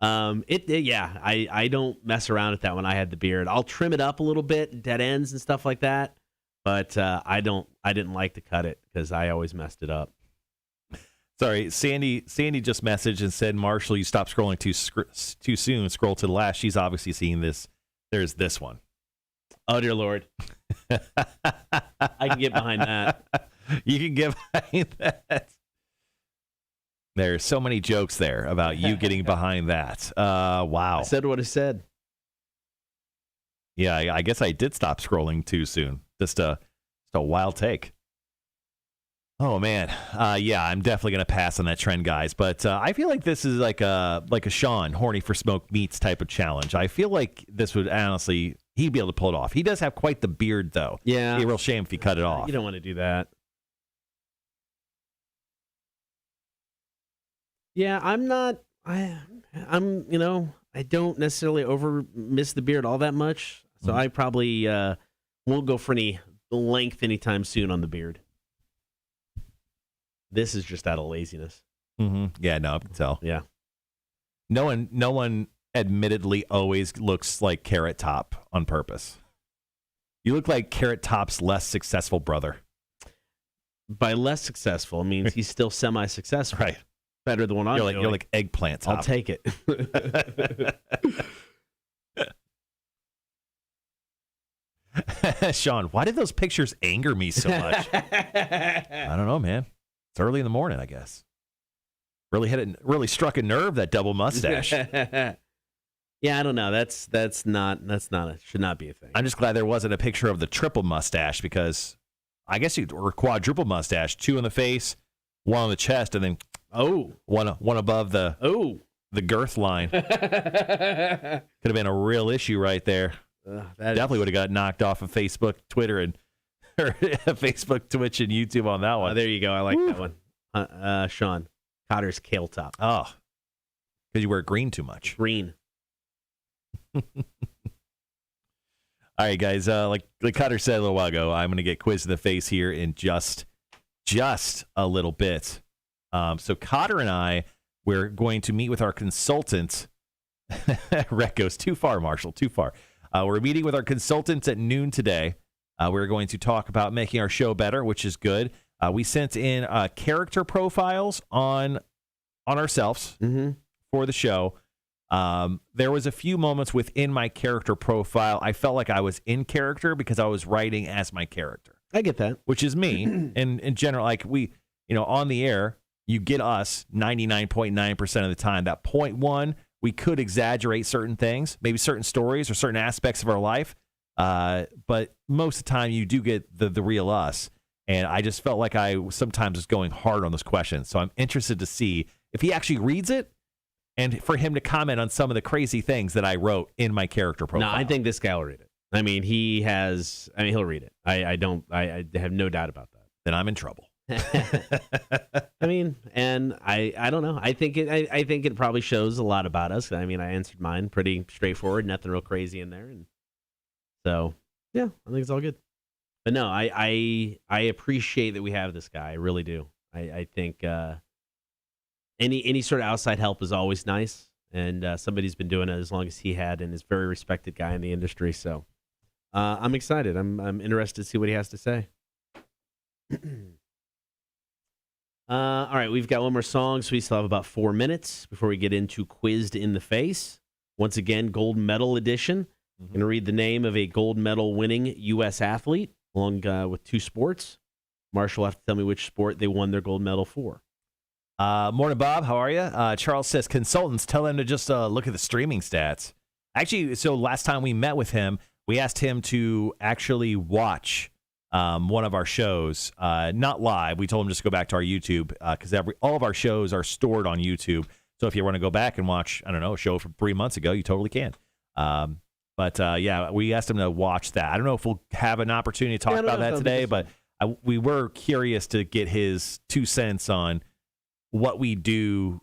I don't mess around with that when I had the beard. I'll trim it up a little bit, dead ends and stuff like that. But I didn't like to cut it because I always messed it up. Sorry, Sandy just messaged and said, Marshall, you stopped scrolling too soon. Scroll to the last. She's obviously seeing this. There's this one. Oh, dear Lord. I can get behind that. You can get behind that. There's so many jokes there about you getting behind that. Wow. I said what I said. Yeah, I guess I did stop scrolling too soon. Just a wild take. Oh, man. Yeah, I'm definitely going to pass on that trend, guys. But I feel like this is like a Sean, horny for smoked meats type of challenge. I feel like this would honestly he'd be able to pull it off. He does have quite the beard, though. Yeah. It'd be a real shame if he cut it off. You don't want to do that. Yeah, I'm not. I'm. I don't necessarily miss the beard all that much, so I probably won't go for any length anytime soon on the beard. This is just out of laziness. Mm-hmm. Yeah, no, I can tell. Yeah. No one admittedly always looks like Carrot Top on purpose. You look like Carrot Top's less successful brother. By less successful means he's still semi-successful. Right. Better than what I'm doing. You're like Eggplant Top. I'll take it. Sean, why did those pictures anger me so much? I don't know, man. It's early in the morning, I guess. Really struck a nerve, that double mustache. Yeah, I don't know. That's not should not be a thing. I'm just glad there wasn't a picture of the triple mustache, because I guess or quadruple mustache, 2 in the face, 1 on the chest, and then one above the girth line. Could have been a real issue right there. Definitely would have got knocked off of Facebook, Twitter, and Facebook, Twitch, and YouTube on that one. There you go. I like that one. Sean, Kotter's kale top. Oh, because you wear green too much. Green. All right, guys. Like Kotter said a little while ago, I'm going to get quizzed in the face here in just a little bit. So Kotter and I, we're going to meet with our consultant. Rhett goes too far, Marshall, too far. We're meeting with our consultants at noon today. We're going to talk about making our show better, which is good. We sent in character profiles on ourselves for the show. There was a few moments within my character profile I felt like I was in character because I was writing as my character. I get that. Which is me. And in general, like on the air, you get us 99.9% of the time. That 0.1, we could exaggerate certain things, maybe certain stories or certain aspects of our life. But most of the time you do get the real us. And I just felt like I sometimes was going hard on those questions. So I'm interested to see if he actually reads it and for him to comment on some of the crazy things that I wrote in my character profile. No, I think this guy will read it. I mean, he'll read it. I have no doubt about that. Then I'm in trouble. I mean, and I don't know. I think it probably shows a lot about us. I mean, I answered mine pretty straightforward, nothing real crazy in there, and so yeah, I think it's all good. But no, I appreciate that we have this guy. I really do. I think any sort of outside help is always nice, and somebody's been doing it as long as he had, and is a very respected guy in the industry. So I'm excited. I'm interested to see what he has to say. All right, we've got one more song, so we still have about 4 minutes before we get into Quizzed in the Face. Once again, gold medal edition. I'm going to read the name of a gold medal winning U.S. athlete along with 2 sports. Marshall will have to tell me which sport they won their gold medal for. Morning, Bob. How are you? Charles says, consultants, tell them to just look at the streaming stats. Actually, so last time we met with him, we asked him to actually watch one of our shows, not live. We told him just to go back to our YouTube because all of our shows are stored on YouTube. So if you want to go back and watch, I don't know, a show from 3 months ago, you totally can. But yeah, we asked him to watch that. I don't know if we'll have an opportunity to talk about that today, but we were curious to get his 2 cents on what we do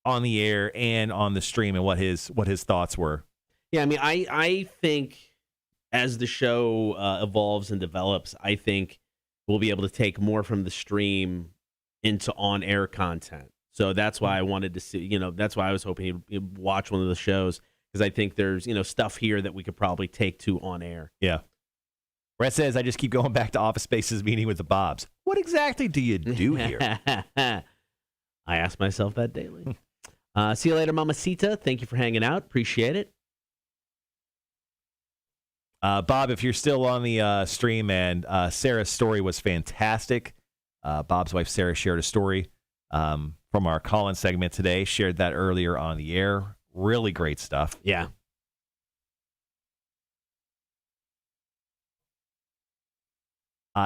on the air and on the stream and what his thoughts were. Yeah, I mean, I think as the show evolves and develops, I think we'll be able to take more from the stream into on-air content. So that's why I wanted to see, that's why I was hoping he'd watch one of the shows, because I think there's, stuff here that we could probably take to on-air. Yeah. Brett says, I just keep going back to Office Space's meeting with the Bobs. What exactly do you do here? I ask myself that daily. See you later, Mamacita. Thank you for hanging out. Appreciate it. Bob, if you're still on the stream, and Sarah's story was fantastic. Bob's wife, Sarah, shared a story from our call-in segment today. Shared that earlier on the air. Really great stuff. Yeah.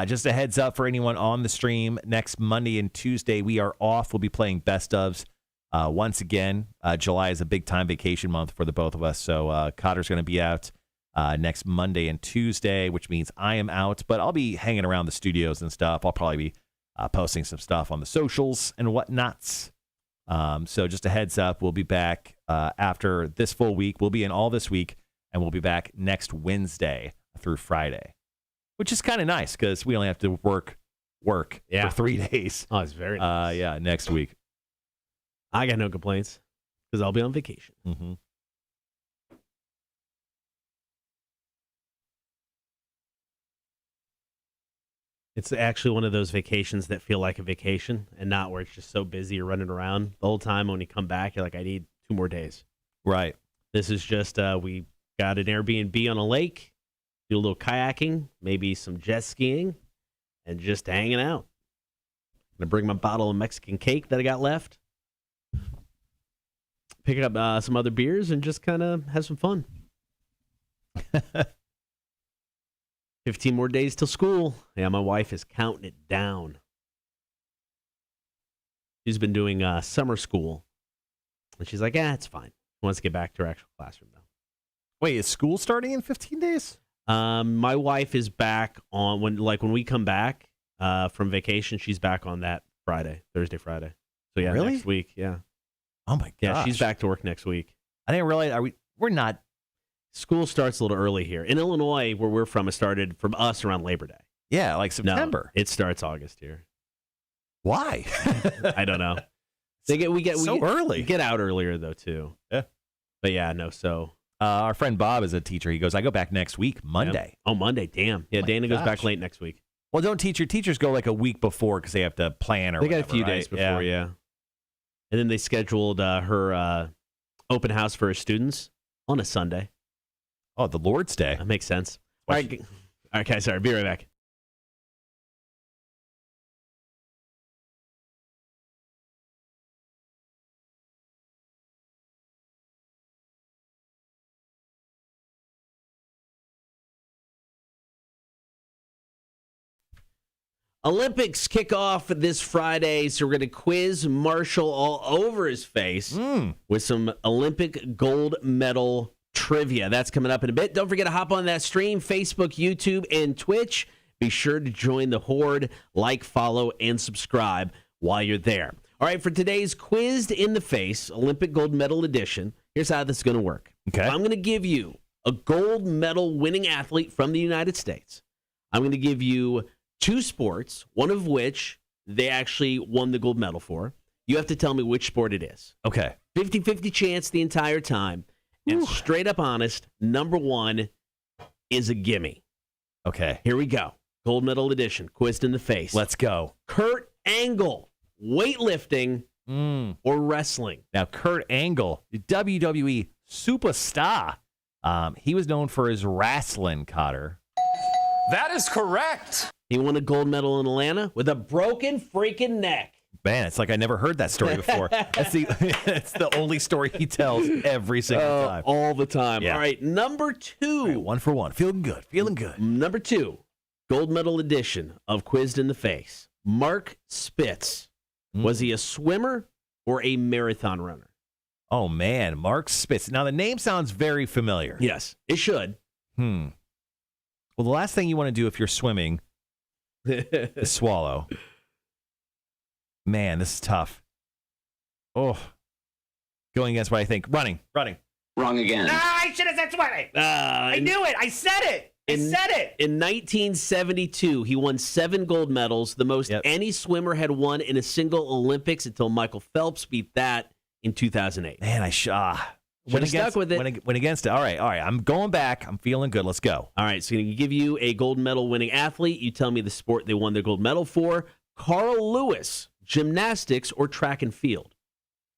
Just a heads up for anyone on the stream, next Monday and Tuesday, we are off. We'll be playing Best Ofs once again. July is a big-time vacation month for the both of us, so Kotter's going to be out next Monday and Tuesday, which means I am out, but I'll be hanging around the studios and stuff. I'll probably be posting some stuff on the socials and whatnots. So just a heads up, we'll be back after this full week. We'll be in all this week, and we'll be back next Wednesday through Friday, which is kind of nice because we only have to work for 3 days. Oh, it's very nice. Next week. I got no complaints because I'll be on vacation. Mm-hmm. It's actually one of those vacations that feel like a vacation and not where it's just so busy you're running around the whole time. When you come back, you're like, I need 2 more days. Right. This is just, we got an Airbnb on a lake, do a little kayaking, maybe some jet skiing, and just hanging out. I'm going to bring my bottle of Mexican cake that I got left, pick up some other beers, and just kind of have some fun. 15 more days till school. Yeah, my wife is counting it down. She's been doing summer school. And she's like, it's fine. She wants to get back to her actual classroom, though. Wait, is school starting in 15 days? My wife is back on, when we come back from vacation, she's back on that Thursday, Friday. So, yeah, really? Next week, yeah. Oh, my gosh. Yeah, she's back to work next week. I didn't realize, we're not. School starts a little early here. In Illinois, where we're from, it started from us around Labor Day. Yeah, like September. No, it starts August here. Why? I don't know. We get early. We get out earlier, though, too. Yeah. But, yeah, no, so. Our friend Bob is a teacher. He goes, I go back next week, Monday. Yep. Oh, Monday. Damn. Yeah, Dana goes back late next week. Well, don't teachers go like a week before because they have to plan or They whatever, got a few days before, yeah. And then they scheduled her open house for her students on a Sunday. Oh, the Lord's Day. That makes sense. All right, guys, sorry. Be right back. Olympics kick off this Friday, so we're going to quiz Marshall all over his face with some Olympic gold medal trivia. That's coming up in a bit. Don't forget to hop on that stream, Facebook, YouTube, and Twitch. Be sure to join the horde, like, follow, and subscribe while you're there. All right, for today's Quizzed in the Face, Olympic gold medal edition, here's how this is going to work. Okay. I'm going to give you a gold medal winning athlete from the United States. I'm going to give you 2 sports, one of which they actually won the gold medal for. You have to tell me which sport it is. Okay. 50-50 chance the entire time. And straight up honest, number 1 is a gimme. Okay. Here we go. Gold medal edition, Quizzed in the Face. Let's go. Kurt Angle, weightlifting or wrestling? Now, Kurt Angle, WWE superstar. He was known for his wrestling, Kotter. That is correct. He won a gold medal in Atlanta with a broken freaking neck. Man, it's like I never heard that story before. That's the only story he tells every single time. All the time. Yeah. All right, number 2. All right, 1 for 1. Feeling good. Number 2, gold medal edition of Quizzed in the Face. Mark Spitz. Was he a swimmer or a marathon runner? Oh, man, Mark Spitz. Now, the name sounds very familiar. Yes, it should. Well, the last thing you want to do if you're swimming is swallow. Man, this is tough. Oh, going against what I think. Running. Wrong again. I should have said swimming. I knew it. I said it. In 1972, he won 7 gold medals, the most any swimmer had won in a single Olympics until Michael Phelps beat that in 2008. Man, Went stuck with it. Went against it. All right. I'm going back. I'm feeling good. Let's go. All right, so I'm going to give you a gold medal winning athlete. You tell me the sport they won their gold medal for. Carl Lewis, gymnastics or track and field?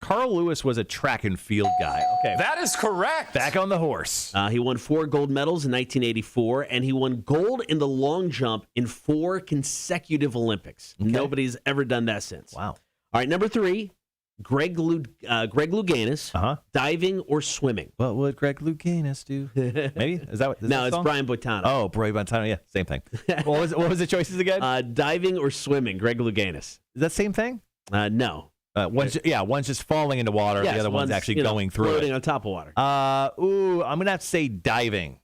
Carl Lewis was a track and field guy. Okay. That is correct. Back on the horse. He won 4 gold medals in 1984, and he won gold in the long jump in 4 consecutive Olympics. Okay. Nobody's ever done that since. Wow. All right, number 3, Greg Louganis, diving or swimming? What would Greg Louganis do? Maybe? Is that what? No, it's Brian Boitano. Oh, Brian Boitano. Yeah, same thing. What was the choices again? Diving or swimming, Greg Louganis. Is that same thing? No. One's just falling into water. Yes, the other one's actually going through floating it. on top of water. I'm going to have to say diving.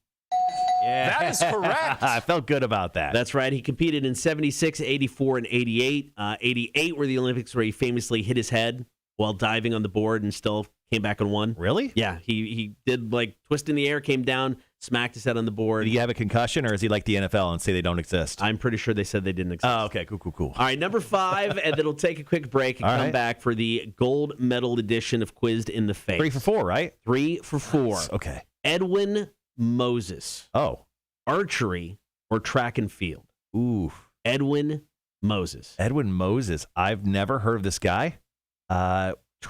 Yeah. That is correct. I felt good about that. That's right. He competed in 76, 84, and 88. 88 were the Olympics where he famously hit his head while diving on the board and still came back and won. Really? Yeah. He did like twist in the air, came down, smacked his head on the board. Did he have a concussion, or is he like the NFL and say they don't exist? I'm pretty sure they said they didn't exist. Oh, okay. Cool. All right, number 5, and then we'll take a quick break and come back for the gold medal edition of Quizzed in the Face. 3 for 4, right? 3 for 4. Okay. Edwin Moses. Oh. Archery or track and field? Ooh. Edwin Moses. Edwin Moses. I've never heard of this guy.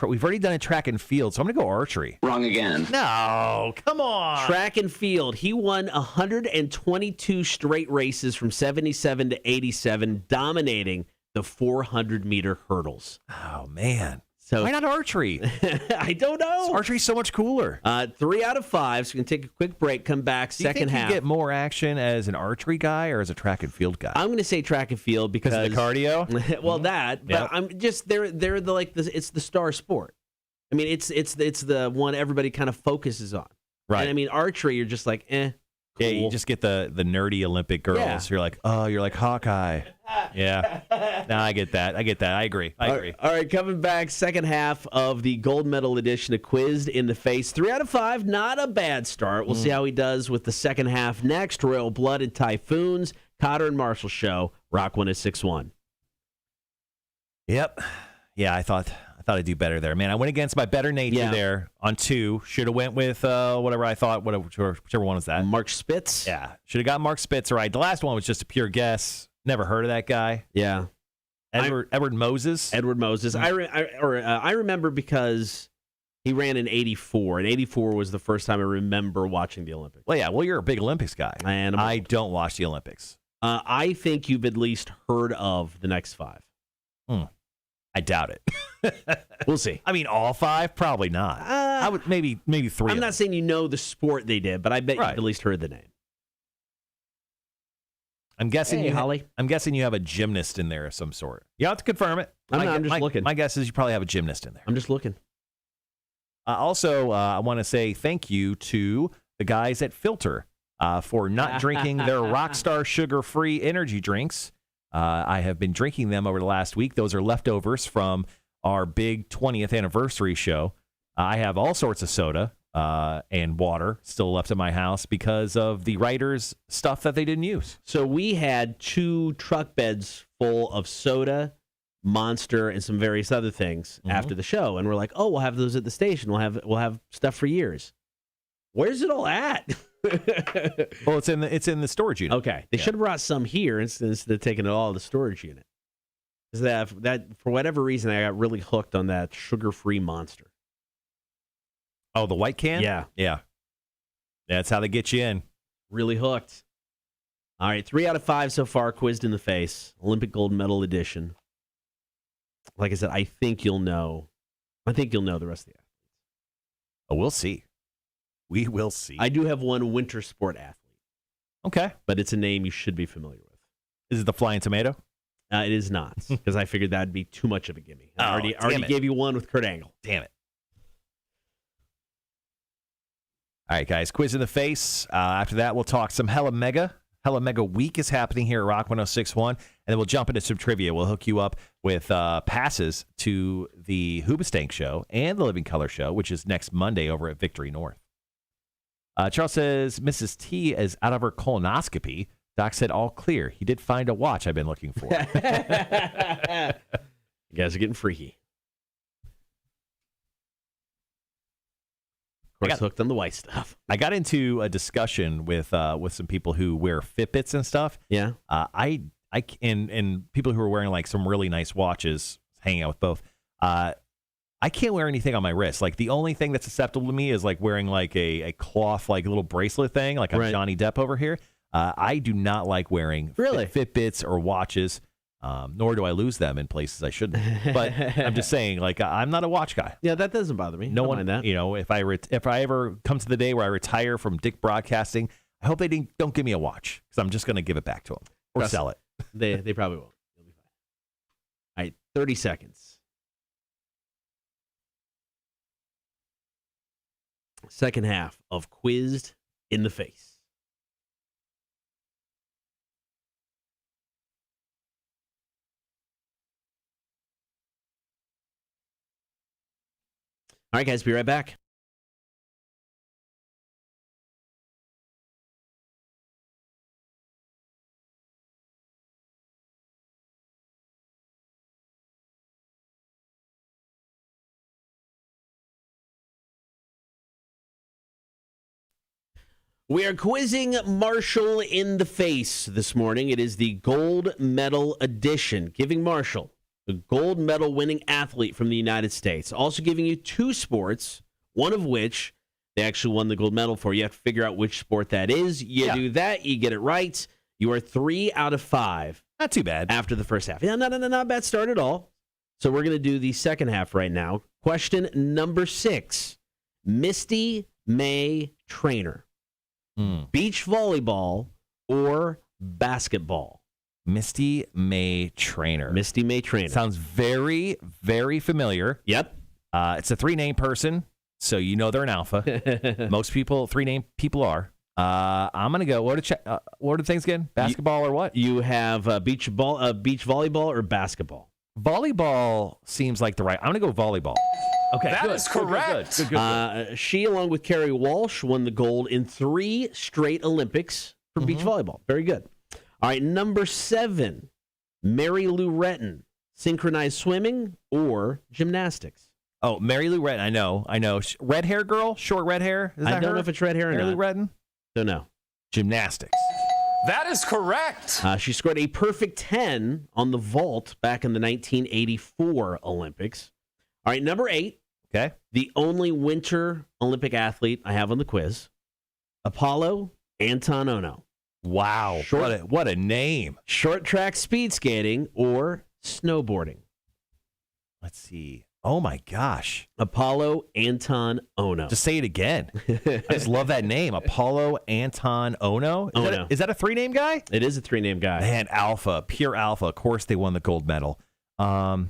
We've already done a track and field, so I'm going to go archery. Wrong again. No, come on. Track and field. He won 122 straight races from 77 to 87, dominating the 400-meter hurdles. Oh, man. So why not archery? I don't know. Archery's so much cooler. 3 out of 5. So we can take a quick break, come back, Do you second think half. you get more action as an archery guy or as a track and field guy? I'm going to say track and field because of the cardio. Well, that, but Yep. I'm just they're it's the star sport. I mean, it's the one everybody kind of focuses on. Right. And I mean, archery, you're just like, cool. Yeah, you just get the nerdy Olympic girls. Yeah. You're like, oh, you're like Hawkeye. Yeah. No, I get that. I agree. All right, coming back, second half of the gold medal edition of Quizzed in the Face. 3 out of 5, not a bad start. We'll see how he does with the second half next. Royal Blood and Typhoons, Kotter and Marshall Show, Rock 106.1. Yep. Yeah, I thought I'd do better there. Man, I went against my better nature there on 2. Should have went with whatever I thought, whichever one was that. Mark Spitz? Yeah. Should have got Mark Spitz right. The last one was just a pure guess. Never heard of that guy. Yeah. Edward Moses. Edward Moses. I remember because he ran in 84, and 84 was the first time I remember watching the Olympics. Well, yeah. Well, you're a big Olympics guy. And I don't watch the Olympics. I think you've at least heard of the next 5. I doubt it. We'll see. I mean, all 5? Probably not. I would maybe 3. I'm not saying you know the sport they did, but I bet you've at least heard the name. I'm guessing Holly. I'm guessing you have a gymnast in there of some sort. You have to confirm it. I'm just looking. My guess is you probably have a gymnast in there. I'm just looking. Also, I want to say thank you to the guys at Filter for not drinking their Rockstar sugar-free energy drinks. I have been drinking them over the last week. Those are leftovers from our big 20th anniversary show. I have all sorts of soda and water still left in my house because of the writers' stuff that they didn't use. So we had 2 truck beds full of soda, Monster, and some various other things after the show, and we're like, "Oh, we'll have those at the station. We'll have stuff for years." Where's it all at? Well, it's in the storage unit. Okay, they should have brought some here instead of taking it all to the storage unit. Because that for whatever reason, I got really hooked on that sugar-free Monster. Oh, the white can? Yeah. That's how they get you in. Really hooked. All right, 3 out of 5 so far, Quizzed in the Face, Olympic gold medal edition. Like I said, I think you'll know the rest of the athletes. Oh, we'll see. We will see. I do have one winter sport athlete. Okay. But it's a name you should be familiar with. Is it the Flying Tomato? It is not, because I figured that'd be too much of a gimme. I already gave you one with Kurt Angle. Damn it. All right, guys, Quiz in the Face. After that, we'll talk some Hella Mega. Hella Mega Week is happening here at Rock 106.1, and then we'll jump into some trivia. We'll hook you up with passes to the Hoobstank show and the Living Colour show, which is next Monday over at Victory North. Charles says Mrs. T is out of her colonoscopy. Doc said all clear. He did find a watch I've been looking for. You guys are getting freaky. Of course, hooked on the white stuff. I got into a discussion with some people who wear Fitbits and stuff. Yeah. And people who are wearing like some really nice watches, hanging out with both. I can't wear anything on my wrist. Like the only thing that's acceptable to me is like wearing like a cloth, like a little bracelet thing, like I'm Johnny Depp over here. I do not like wearing Fitbits or watches, nor do I lose them in places I shouldn't. But I'm just saying, like I'm not a watch guy. Yeah, that doesn't bother me. No Don't one, mind that. you know, if I ever come to the day where I retire from Dick Broadcasting, I hope they don't give me a watch because I'm just going to give it back to them or sell it. They probably won't. You'll be fine. All right, 30 seconds. Second half of Quizzed in the Face. All right, guys, be right back. We are quizzing Marshall in the face this morning. It is the gold medal edition, giving Marshall the gold medal winning athlete from the United States. Also giving you two sports, one of which they actually won the gold medal for. You have to figure out which sport that is. You do that, you get it right. You are 3 out of 5. Not too bad. After the first half. Yeah, not bad start at all. So we're going to do the second half right now. Question number 6. Misty May Trainer. Beach volleyball or basketball? Misty May Trainer. Misty May Trainer. Sounds very, very familiar. Yep. It's a 3-name person, so you know they're an alpha. Most people, 3-name people are. I'm going to go. What are things again? Basketball or what? You have beach volleyball or basketball? Volleyball seems like the right. I'm going to go volleyball. Okay, that is correct. Good. She, along with Carrie Walsh, won the gold in 3 straight Olympics for beach volleyball. Very good. All right, number 7, Mary Lou Retton, synchronized swimming or gymnastics? Oh, Mary Lou Retton, I know. Red hair girl, short red hair. Is that I don't her? know if it's red hair or Mary not. Lou Retton? Don't know. Gymnastics. That is correct. She scored a perfect 10 on the vault back in the 1984 Olympics. All right, number 8. Okay. The only winter Olympic athlete I have on the quiz, Apollo Anton Ono. Wow. What a name. Short track speed skating or snowboarding? Let's see. Oh, my gosh. Apollo Anton Ono. Just say it again. I just love that name. Apollo Anton Ono. Is that a 3-name guy? It is a 3-name guy. Man, alpha. Pure alpha. Of course they won the gold medal. I've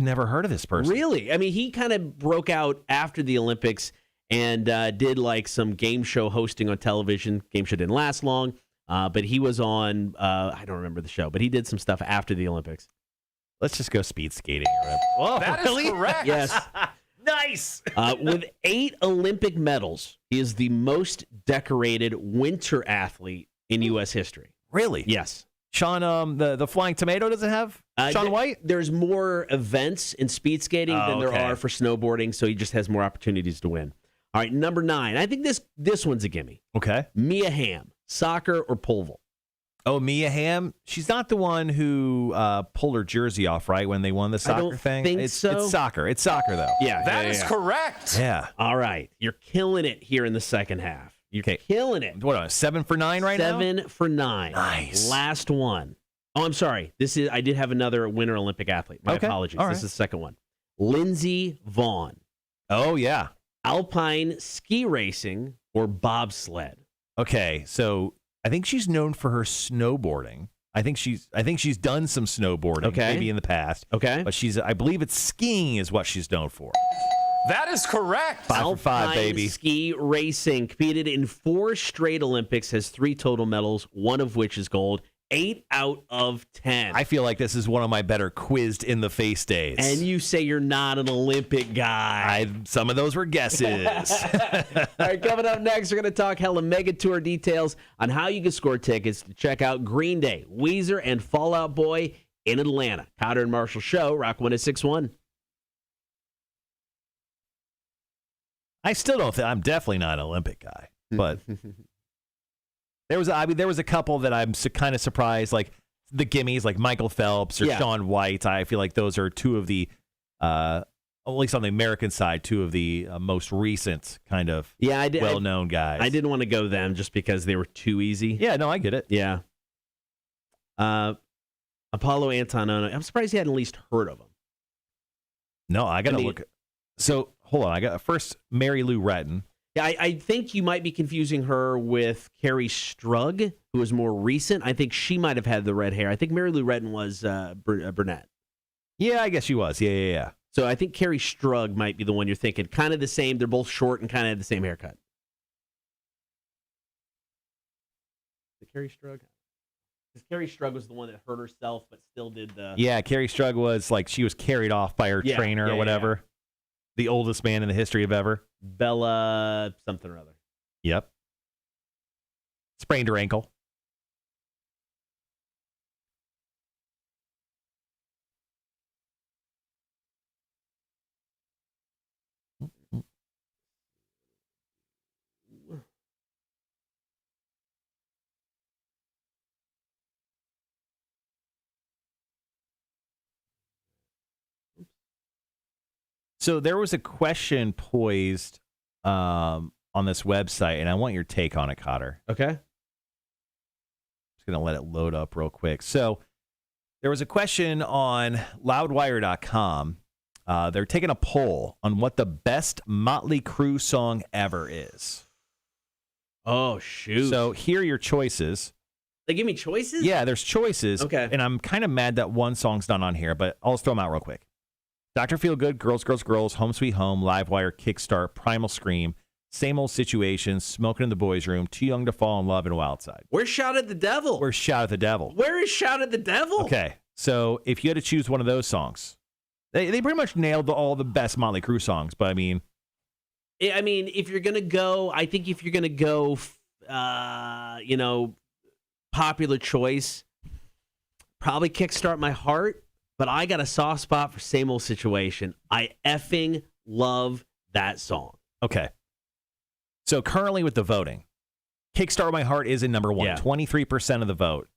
never heard of this person. Really? I mean, he kind of broke out after the Olympics and did like some game show hosting on television. Game show didn't last long, but he was on, I don't remember the show, but he did some stuff after the Olympics. Let's just go speed skating. Whoa, that is correct. Yes. Nice. With 8 Olympic medals, he is the most decorated winter athlete in U.S. history. Really? Yes. Sean, the Flying Tomato doesn't have Sean White? There's more events in speed skating than there are for snowboarding, so he just has more opportunities to win. All right, number 9. I think this one's a gimme. Okay. Mia Hamm, soccer or pole vault? Oh, Mia Hamm. She's not the one who pulled her jersey off, right, when they won the soccer thing? Think so. It's soccer. It's soccer, though. Yeah. That is correct. Yeah. All right. You're killing it here in the second half. You're killing it. What, 7 for 9 right now? 7 for 9. Nice. Last one. Oh, I'm sorry. I did have another winter Olympic athlete. My apologies. All This right. is the second one. Lindsey Vonn. Oh, yeah. Alpine ski racing or bobsled? Okay, so I think she's known for her snowboarding. I think she's done some snowboarding maybe in the past. Okay. But I believe it's skiing is what she's known for. That is correct. 5 for 5, baby. Ski racing competed in 4 straight Olympics, has 3 total medals, one of which is gold. 8 out of 10. I feel like this is one of my better quizzed in the face days. And you say you're not an Olympic guy. Some of those were guesses. All right, coming up next, we're going to talk hella mega tour details on how you can score tickets to check out Green Day, Weezer, and Fall Out Boy in Atlanta. Kotter and Marshall Show, Rock 106.1. I still don't think I'm definitely not an Olympic guy, but there was a couple that I'm kind of surprised, like the gimmies, like Michael Phelps or Shaun White. I feel like those are 2 of the, at least on the American side, 2 of the most recent kind of well-known guys. I didn't want to go them just because they were too easy. Yeah, no, I get it. Yeah. Apollo Anton Ono. I'm surprised you hadn't at least heard of him. No, I got to look. So hold on. I got first Mary Lou Retton. Yeah, I think you might be confusing her with Carrie Strug, who is more recent. I think she might have had the red hair. I think Mary Lou Retton was brunette. Yeah, I guess she was. Yeah. So I think Carrie Strug might be the one you're thinking. Kind of the same. They're both short and kind of have the same haircut. The Carrie Strug? Because Carrie Strug was the one that hurt herself, but still did the. Yeah, Carrie Strug was like she was carried off by her trainer or whatever. The oldest man in the history of ever. Bella something or other. Yep. Sprained her ankle. So there was a question posed on this website, and I want your take on it, Kotter. Okay. Just going to let it load up real quick. So there was a question on loudwire.com. They're taking a poll on what the best Motley Crue song ever is. Oh, shoot. So here are your choices. They give me choices? Yeah, there's choices. Okay. And I'm kind of mad that one song's not on here, but I'll just throw them out real quick. Dr. Feelgood, Girls, Girls, Girls, Home Sweet Home, Livewire, Kickstart, Primal Scream, Same Old Situation, Smoking in the Boys' Room, Too Young to Fall in Love, and Wild Side. Where's Shout at the Devil? Where's Shout at the Devil? Where is Shout at the Devil? Okay, so if you had to choose one of those songs, they pretty much nailed all the best Motley Crue songs, but I mean, if you're going to go, I think if you're going to go, popular choice, probably Kickstart My Heart. But I got a soft spot for Same Old Situation. I effing love that song. Okay. So currently with the voting, Kickstart My Heart is in number one, 23% of the vote,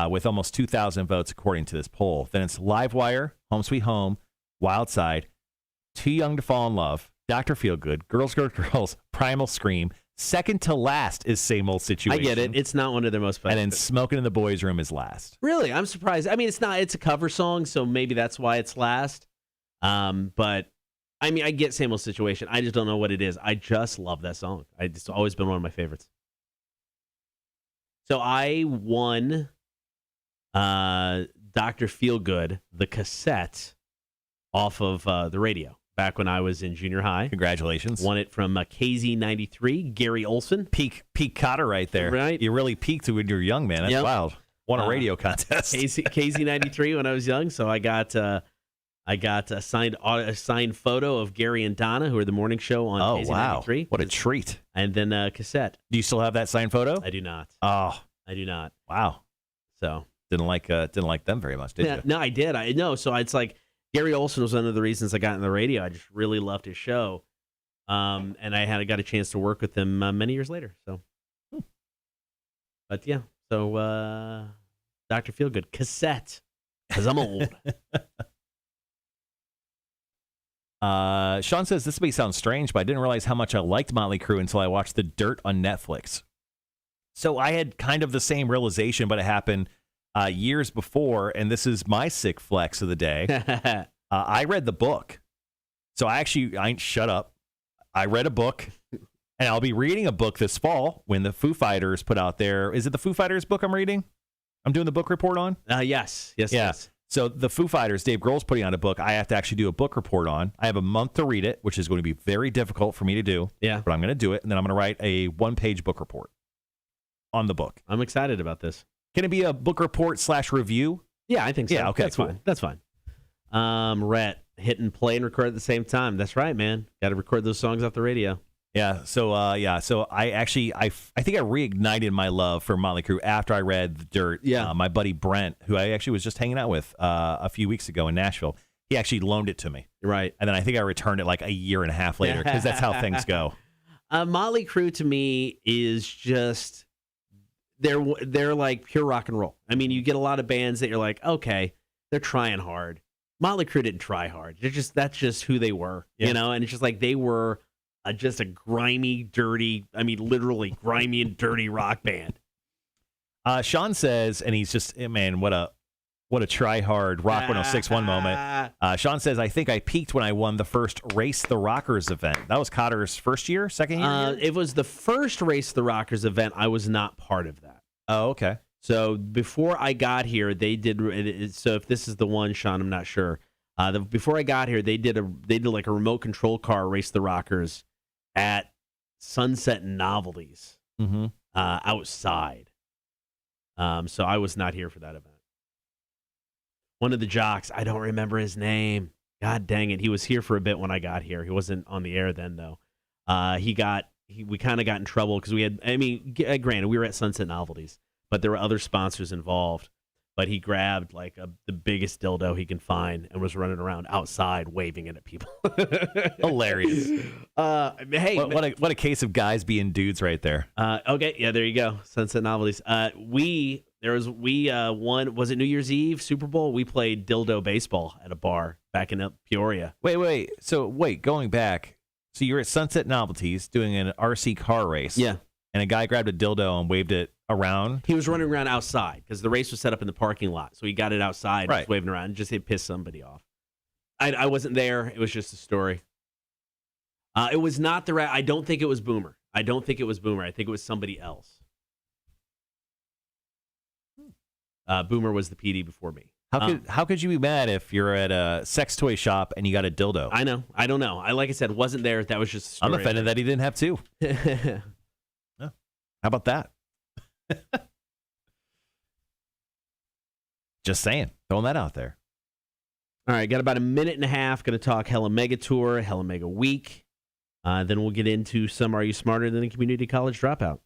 with almost 2,000 votes according to this poll. Then it's Livewire, Home Sweet Home, Wild Side, Too Young to Fall in Love, Dr. Feelgood, Girls, Girls, Girls, Primal Scream. Second to last is Same Old Situation. I get it. It's not one of their most popular. And then Smoking in the Boys' Room is last. Really? I'm surprised. I mean, it's not. It's a cover song, so maybe that's why it's last. But, I mean, I get Same Old Situation. I just don't know what it is. I just love that song. It's always been one of my favorites. So I won Dr. Feelgood, the cassette, off of the radio. Back when I was in junior high. Congratulations. Won it from KZ93, Gary Olson. Peak Kotter right there. Right. You really peaked when you were young, man. That's wild. Won a radio contest. KZ93 when I was young, so I got a signed photo of Gary and Donna, who are the morning show on KZ93. Wow. What a treat. And then a cassette. Do you still have that signed photo? I do not. Oh. I do not. Wow. So didn't like them very much, did you? No, I did. I know. So it's like Gary Olson was one of the reasons I got in the radio. I just really loved his show. And I got a chance to work with him many years later. So, But yeah, so Dr. Feelgood, cassette, because I'm old. Sean says, this may sound strange, but I didn't realize how much I liked Motley Crue until I watched The Dirt on Netflix. So I had kind of the same realization, but it happened years before, and this is my sick flex of the day. I read the book. So I ain't shut up. I read a book, and I'll be reading a book this fall when the Foo Fighters put out their, is it the Foo Fighters book I'm reading? I'm doing the book report on? Yes. So the Foo Fighters, Dave Grohl's putting out a book I have to actually do a book report on. I have a month to read it, which is going to be very difficult for me to do. Yeah. But I'm going to do it, and then I'm going to write a one-page book report on the book. I'm excited about this. Can it be a book report / review? Yeah, I think so. Yeah, okay, That's cool. fine. That's fine. Rhett, hit and play and record at the same time. That's right, man. Got to record those songs off the radio. Yeah. So So I think I reignited my love for Motley Crue after I read The Dirt. Yeah. My buddy Brent, who I actually was just hanging out with a few weeks ago in Nashville, he actually loaned it to me. Right. And then I think I returned it like a year and a half later because that's how things go. Motley Crue to me is just they're like pure rock and roll. I mean, you get a lot of bands that you're like, okay, they're trying hard. Motley Crue didn't try hard. That's just who they were, you know. And it's just like they were just a grimy, dirty. I mean, literally grimy and dirty rock band. Sean says, and he's just, man, what a try hard Rock 106.1 moment. Sean says, I think I peaked when I won the first Race the Rockers event. That was Cotter's second year? It was the first Race the Rockers event. I was not part of that. Oh, okay. So before I got here, they did. So if this is the one, Sean, I'm not sure. Before I got here, they did like a remote control car Race the Rockers at Sunset Novelties outside. So I was not here for that event. One of the jocks, I don't remember his name. God dang it. He was here for a bit when I got here. He wasn't on the air then, though. We kind of got in trouble because granted, we were at Sunset Novelties, but there were other sponsors involved. But he grabbed the biggest dildo he can find and was running around outside waving it at people. Hilarious. Hey, what a case of guys being dudes right there. Okay, yeah, there you go. Sunset Novelties. We won. Was it New Year's Eve, Super Bowl? We played dildo baseball at a bar back in Peoria. Wait. So going back. So you're at Sunset Novelties doing an RC car race. Yeah. And a guy grabbed a dildo and waved it around. He was running around outside because the race was set up in the parking lot. So he got it outside, right. Was waving around, and just it pissed somebody off. I wasn't there. It was just a story. It was not I don't think it was Boomer. I think it was somebody else. Boomer was the PD before me. How could you be mad if you're at a sex toy shop and you got a dildo? I know. I don't know. Like I said, wasn't there. That was just a story. I'm offended that he didn't have two. How about that? Just saying. Throwing that out there. All right. Got about a minute and a half. Going to talk Hella Mega Tour, Hella Mega Week. Then we'll get into some Are You Smarter Than a Community College Dropout?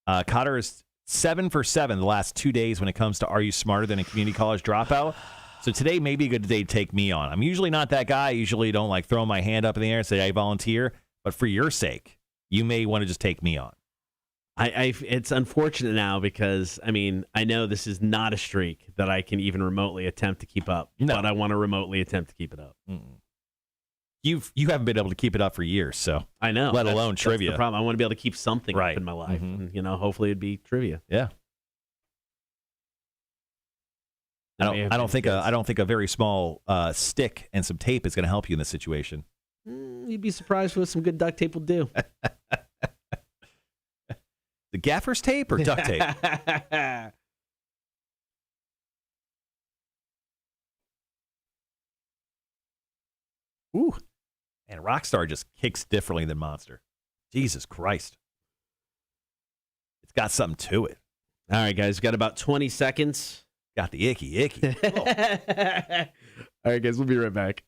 Kotter is 7 for 7 the last 2 days when it comes to Are You Smarter Than a Community College Dropout? So today may be a good day to take me on. I'm usually not that guy. I usually don't throw my hand up in the air and say I volunteer. But for your sake, you may want to just take me on. It's unfortunate now because, I know this is not a streak that I can even remotely attempt to keep up. No. But I want to remotely attempt to keep it up. Mm-mm. You haven't been able to keep it up for years, so I know. Let alone trivia. That's the problem. I want to be able to keep something right. up in my life. Mm-hmm. And, hopefully it'd be trivia. Yeah. I don't think a very small stick and some tape is going to help you in this situation. You'd be surprised what some good duct tape will do. The gaffer's tape or duct tape? Ooh. And Rockstar just kicks differently than Monster. Jesus Christ. It's got something to it. All right, guys. Got about 20 seconds. Got the icky. Oh. All right, guys. We'll be right back.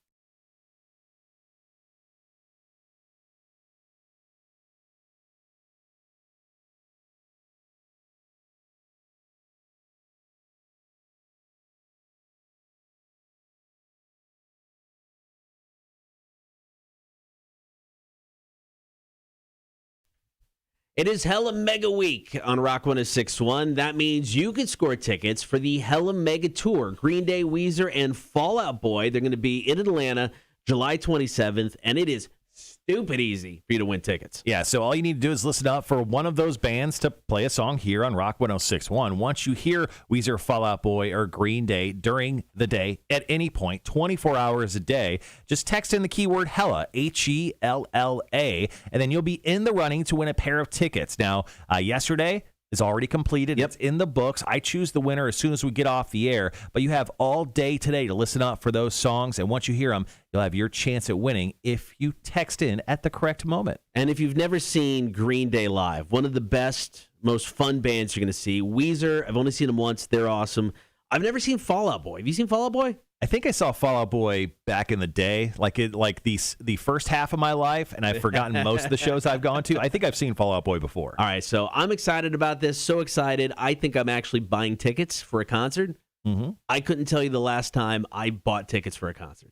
It is Hella Mega Week on Rock 106.1. That means you can score tickets for the Hella Mega Tour. Green Day, Weezer, and Fall Out Boy. They're going to be in Atlanta July 27th, and it is stupid easy for you to win tickets. Yeah, so all you need to do is listen up for one of those bands to play a song here on Rock 106.1. Once you hear Weezer, Fall Out Boy, or Green Day during the day at any point, 24 hours a day, just text in the keyword HELLA, HELLA, and then you'll be in the running to win a pair of tickets. Now, yesterday is already completed. Yep. It's in the books. I choose the winner as soon as we get off the air, but you have all day today to listen up for those songs, and once you hear them, you'll have your chance at winning if you text in at the correct moment. And if you've never seen Green Day live, one of the best, most fun bands you're going to see. Weezer, I've only seen them once. They're awesome. I've never seen Fall Out Boy. Have you seen Fall Out Boy? I think I saw Fall Out Boy back in the day, like the first half of my life, and I've forgotten most of the shows I've gone to. I think I've seen Fall Out Boy before. All right, so I'm excited about this. So excited. I think I'm actually buying tickets for a concert. Mm-hmm. I couldn't tell you the last time I bought tickets for a concert.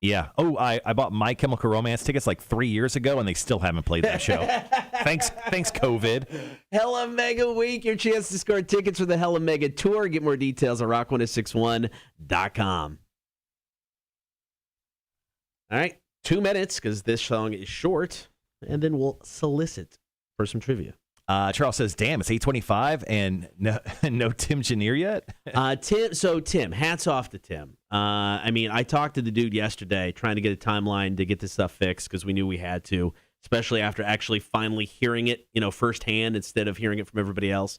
Yeah. Oh, I bought My Chemical Romance tickets like 3 years ago, and they still haven't played that show. Thanks, COVID. Hella Mega Week, your chance to score tickets for the Hella Mega Tour. Get more details on rock1061.com. All right, 2 minutes, because this song is short, and then we'll solicit for some trivia. Charles says, damn, it's 8:25 and no Tim Janier yet? Tim, hats off to Tim. I talked to the dude yesterday trying to get a timeline to get this stuff fixed because we knew we had to, especially after actually finally hearing it, firsthand instead of hearing it from everybody else.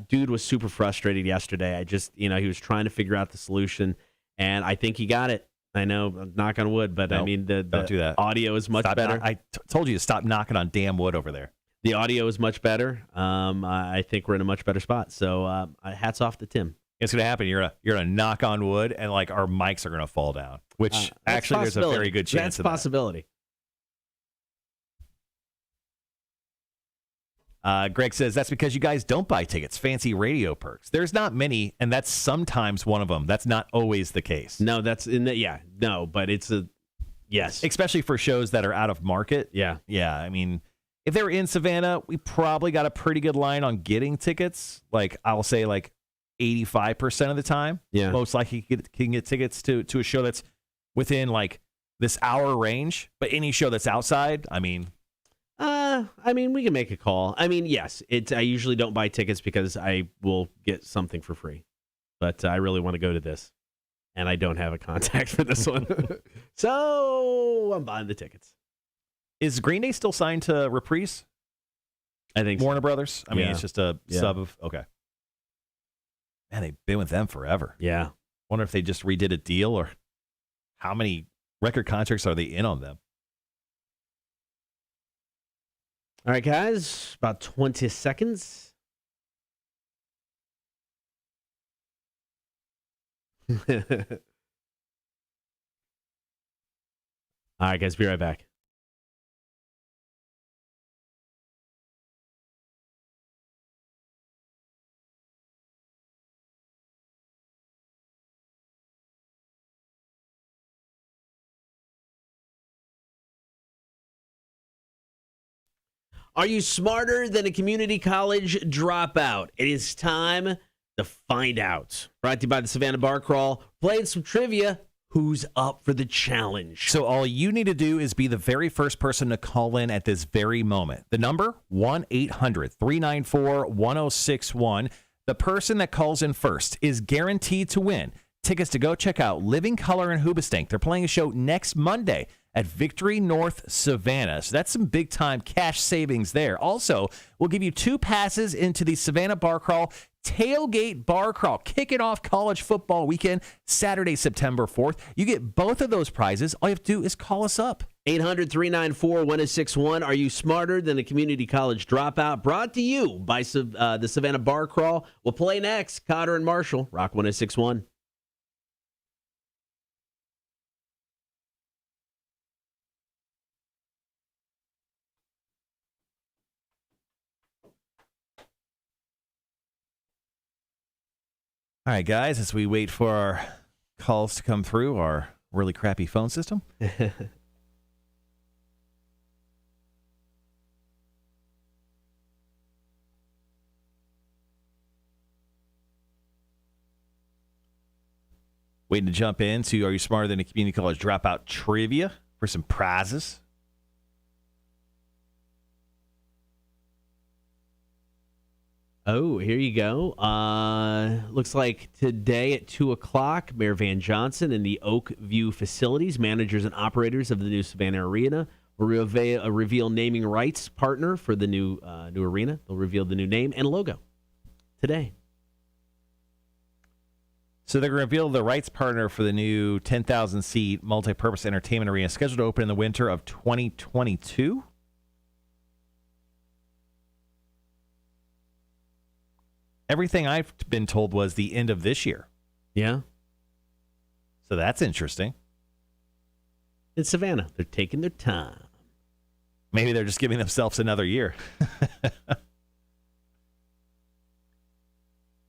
Dude was super frustrated yesterday. He was trying to figure out the solution, and I think he got it. I know, knock on wood, but I Nope, mean, the don't do that. audio is much better. I told you to stop knocking on damn wood over there. The audio is much better. I think we're in a much better spot. So hats off to Tim. It's going to happen. You're gonna knock on wood, and like our mics are going to fall down. Which actually, there's a very good chance That's of a possibility. Greg says that's because you guys don't buy tickets. Fancy radio perks. There's not many, and that's sometimes one of them. That's not always the case. No, that's in the no, but it's a yes, especially for shows that are out of market. Yeah. I mean, if they were in Savannah, we probably got a pretty good line on getting tickets. Like I'll say, like 85% of the time. Yeah, most likely can get tickets to a show that's within like this hour range. But any show that's outside, I mean, we can make a call. I mean, yes, I usually don't buy tickets because I will get something for free, but I really want to go to this, and I don't have a contact for this one, so I'm buying the tickets. Is Green Day still signed to Reprise? I think Warner so. Brothers. I mean, Yeah. it's just a sub of okay. Man, they've been with them forever. Yeah. Wonder if they just redid a deal or how many record contracts are they in on them? All right, guys, about 20 seconds. All right, guys, be right back. Are you smarter than a community college dropout? It is time to find out. Brought to you by the Savannah Bar Crawl. Playing some trivia. Who's up for the challenge? So all you need to do is be the very first person to call in at this very moment. The number, 1-800-394-1061. The person that calls in first is guaranteed to win tickets to go check out Living Colour and Hoobstank. They're playing a show next Monday at Victory North Savannah. So that's some big-time cash savings there. Also, we'll give you 2 passes into the Savannah Bar Crawl Tailgate Bar Crawl, kicking off college football weekend, Saturday, September 4th. You get both of those prizes. All you have to do is call us up. 800-394-1061. Are you smarter than a community college dropout? Brought to you by the Savannah Bar Crawl. We'll play next. Kotter and Marshall, Rock 1061. All right, guys, as we wait for our calls to come through our really crappy phone system. Waiting to jump into Are You Smarter Than a Community College Dropout trivia for some prizes. Oh, here you go. Looks like today at 2 o'clock, Mayor Van Johnson and the Oak View facilities, managers and operators of the new Savannah Arena will reveal naming rights partner for the new arena. They'll reveal the new name and logo today. So they're going to reveal the rights partner for the new 10,000-seat multi-purpose entertainment arena scheduled to open in the winter of 2022. Everything I've been told was the end of this year. Yeah. So that's interesting. It's Savannah. They're taking their time. Maybe they're just giving themselves another year.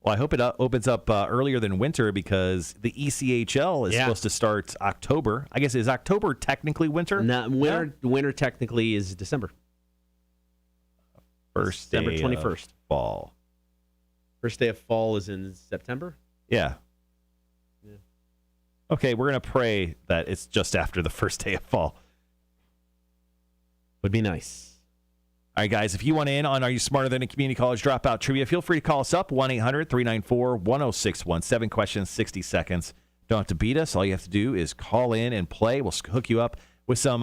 Well, I hope it opens up earlier than winter because the ECHL is supposed to start October. I guess, is October technically winter? No, winter technically is December. First December day 21st. of fall. First day of fall is in September? Yeah. Okay, we're going to pray that it's just after the first day of fall. Would be nice. All right, guys, if you want in on Are You Smarter Than a Community College Dropout trivia, feel free to call us up, 1-800-394-1061. 7 questions, 60 seconds. Don't have to beat us. All you have to do is call in and play. We'll hook you up with some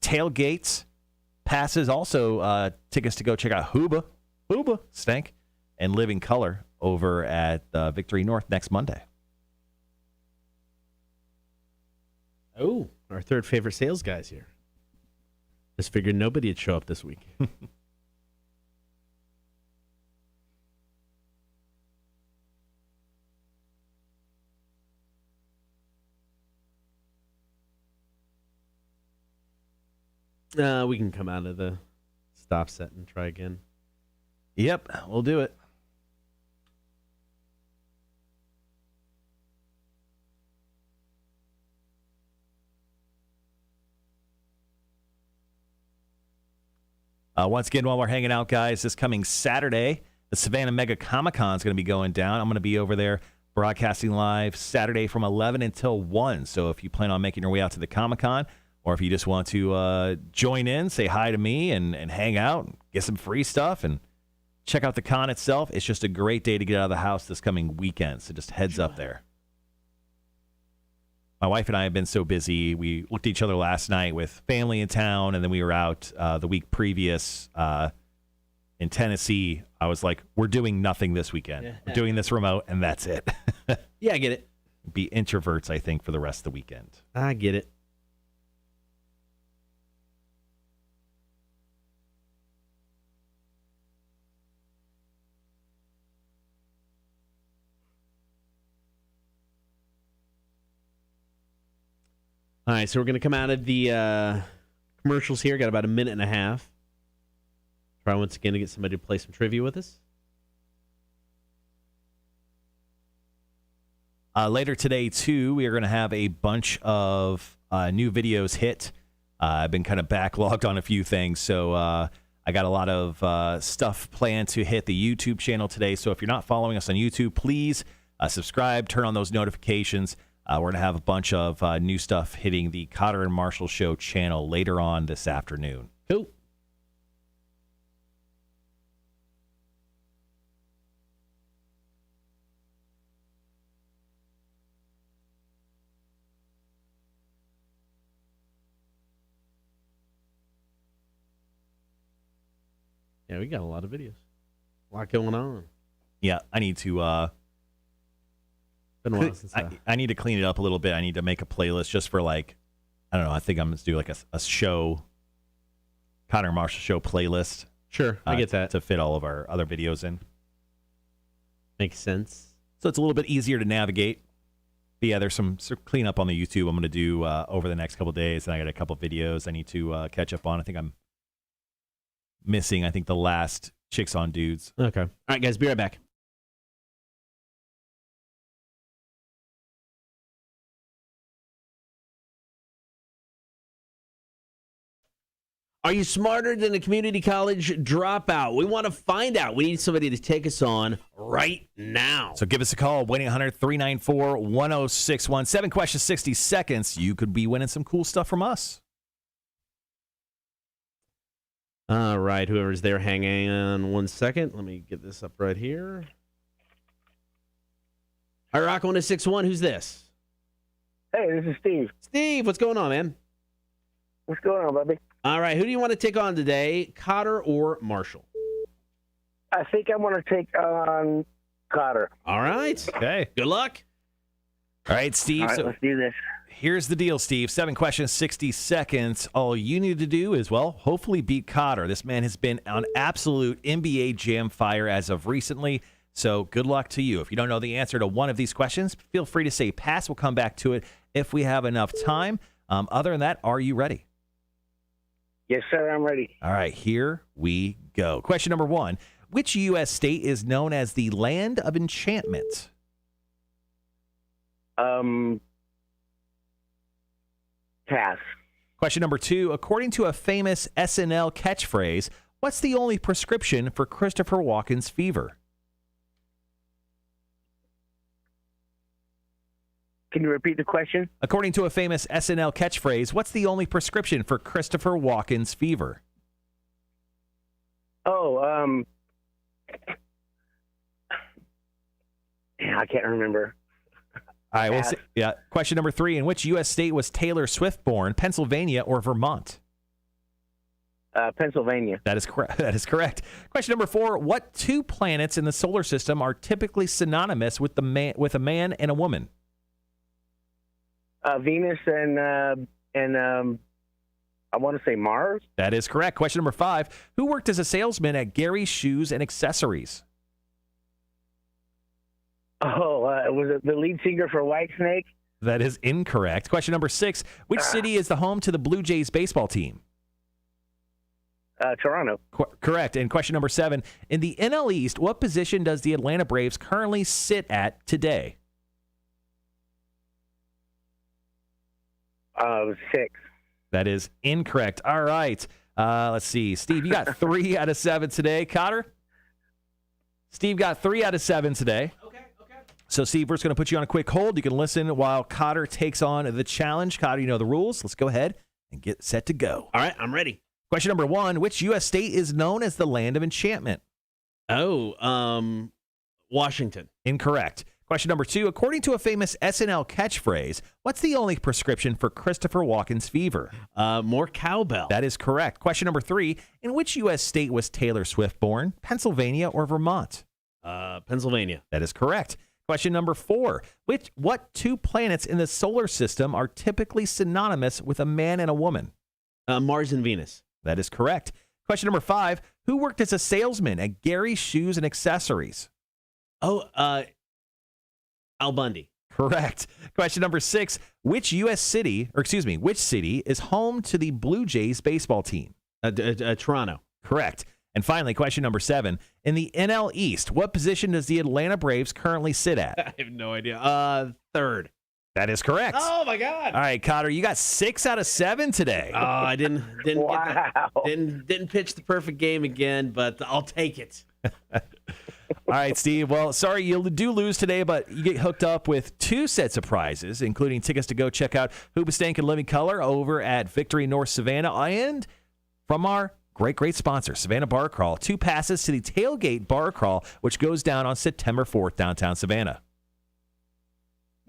tailgates, passes, also tickets to go check out Hoobstank, and Living Colour over at Victory North next Monday. Oh, our third favorite sales guy's here. Just figured nobody would show up this week. We can come out of the stop set and try again. Yep, we'll do it. Once again, while we're hanging out, guys, this coming Saturday, the Savannah Mega Comic-Con is going to be going down. I'm going to be over there broadcasting live Saturday from 11 until 1. So if you plan on making your way out to the Comic-Con, or if you just want to join in, say hi to me and hang out, get some free stuff, and check out the con itself, it's just a great day to get out of the house this coming weekend. So just heads up there. My wife and I have been so busy. We looked at each other last night with family in town, and then we were out the week previous in Tennessee. I was like, we're doing nothing this weekend. Yeah. We're doing this remote, and that's it. Yeah, I get it. Be introverts, I think, for the rest of the weekend. I get it. All right, so we're going to come out of the commercials here. Got about a minute and a half. Try once again to get somebody to play some trivia with us. Later today, too, we are going to have a bunch of new videos hit. I've been kind of backlogged on a few things, so I got a lot of stuff planned to hit the YouTube channel today. So if you're not following us on YouTube, please subscribe, turn on those notifications. We're going to have a bunch of new stuff hitting the Kotter and Marshall Show channel later on this afternoon. Cool. Yeah, we got a lot of videos. A lot going on. Yeah, I need to... Been a while since I need to clean it up a little bit. I need to make a playlist just for I don't know. I think I'm going to do like a show, Kotter and Marshall Show playlist. Sure, I get that. To fit all of our other videos in. Makes sense. So it's a little bit easier to navigate. But yeah, there's some cleanup on the YouTube I'm going to do over the next couple of days. And I got a couple of videos I need to catch up on. I think I'm missing, the last Chicks on Dudes. Okay. All right, guys, be right back. Are you smarter than a community college dropout? We want to find out. We need somebody to take us on right now. So give us a call, 1-800-394-1061. 7 questions, 60 seconds. You could be winning some cool stuff from us. All right, whoever's there, hang on 1 second. Let me get this up right here. All right, Rock 1061, who's this? Hey, this is Steve. Steve, what's going on, man? What's going on, baby? All right, who do you want to take on today, Kotter or Marshall? I think I want to take on Kotter. All right. Okay. Good luck. All right, Steve. All right, let's do this. Here's the deal, Steve. 7 questions, 60 seconds. All you need to do is, hopefully beat Kotter. This man has been on absolute NBA jam fire as of recently, so good luck to you. If you don't know the answer to one of these questions, feel free to say pass. We'll come back to it if we have enough time. Other than that, are you ready? Yes, sir, I'm ready. All right, here we go. Question number 1. Which U.S. state is known as the Land of Enchantment? Pass. Question number 2. According to a famous SNL catchphrase, what's the only prescription for Christopher Walken's fever? Can you repeat the question? According to a famous SNL catchphrase, what's the only prescription for Christopher Walken's fever? I can't remember. All right, question number 3. In which U.S. state was Taylor Swift born, Pennsylvania or Vermont? Pennsylvania. That is correct. That is correct. Question number 4. What 2 planets in the solar system are typically synonymous with a man and a woman? Venus and I want to say Mars. That is correct. Question number 5. Who worked as a salesman at Gary's Shoes and Accessories? Oh, was it the lead singer for Whitesnake? That is incorrect. Question number 6. Which city is the home to the Blue Jays baseball team? Toronto. Correct. And question number 7. In the NL East, what position does the Atlanta Braves currently sit at today? 6. That is incorrect. All right. Let's see. Steve, you got 3 out of 7 today. Kotter? Steve got 3 out of 7 today. Okay. So, Steve, we're just going to put you on a quick hold. You can listen while Kotter takes on the challenge. Kotter, you know the rules. Let's go ahead and get set to go. All right, I'm ready. Question number 1. Which U.S. state is known as the land of enchantment? Washington. Incorrect. Question number 2. According to a famous SNL catchphrase, what's the only prescription for Christopher Walken's fever? More cowbell. That is correct. Question number 3. In which U.S. state was Taylor Swift born? Pennsylvania or Vermont? Pennsylvania. That is correct. Question number 4. What 2 planets in the solar system are typically synonymous with a man and a woman? Mars and Venus. That is correct. Question number 5. Who worked as a salesman at Gary's Shoes and Accessories? Al Bundy. Correct. Question number 6. Which city is home to the Blue Jays baseball team? Toronto. Correct. And finally, question number 7. In the NL East, what position does the Atlanta Braves currently sit at? I have no idea. 3rd. That is correct. Oh my God! All right, Kotter, you got 6 out of 7 today. Oh, I didn't get Wow. that. Didn't pitch the perfect game again, but I'll take it. All right, Steve. Well, sorry you do lose today, but you get hooked up with 2 sets of prizes, including tickets to go check out Hoobstank and Living Colour over at Victory North Savannah, and from our great sponsor, Savannah Bar Crawl, 2 passes to the Tailgate Bar Crawl, which goes down on September 4th, downtown Savannah.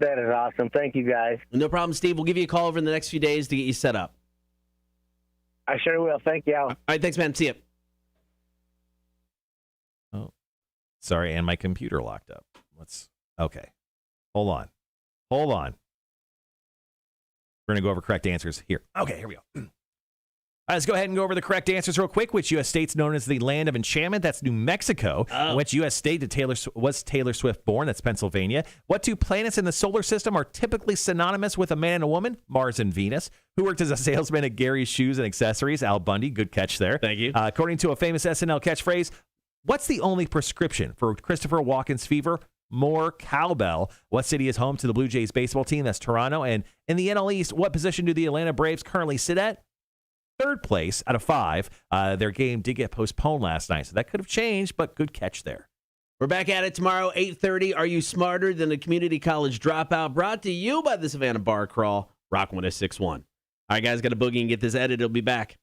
That is awesome. Thank you, guys. No problem, Steve. We'll give you a call over in the next few days to get you set up. I sure will. Thank you. All right, thanks, man. See you. Oh, sorry, and my computer locked up. Okay. Hold on. We're going to go over correct answers here. Okay, here we go. Let's go ahead and go over the correct answers real quick. Which U.S. state's known as the land of enchantment? That's New Mexico. Oh. Which U.S. state was Taylor Swift born? That's Pennsylvania. What 2 planets in the solar system are typically synonymous with a man and a woman? Mars and Venus. Who worked as a salesman at Gary's Shoes and Accessories? Al Bundy. Good catch there. Thank you. According to a famous SNL catchphrase, what's the only prescription for Christopher Walken's fever? More cowbell. What city is home to the Blue Jays baseball team? That's Toronto. And in the NL East, what position do the Atlanta Braves currently sit at? 3rd place out of 5. Their game did get postponed last night, so that could have changed, but good catch there. We're back at it tomorrow, 8:30. Are you smarter than a community college dropout? Brought to you by the Savannah Bar Crawl, Rock 106.1. All right, guys, got to boogie and get this edited. It'll be back.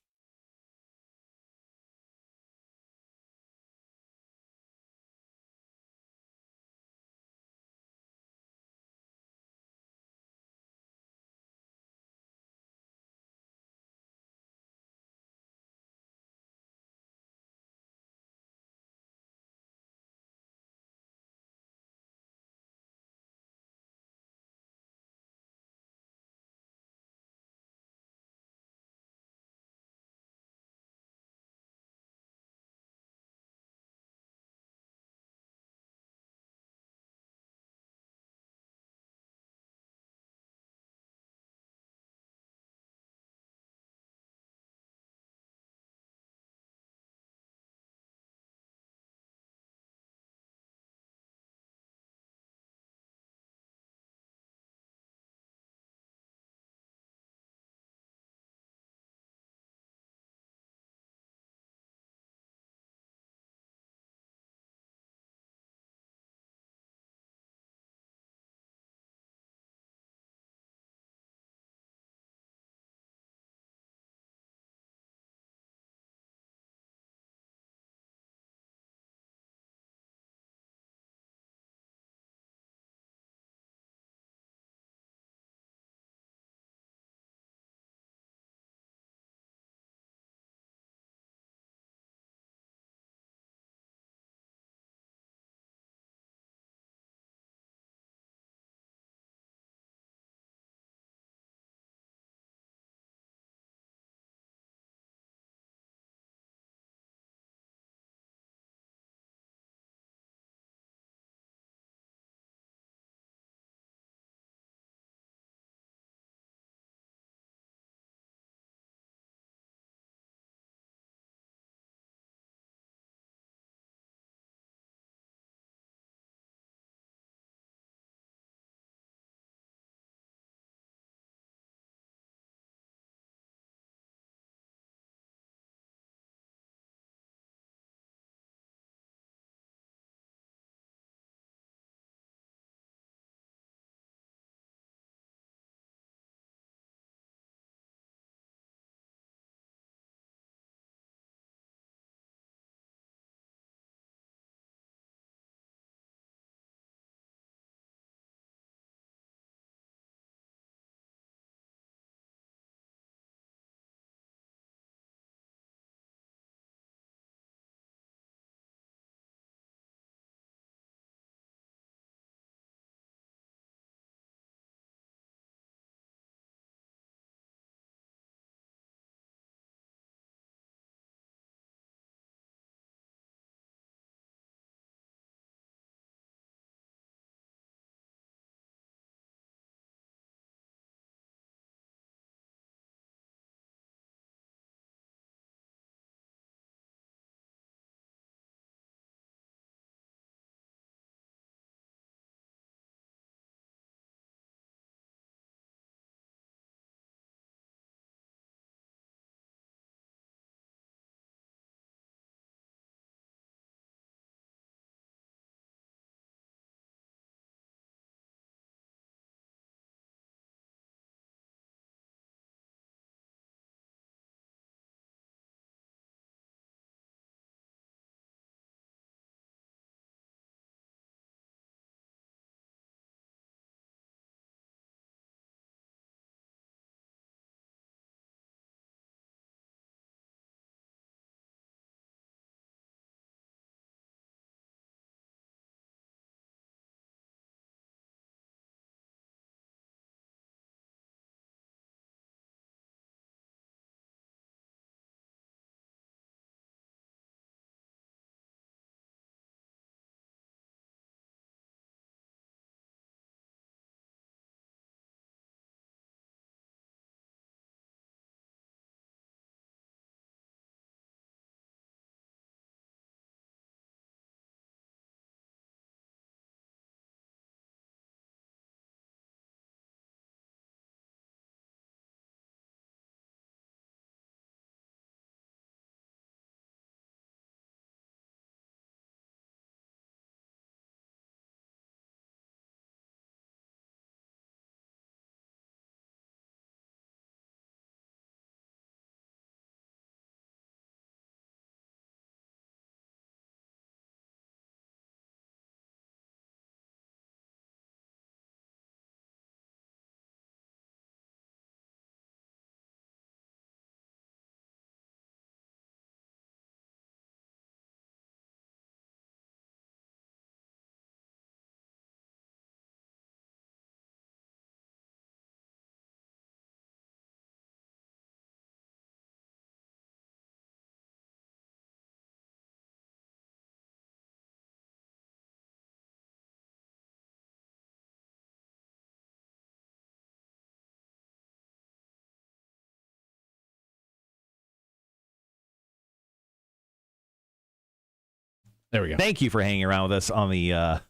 There we go. Thank you for hanging around with us on the on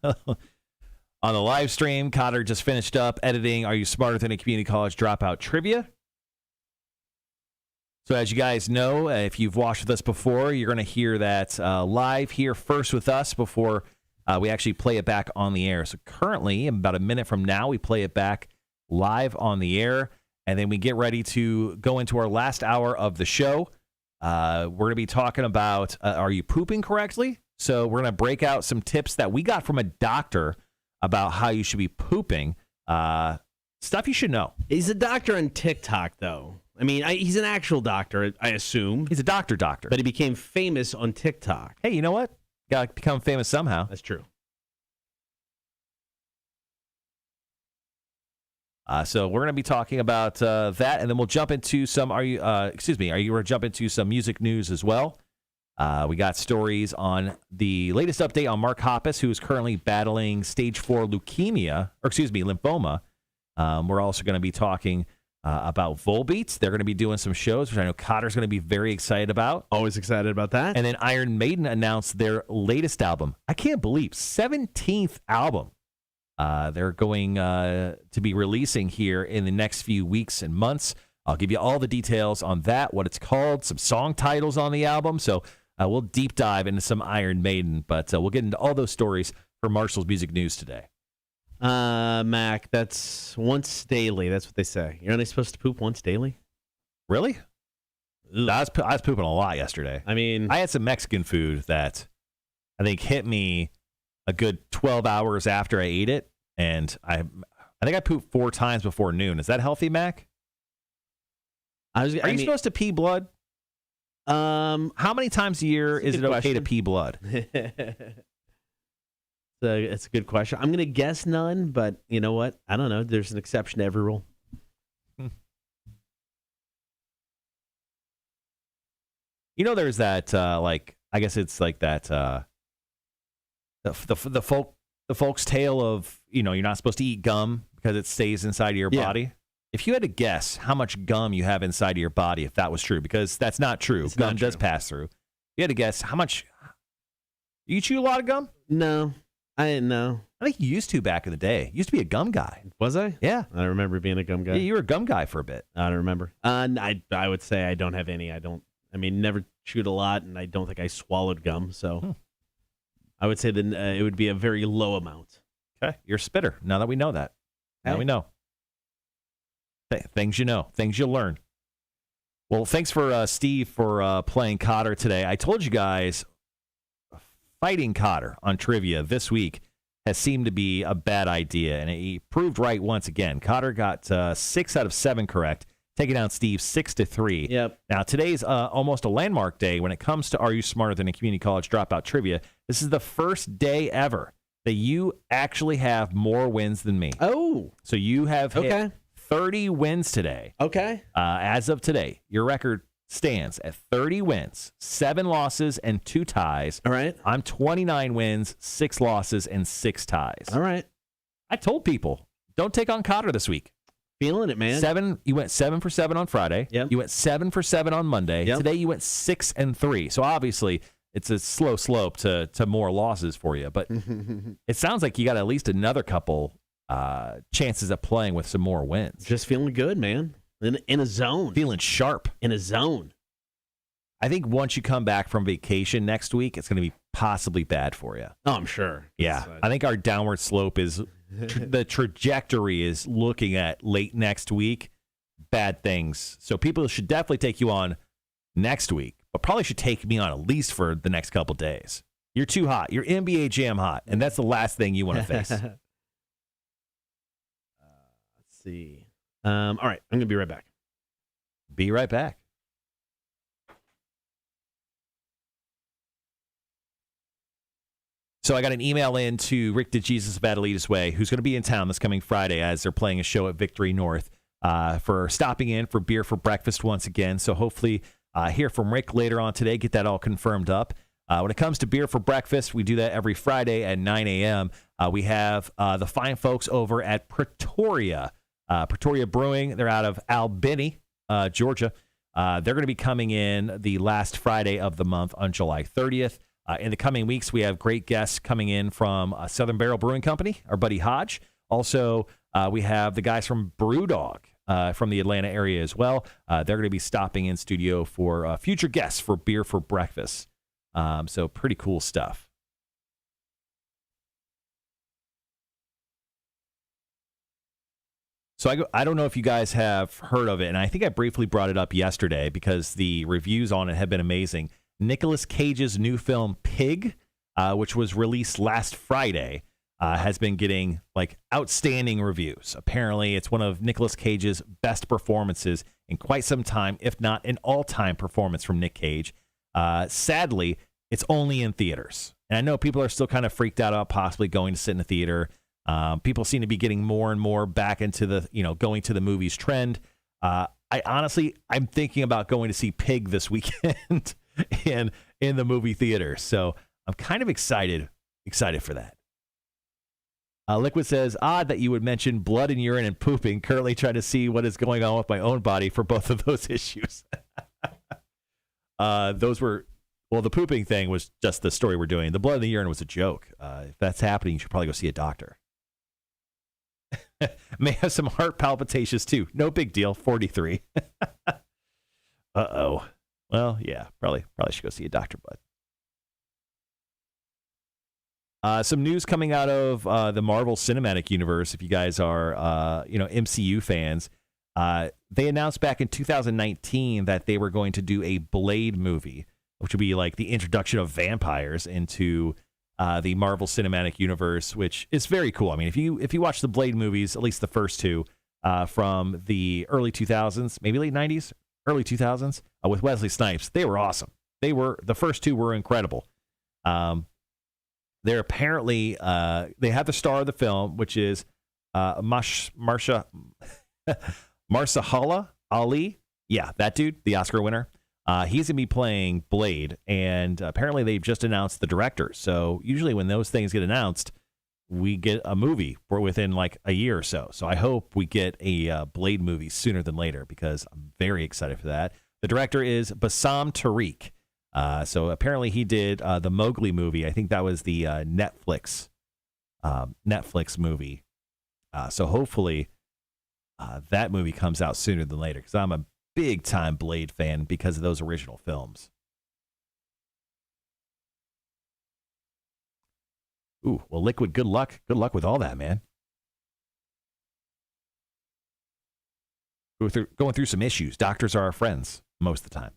the live stream. Kotter just finished up editing Are You Smarter Than a Community College Dropout Trivia. So as you guys know, if you've watched with us before, you're going to hear that live here first with us before we actually play it back on the air. So currently, about a minute from now, we play it back live on the air, and then we get ready to go into our last hour of the show. We're going to be talking about, are you pooping correctly? So we're going to break out some tips that we got from a doctor about how you should be pooping. Stuff you should know. He's a doctor on TikTok, though. I mean, he's an actual doctor, I assume. He's a doctor. But he became famous on TikTok. Hey, you know what? Got to become famous somehow. That's true. So we're going to be talking about that, and then we'll jump into some. Are you going to jump into some music news as well? We got stories on the latest update on Mark Hoppus, who is currently battling stage 4 lymphoma. We're also going to be talking about Volbeat. They're going to be doing some shows, which I know Kotter's going to be very excited about. Always excited about that. And then Iron Maiden announced their latest album. I can't believe 17th album. They're going to be releasing here in the next few weeks and months. I'll give you all the details on that, what it's called, some song titles on the album. So we'll deep dive into some Iron Maiden, but we'll get into all those stories for Marshall's Music News today. Mac, that's once daily. That's what they say. You're only supposed to poop once daily? Really? I was pooping a lot yesterday. I mean, I had some Mexican food that I think hit me a good 12 hours after I ate it, and I think I pooped 4 times before noon. Is that healthy, Mac? Are you supposed to pee blood? How many times a year is it okay to pee blood? It's a good question. I'm going to guess none, but you know what? I don't know. There's an exception to every rule. You know, there's that, I guess it's like that, the folk's tale of, you're not supposed to eat gum because it stays inside of your body. If you had to guess how much gum you have inside of your body, if that was true, because that's not true. Gum does pass through. You had to guess how much. You chew a lot of gum? No, I didn't know. I think you used to back in the day. You used to be a gum guy. Was I? Yeah. I don't remember being a gum guy. Yeah, you were a gum guy for a bit. I don't remember. I would say I don't have any. Never chewed a lot, and I don't think I swallowed gum. So I would say then it would be a very low amount. Okay. You're a spitter. Now that we know that. Now we know. Things you know. Things you learn. Well, thanks for Steve for playing Kotter today. I told you guys fighting Kotter on trivia this week has seemed to be a bad idea, and he proved right once again. Kotter got 6 out of 7 correct, taking down Steve 6-3. Yep. Now, today's almost a landmark day when it comes to Are You Smarter Than a Community College Dropout Trivia. This is the first day ever that you actually have more wins than me. Oh. So you have hit 30 wins today. Okay. As of today, your record stands at 30 wins, 7 losses, and 2 ties. All right. I'm 29 wins, 6 losses, and 6 ties. All right. I told people, don't take on Kotter this week. Feeling it, man. You went 7 for 7 on Friday. Yep. You went 7 for 7 on Monday. Yep. Today you went 6 and 3. So obviously it's a slow slope to more losses for you. But it sounds like you got at least another couple chances at playing with some more wins. Just feeling good, man. In a zone. Feeling sharp. In a zone. I think once you come back from vacation next week, it's going to be possibly bad for you. Oh, I'm sure. Yeah. I think our downward slope is the trajectory is looking at late next week, bad things. So people should definitely take you on next week, but probably should take me on at least for the next couple days. You're too hot. You're NBA Jam hot, and that's the last thing you want to face. Let's see. All right. I'm going to be right back. Be right back. So I got an email in to Rick DeJesus of Adelitas Way, who's going to be in town this coming Friday as they're playing a show at Victory North for stopping in for beer for breakfast once again. So hopefully hear from Rick later on today, get that all confirmed up. When it comes to beer for breakfast, we do that every Friday at 9 a.m. We have the fine folks over at Pretoria Brewing. They're out of Albany, Georgia. They're going to be coming in the last Friday of the month on July 30th. In the coming weeks, we have great guests coming in from Southern Barrel Brewing Company, our buddy Hodge. Also, we have the guys from Brewdog from the Atlanta area as well. They're going to be stopping in studio for future guests for Beer for Breakfast. So pretty cool stuff. So I don't know if you guys have heard of it, and I think I briefly brought it up yesterday because the reviews on it have been amazing. Nicolas Cage's new film Pig, which was released last Friday, has been getting like outstanding reviews. Apparently, it's one of Nicolas Cage's best performances in quite some time, if not an all-time performance from Nick Cage. Sadly, it's only in theaters. And I know people are still kind of freaked out about possibly going to sit in a theater. People seem to be getting more and more back into the, going to the movies trend. I'm thinking about going to see Pig this weekend in the movie theater. So I'm kind of excited for that. Liquid says, odd that you would mention blood and urine and pooping. Currently trying to see what is going on with my own body for both of those issues. The pooping thing was just the story we're doing. The blood and the urine was a joke. If that's happening, you should probably go see a doctor. May have some heart palpitations too. No big deal. 43. Uh-oh. Well, yeah, probably should go see a doctor, bud. Some news coming out of the Marvel Cinematic Universe. If you guys are, MCU fans, they announced back in 2019 that they were going to do a Blade movie, which would be like the introduction of vampires into the Marvel Cinematic Universe, which is very cool. I mean, if you watch the Blade movies, at least the first two from the early 2000s, maybe late 90s, early 2000s, with Wesley Snipes, they were awesome. The first two were incredible. They're apparently they have the star of the film, which is Marsha Marshala Ali. Yeah, that dude, the Oscar winner. He's going to be playing Blade, and apparently they've just announced the director. So usually when those things get announced, we get a movie within like a year or so. So I hope we get a Blade movie sooner than later because I'm very excited for that. The director is Bassam Tariq. So apparently he did the Mowgli movie. I think that was the Netflix movie. So hopefully that movie comes out sooner than later because I'm a big time Blade fan because of those original films. Ooh, well, Liquid, good luck. Good luck with all that, man. Going through some issues. Doctors are our friends most of the time.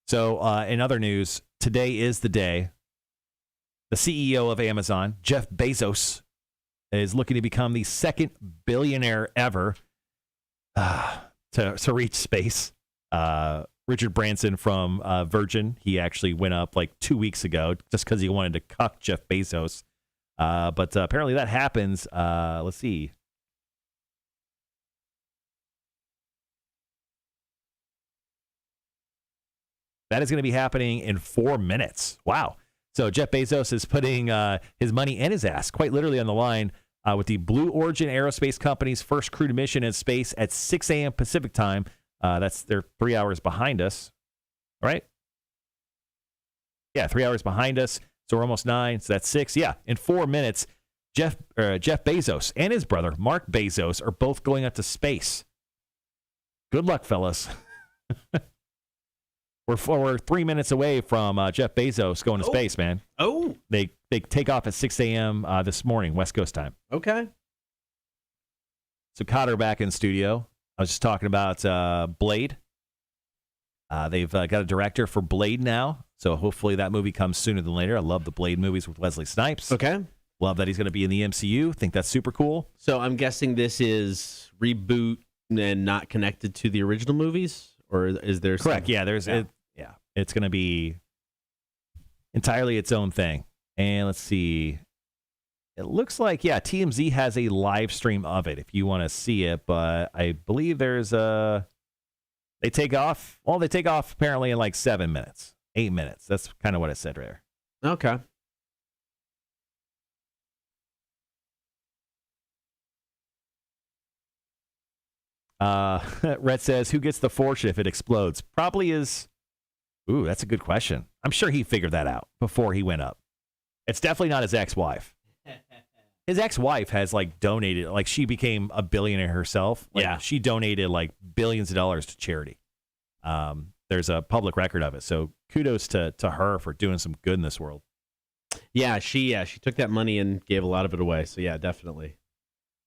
So, in other news, today is the day. The CEO of Amazon, Jeff Bezos, is looking to become the second billionaire ever to reach space. Richard Branson from Virgin, he actually went up like 2 weeks ago just because he wanted to cuck Jeff Bezos. But apparently that happens. Let's see. That is going to be happening in 4 minutes. Wow. So Jeff Bezos is putting his money and his ass quite literally on the line with the Blue Origin Aerospace Company's first crewed mission in space at 6 a.m. Pacific time. They're 3 hours behind us, right? Yeah, 3 hours behind us. So we're almost 9. So that's 6. Yeah, in 4 minutes, Jeff Bezos and his brother, Mark Bezos, are both going up to space. Good luck, fellas. We're 3 minutes away from Jeff Bezos going to space, man. Oh. They take off at 6 a.m. This morning, West Coast time. Okay. So Kotter back in studio. I was just talking about Blade. They've got a director for Blade now, so hopefully that movie comes sooner than later. I love the Blade movies with Wesley Snipes. Okay. Love that he's going to be in the MCU. Think that's super cool. So I'm guessing this is reboot and not connected to the original movies, or is there? Correct. Yeah. It's going to be entirely its own thing. And let's see. It looks like, TMZ has a live stream of it if you want to see it, but I believe there's they take off apparently in like 7 minutes, 8 minutes. That's kind of what it said right there. Okay. Rhett says, who gets the fortune if it explodes? Probably is. Ooh, that's a good question. I'm sure he figured that out before he went up. It's definitely not his ex-wife. His ex-wife has donated, she became a billionaire herself. She donated billions of dollars to charity. There's a public record of it. So kudos to her for doing some good in this world. Yeah, she took that money and gave a lot of it away. So yeah, definitely.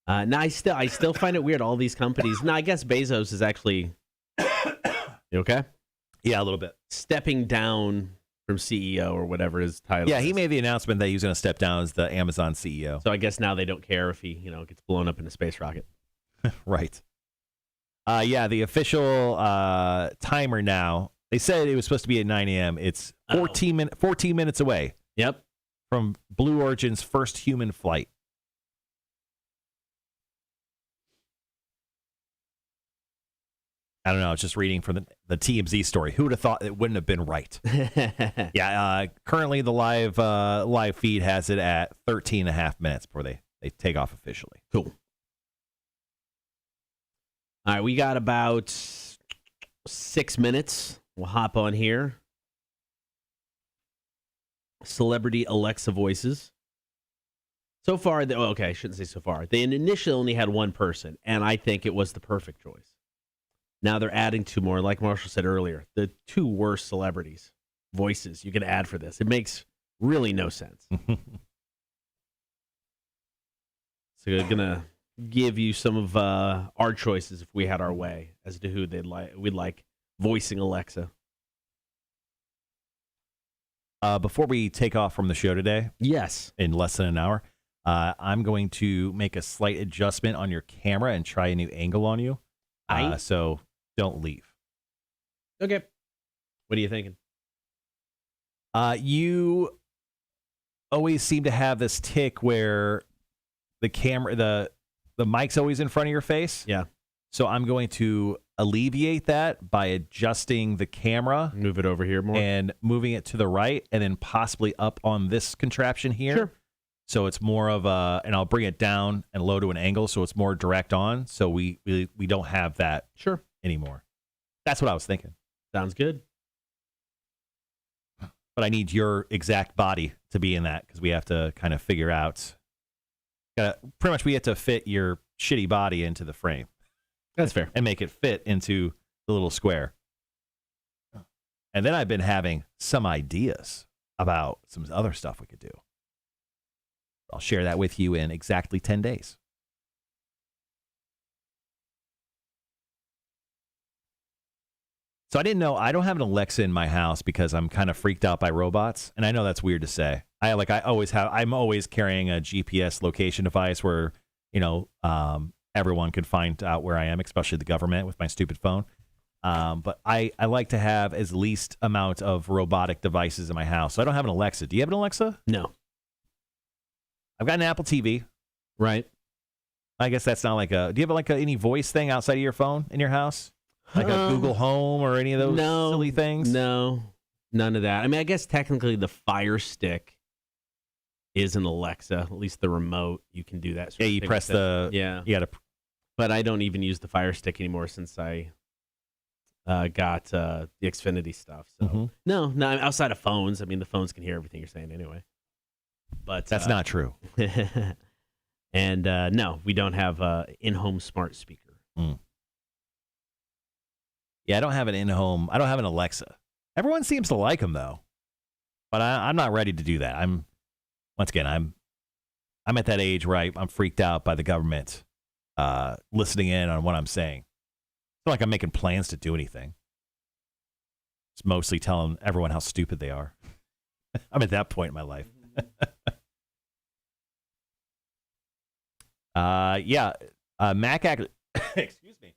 No, I still find it weird. All these companies. No, I guess Bezos is actually. You okay? Yeah, a little bit. Stepping down from CEO or whatever his title. Yeah, he made the announcement that he was going to step down as the Amazon CEO. So I guess now they don't care if he gets blown up in a space rocket. Right. The official timer now. They said it was supposed to be at 9 a.m. It's 14 minutes away. Yep. From Blue Origin's first human flight. I don't know. I was just reading from the TMZ story. Who would have thought it wouldn't have been right? Currently the live feed has it at 13 and a half minutes before they take off officially. Cool. All right, we got about 6 minutes. We'll hop on here. Celebrity Alexa voices. So far, I shouldn't say so far. They initially only had one person, and I think it was the perfect choice. Now they're adding two more, like Marshall said earlier. The two worst celebrities voices you can add for this. It makes really no sense. So we're going to give you some of our choices if we had our way as to who we'd like voicing Alexa. Before we take off from the show today, yes, in less than an hour, I'm going to make a slight adjustment on your camera and try a new angle on you. So don't leave. Okay. What are you thinking? You always seem to have this tick where the camera, the mic's always in front of your face. Yeah. So I'm going to alleviate that by adjusting the camera. Move it over here more. And moving it to the right and then possibly up on this contraption here. Sure. So it's more of and I'll bring it down and low to an angle so it's more direct on. So we don't have that anymore. That's what I was thinking. Sounds good. But I need your exact body to be in that because we have to kind of figure out. Pretty much we have to fit your shitty body into the frame. That's fair. And make it fit into the little square. And then I've been having some ideas about some other stuff we could do. I'll share that with you in exactly 10 days. So I didn't know, I don't have an Alexa in my house because I'm kind of freaked out by robots. And I know that's weird to say. I'm always carrying a GPS location device where, everyone can find out where I am, especially the government with my stupid phone. But I like to have as least amount of robotic devices in my house. So I don't have an Alexa. Do you have an Alexa? No. I've got an Apple TV. Right. I guess that's not do you have any voice thing outside of your phone in your house? Like a Google Home or any of those silly things? No, none of that. I mean, I guess technically the Fire Stick is an Alexa, at least the remote. You can do that. Yeah, you press the... Yeah. You gotta... But I don't even use the Fire Stick anymore since I got the Xfinity stuff. So no, outside of phones. I mean, the phones can hear everything you're saying anyway. But that's not true. And no, we don't have in-home smart speaker. Yeah, I don't have an in-home. I don't have an Alexa. Everyone seems to like them though, but I'm not ready to do that. I'm at that age where I'm freaked out by the government listening in on what I'm saying. It's not like I'm making plans to do anything. It's mostly telling everyone how stupid they are. I'm at that point in my life. Mac excuse me.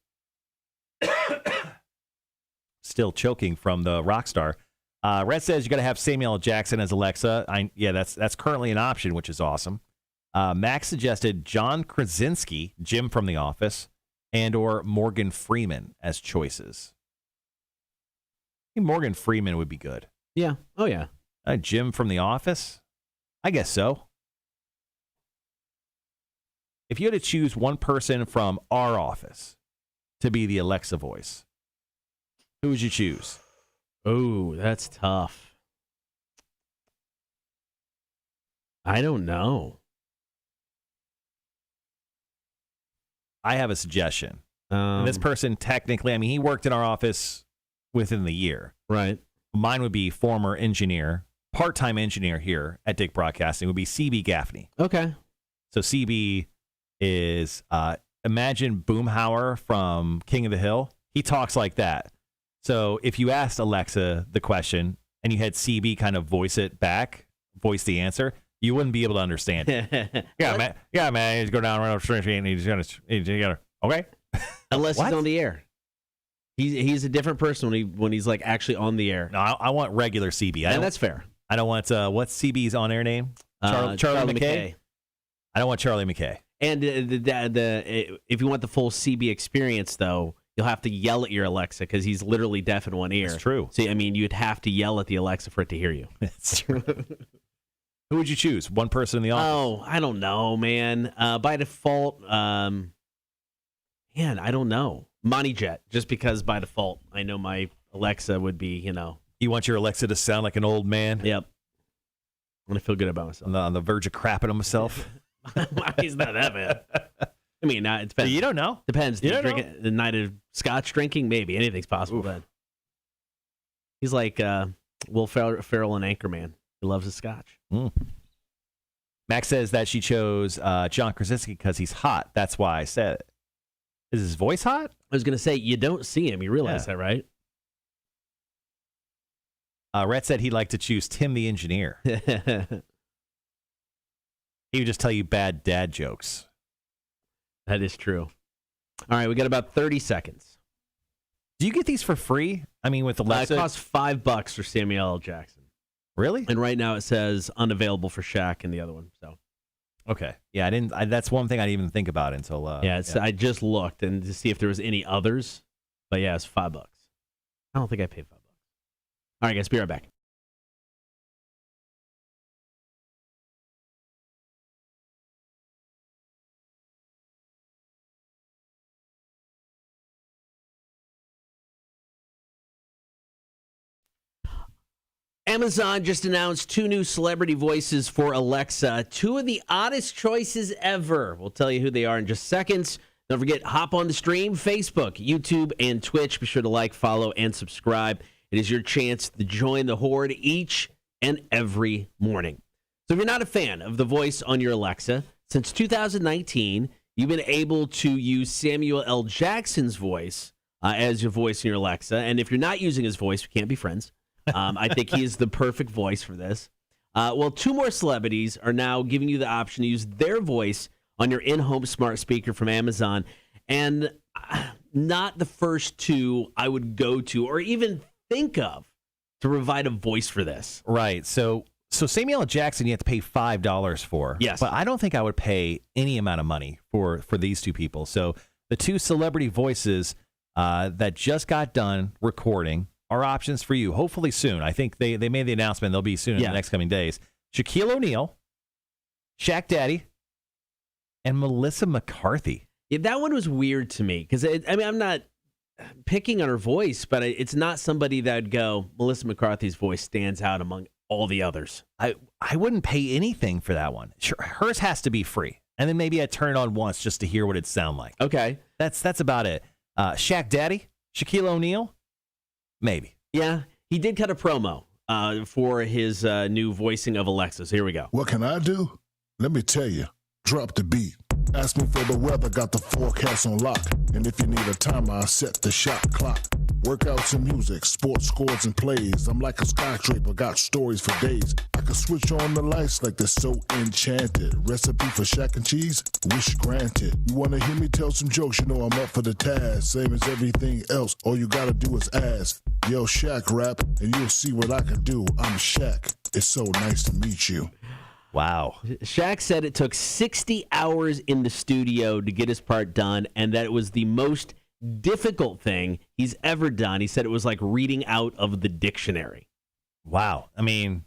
Still choking from the rock star. Rhett says you got to have Samuel L. Jackson as Alexa. That's currently an option, which is awesome. Max suggested John Krasinski, Jim from The Office, and or Morgan Freeman as choices. I think Morgan Freeman would be good. Yeah. Oh, yeah. Jim from The Office? I guess so. If you had to choose one person from our office to be the Alexa voice, who would you choose? Oh, that's tough. I don't know. I have a suggestion. And this person technically, I mean, he worked in our office within the year. Right. Mine would be former engineer, part-time engineer here at Dick Broadcasting, would be CB Gaffney. Okay. So CB is, imagine Boomhauer from King of the Hill. He talks like that. So if you asked Alexa the question and you had CB kind of voice it back, voice the answer, you wouldn't be able to understand it. Yeah, man, he's going down around the street and he's gonna, okay? Unless What? he's on the air. He's a different person when he's like actually on the air. No, I want regular CB. And that's fair. I don't want, what's CB's on-air name? Charlie McKay? I don't want Charlie McKay. And if you want the full CB experience, though, you'll have to yell at your Alexa because he's literally deaf in one ear. That's true. So, I mean, you'd have to yell at the Alexa for it to hear you. That's true. Who would you choose? One person in the office? Oh, I don't know, man. By default, man, I don't know. Monty Jet, just because by default, I know my Alexa would be, You want your Alexa to sound like an old man? Yep. I'm going to feel good about myself. On the verge of crapping himself? He's not that bad. I mean, it depends. You don't know. Depends. You don't know. The night of scotch drinking, maybe. Anything's possible then. He's like Will Ferrell and Anchorman. He loves his scotch. Max says that she chose John Krasinski because he's hot. That's why I said it. Is his voice hot? I was going to say, you don't see him. You realize that, right? Rhett said he'd like to choose Tim the engineer. He would just tell you bad dad jokes. That is true. All right, we got about 30 seconds. Do you get these for free? I mean, with Alexa? It costs $5 for Samuel L. Jackson. Really? And right now it says unavailable for Shaq and the other one. So, okay. Yeah, that's one thing I didn't even think about until. I just looked and to see if there was any others. But yeah, it's $5. I don't think I paid $5. All right, guys, be right back. Amazon just announced 2 new celebrity voices for Alexa. 2 of the oddest choices ever. We'll tell you who they are in just seconds. Don't forget, hop on the stream, Facebook, YouTube, and Twitch. Be sure to like, follow, and subscribe. It is your chance to join the horde each and every morning. So if you're not a fan of the voice on your Alexa, since 2019, you've been able to use Samuel L. Jackson's voice as your voice in your Alexa. And if you're not using his voice, we can't be friends. I think he is the perfect voice for this. Well, 2 more celebrities are now giving you the option to use their voice on your in-home smart speaker from Amazon. And not the first 2 I would go to or even think of to provide a voice for this. Right. So Samuel L. Jackson, you have to pay $5 for. Yes. But I don't think I would pay any amount of money for these 2 people. So the 2 celebrity voices that just got done recording are options for you, hopefully soon. I think they made the announcement. They'll be soon in the next coming days. Shaquille O'Neal, Shaq Daddy, and Melissa McCarthy. Yeah, that one was weird to me because, I'm not picking on her voice, but it's not somebody that would go, Melissa McCarthy's voice stands out among all the others. I wouldn't pay anything for that one. Sure, hers has to be free. And then maybe I'd turn it on once just to hear what it sound like. Okay. That's about it. Shaq Daddy, Shaquille O'Neal, maybe. Yeah, he did cut a promo for his new voicing of Alexa. So here we go. What can I do? Let me tell you. Drop the beat. Ask me for the weather, got the forecast on lock. And if you need a timer, I'll set the shot clock. Workouts and music, sports scores and plays. I'm like a skyscraper, got stories for days. I can switch on the lights like they're so enchanted. Recipe for Shaq and cheese? Wish granted. You wanna hear me tell some jokes? You know I'm up for the task. Same as everything else, all you gotta do is ask. Yo, Shaq rap, and you'll see what I can do. I'm Shaq. It's so nice to meet you. Wow. Shaq said it took 60 hours in the studio to get his part done, and that it was the most difficult thing he's ever done. He said it was like reading out of the dictionary. Wow. I mean,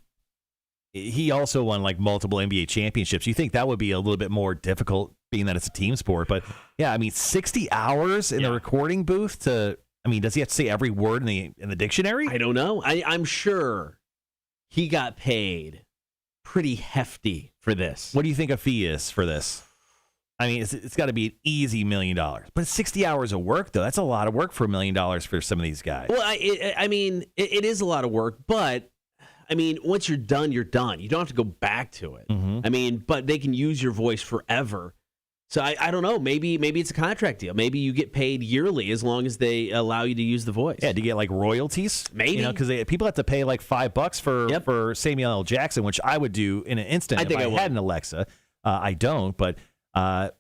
he also won like multiple NBA championships. You think that would be a little bit more difficult being that it's a team sport. But yeah, I mean, 60 hours in the recording booth to. I mean, does he have to say every word in the dictionary? I don't know. I'm sure he got paid pretty hefty for this. What do you think a fee is for this? I mean, it's got to be an easy $1 million. But it's 60 hours of work, though. That's a lot of work for $1 million for some of these guys. Well, I mean, it is a lot of work, but I mean, once you're done, you're done. You don't have to go back to it. Mm-hmm. I mean, but they can use your voice forever. So I don't know. Maybe it's a contract deal. Maybe you get paid yearly as long as they allow you to use the voice. Yeah, do you get like royalties? Maybe. Because people have to pay like $5 for Samuel L. Jackson, which I would do in an instant if I had an Alexa. I don't, but I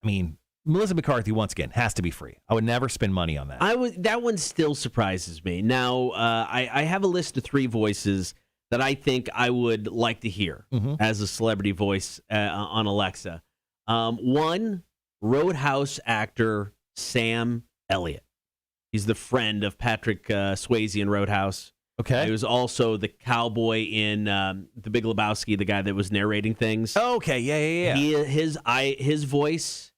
mean, Melissa McCarthy, once again, has to be free. I would never spend money on that. That one still surprises me. Now, I have a list of 3 voices that I think I would like to hear as a celebrity voice on Alexa. One, Roadhouse actor Sam Elliott. He's the friend of Patrick Swayze in Roadhouse. Okay. He was also the cowboy in The Big Lebowski, the guy that was narrating things. Okay, yeah. His voice,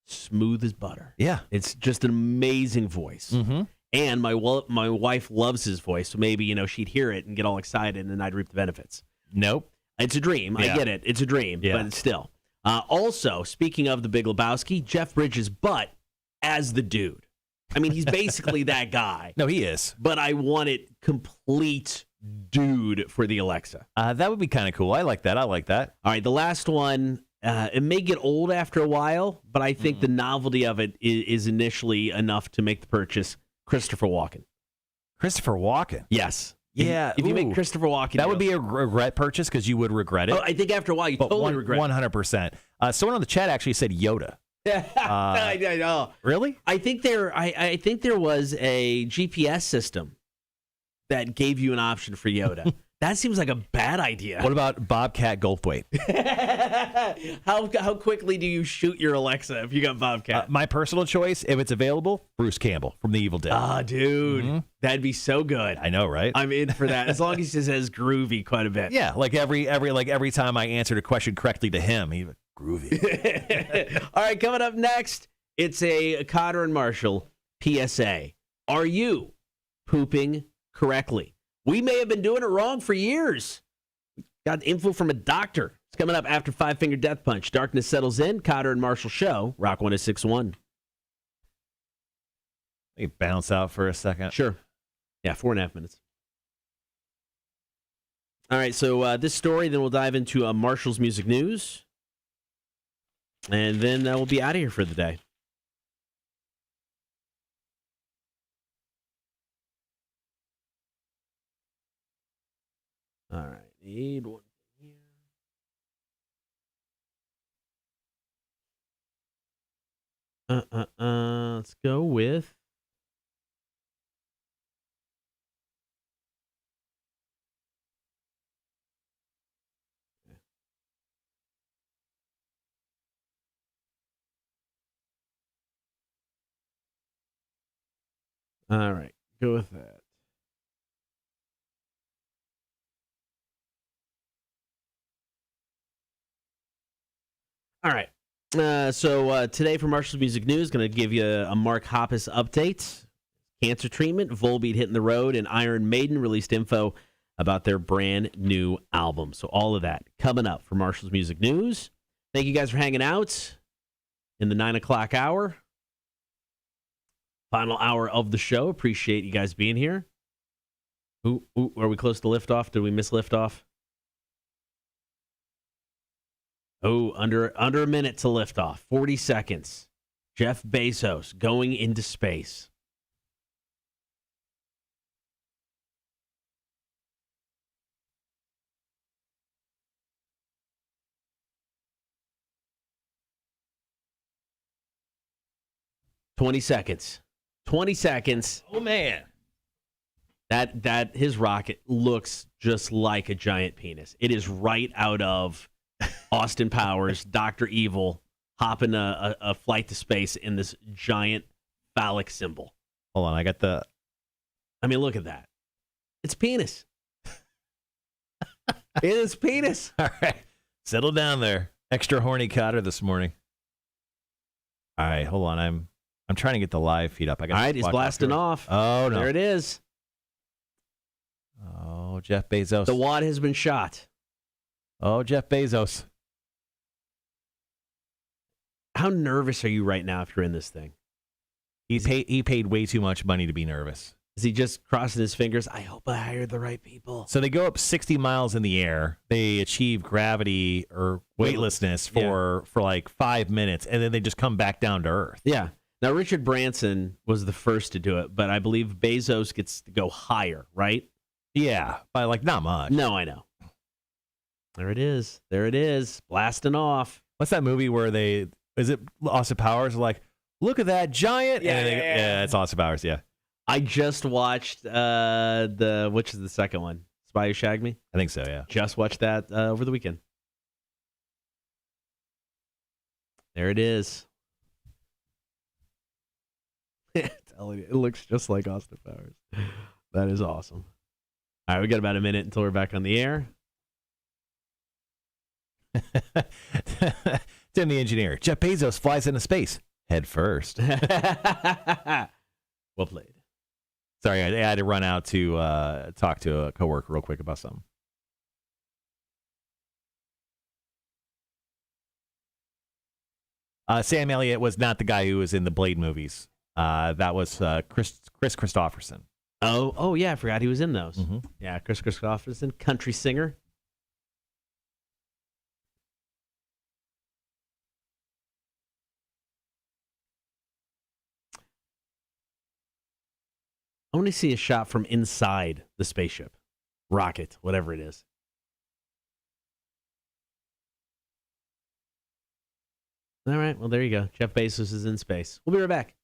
smooth as butter. Yeah. It's just an amazing voice. Mm-hmm. And my wife loves his voice, so maybe she'd hear it and get all excited, and I'd reap the benefits. Nope. It's a dream. Yeah. I get it. It's a dream, but it's still. Also, speaking of The Big Lebowski, Jeff Bridges, but as the dude. I mean, he's basically that guy. No, he is. But I want it complete dude for the Alexa. That would be kind of cool. I like that. All right, the last one, it may get old after a while, but I think the novelty of it is initially enough to make the purchase. Christopher Walken. Christopher Walken? Yes. Yeah. If you make Christopher Walken. That would be a regret purchase because you would regret it. Oh, I think after a while you totally regret it. 100%. Someone on the chat actually said Yoda. I know. Really? I think there was a GPS system that gave you an option for Yoda. That seems like a bad idea. What about Bobcat Goldthwait? How quickly do you shoot your Alexa if you got Bobcat? My personal choice, if it's available, Bruce Campbell from The Evil Dead. Ah, dude, that'd be so good. I know, right? I'm in for that as long as he says groovy quite a bit. Yeah, like every time I answered a question correctly to him, he groovy. All right, coming up next, it's a Kotter and Marshall PSA. Are you pooping correctly? We may have been doing it wrong for years. Got info from a doctor. It's coming up after Five Finger Death Punch. Darkness settles in. Kotter and Marshall Show. Rock 106.1. Let me bounce out for a second. Sure. Yeah, 4.5 minutes. All right, so this story, then we'll dive into Marshall's music news. And then we'll be out of here for the day. All right, need one here. Let's go with. All right, go with that. All right. So today for Marshall's Music News, going to give you a Mark Hoppus update. Cancer treatment, Volbeat hitting the road, and Iron Maiden released info about their brand new album. So all of that coming up for Marshall's Music News. Thank you guys for hanging out in the 9 o'clock hour. Final hour of the show. Appreciate you guys being here. Ooh, are we close to liftoff? Did we miss liftoff? Oh, under a minute to liftoff. 40 seconds. Jeff Bezos going into space. $20 seconds. 20 seconds. Oh, man. That his rocket looks just like a giant penis. It is right out of Austin Powers, Dr. Evil, hopping a flight to space in this giant phallic symbol. Hold on, I got the... I mean, look at that. It's penis. It is penis. All right. Settle down there. Extra horny Kotter this morning. All right, hold on. I'm trying to get the live feed up. All right, he's blasting off. Oh, no. There it is. Oh, Jeff Bezos. The wad has been shot. Oh, Jeff Bezos. How nervous are you right now if you're in this thing? He paid way too much money to be nervous. Is he just crossing his fingers? I hope I hired the right people. So they go up 60 miles in the air. They achieve gravity or weightlessness for like 5 minutes, and then they just come back down to Earth. Yeah. Now, Richard Branson was the first to do it, but I believe Bezos gets to go higher, right? Yeah, by like not much. No, I know. There it is. There it is. Blasting off. What's that movie where is it Austin Powers? Like, look at that giant. Yeah, it's Austin Powers, yeah. I just watched which is the second one? Spy Who Shagged Me? I think so, yeah. Just watched that over the weekend. There it is. Telling you, it looks just like Austin Powers. That is awesome. All right, we got about a minute until we're back on the air. Tim the engineer. Jeff Bezos flies into space head first. Well played. Sorry, I had to run out to talk to a coworker real quick about something. Sam Elliott was not the guy who was in the Blade movies. That was Chris Christopherson. Oh yeah, I forgot he was in those. Mm-hmm. Yeah, Chris Christopherson, country singer. I want to see a shot from inside the spaceship, rocket, whatever it is. All right, well, there you go. Jeff Bezos is in space. We'll be right back.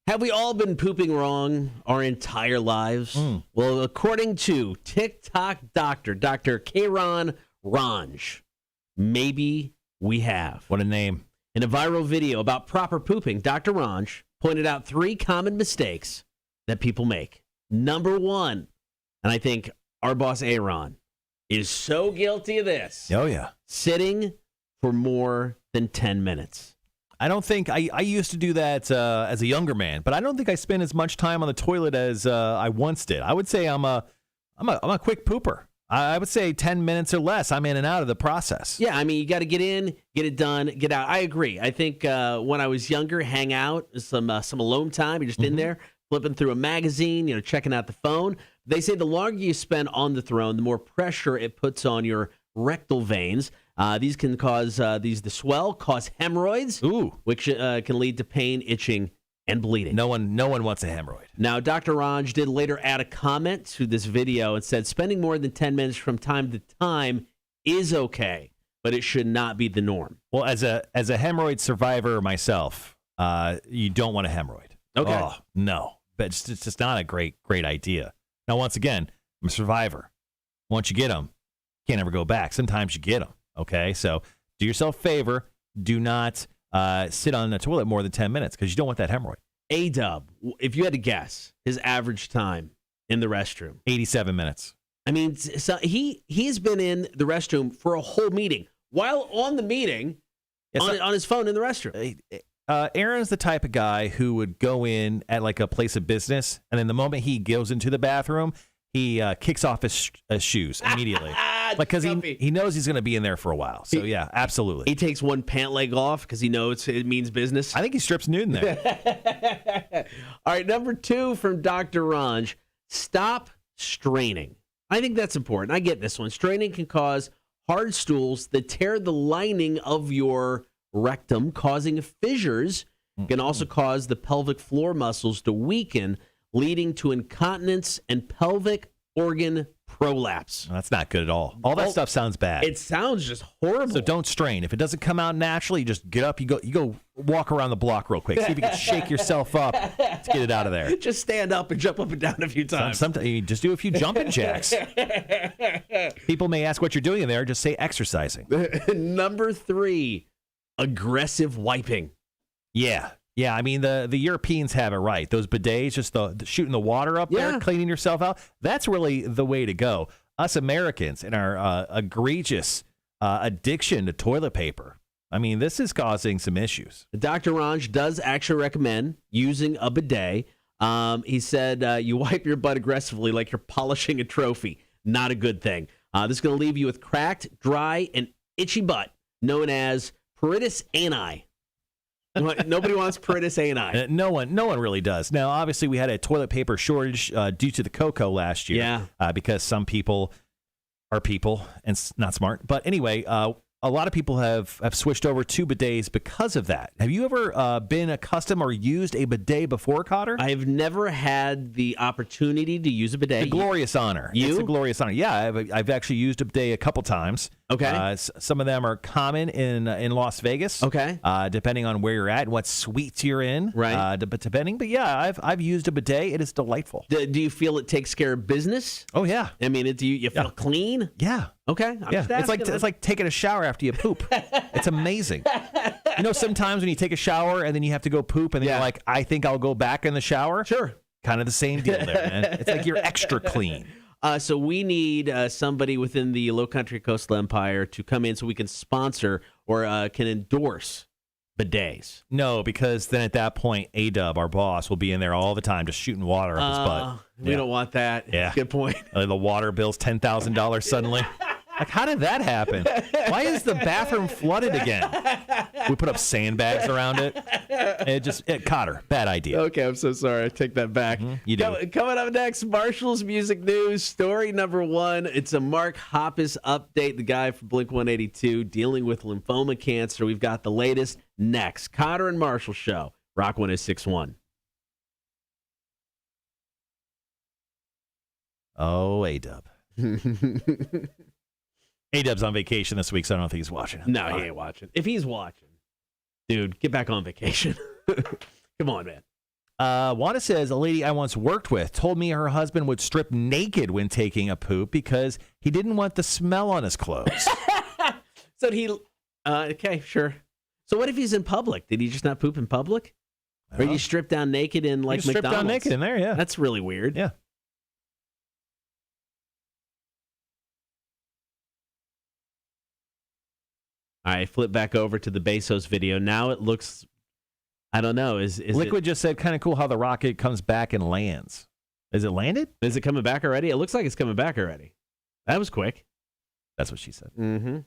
Have we all been pooping wrong our entire lives? Well, according to TikTok doctor, Dr. Kayron Ranj, maybe we have. What a name. In a viral video about proper pooping, Dr. Ranj pointed out 3 common mistakes that people make. Number 1, and I think our boss Aaron is so guilty of this. Oh, yeah. Sitting for more than 10 minutes. I don't think I used to do that as a younger man, but I don't think I spend as much time on the toilet as I once did. I would say I'm a quick pooper. I would say 10 minutes or less. I'm in and out of the process. Yeah, I mean, you got to get in, get it done, get out. I agree. I think when I was younger, hang out, some alone time. You're just in there flipping through a magazine, checking out the phone. They say the longer you spend on the throne, the more pressure it puts on your rectal veins. These can cause these to swell, cause hemorrhoids, which can lead to pain, itching, and bleeding. No one wants a hemorrhoid. Now, Dr. Ranj did later add a comment to this video and said spending more than 10 minutes from time to time is okay, but it should not be the norm. Well, as a hemorrhoid survivor myself, you don't want a hemorrhoid. Okay. Oh, no. But it's just not a great idea. Now, once again, I'm a survivor. Once you get them, you can't ever go back. Sometimes you get them. Okay, so do yourself a favor. Do not sit on the toilet more than 10 minutes because you don't want that hemorrhoid. A-Dub, if you had to guess his average time in the restroom. 87 minutes. I mean, so he's been in the restroom for a whole meeting. While on the meeting, on his phone in the restroom. Aaron's the type of guy who would go in at like a place of business, and then the moment he goes into the bathroom, he kicks off his shoes immediately. Because he knows he's going to be in there for a while. So, yeah, absolutely. He takes one pant leg off because he knows it means business. I think he strips nude in there. All right, number 2 from Dr. Ranj, stop straining. I think that's important. I get this one. Straining can cause hard stools that tear the lining of your rectum, causing fissures. Can also cause the pelvic floor muscles to weaken, leading to incontinence and pelvic organ prolapse. That's not good at all. All that stuff sounds bad. It sounds just horrible. So don't strain. If it doesn't come out naturally, you just get up. You go walk around the block real quick. See if you can shake yourself up to get it out of there. Just stand up and jump up and down a few times. Sometimes you just do a few jumping jacks. People may ask what you're doing in there. Just say exercising. Number 3, aggressive wiping. Yeah. I mean, the Europeans have it right. Those bidets, just the shooting the water up there, cleaning yourself out. That's really the way to go. Us Americans and our egregious addiction to toilet paper. I mean, this is causing some issues. Dr. Ranj does actually recommend using a bidet. He said you wipe your butt aggressively like you're polishing a trophy. Not a good thing. This is going to leave you with cracked, dry, and itchy butt, known as pruritus ani. Nobody wants pruritus ani. No one really does. Now, obviously, we had a toilet paper shortage due to the cocoa last year. Because some people are people and not smart. But anyway, a lot of people have switched over to bidets because of that. Have you ever been accustomed or used a bidet before, Kotter? I've never had the opportunity to use a bidet. It's a glorious honor. You? It's a glorious honor. Yeah, I've actually used a bidet a couple times. Okay. Some of them are common in Las Vegas. Okay. Depending on where you're at and what suites you're in. Right. But yeah, I've used a bidet. It is delightful. Do you feel it takes care of business? Oh yeah. I mean, do you feel clean? Yeah. Okay. It's like taking a shower after you poop. It's amazing. You know, sometimes when you take a shower and then you have to go poop and then you're like, I think I'll go back in the shower. Sure. Kind of the same deal there, man. It's like you're extra clean. So we need somebody within the Low Country Coastal Empire to come in so we can sponsor or can endorse bidets. No, because then at that point, A-Dub, our boss, will be in there all the time just shooting water up his butt. We don't want that. Yeah. Good point. The water bill's $10,000 suddenly. Like, how did that happen? Why is the bathroom flooded again? We put up sandbags around it. Kotter, bad idea. Okay, I'm so sorry. I take that back. You do. Coming up next, Marshall's Music News, story number 1. It's a Mark Hoppus update, the guy from Blink-182 dealing with lymphoma cancer. We've got the latest next. Kotter and Marshall Show, Rock 106.1. Oh, A-Dub. A-Dub's on vacation this week, so I don't think he's watching. No, he ain't watching. If he's watching, dude, get back on vacation. Come on, man. Wanda says, a lady I once worked with told me her husband would strip naked when taking a poop because he didn't want the smell on his clothes. Okay, sure. So what if he's in public? Did he just not poop in public? Or you strip down naked in like McDonald's? Strip down naked in there, yeah. That's really weird. Yeah. All right, flip back over to the Bezos video. Now it looks, I don't know. Is Liquid just said kind of cool how the rocket comes back and lands. Is it landed? Is it coming back already? It looks like it's coming back already. That was quick. That's what she said. Mm-hmm.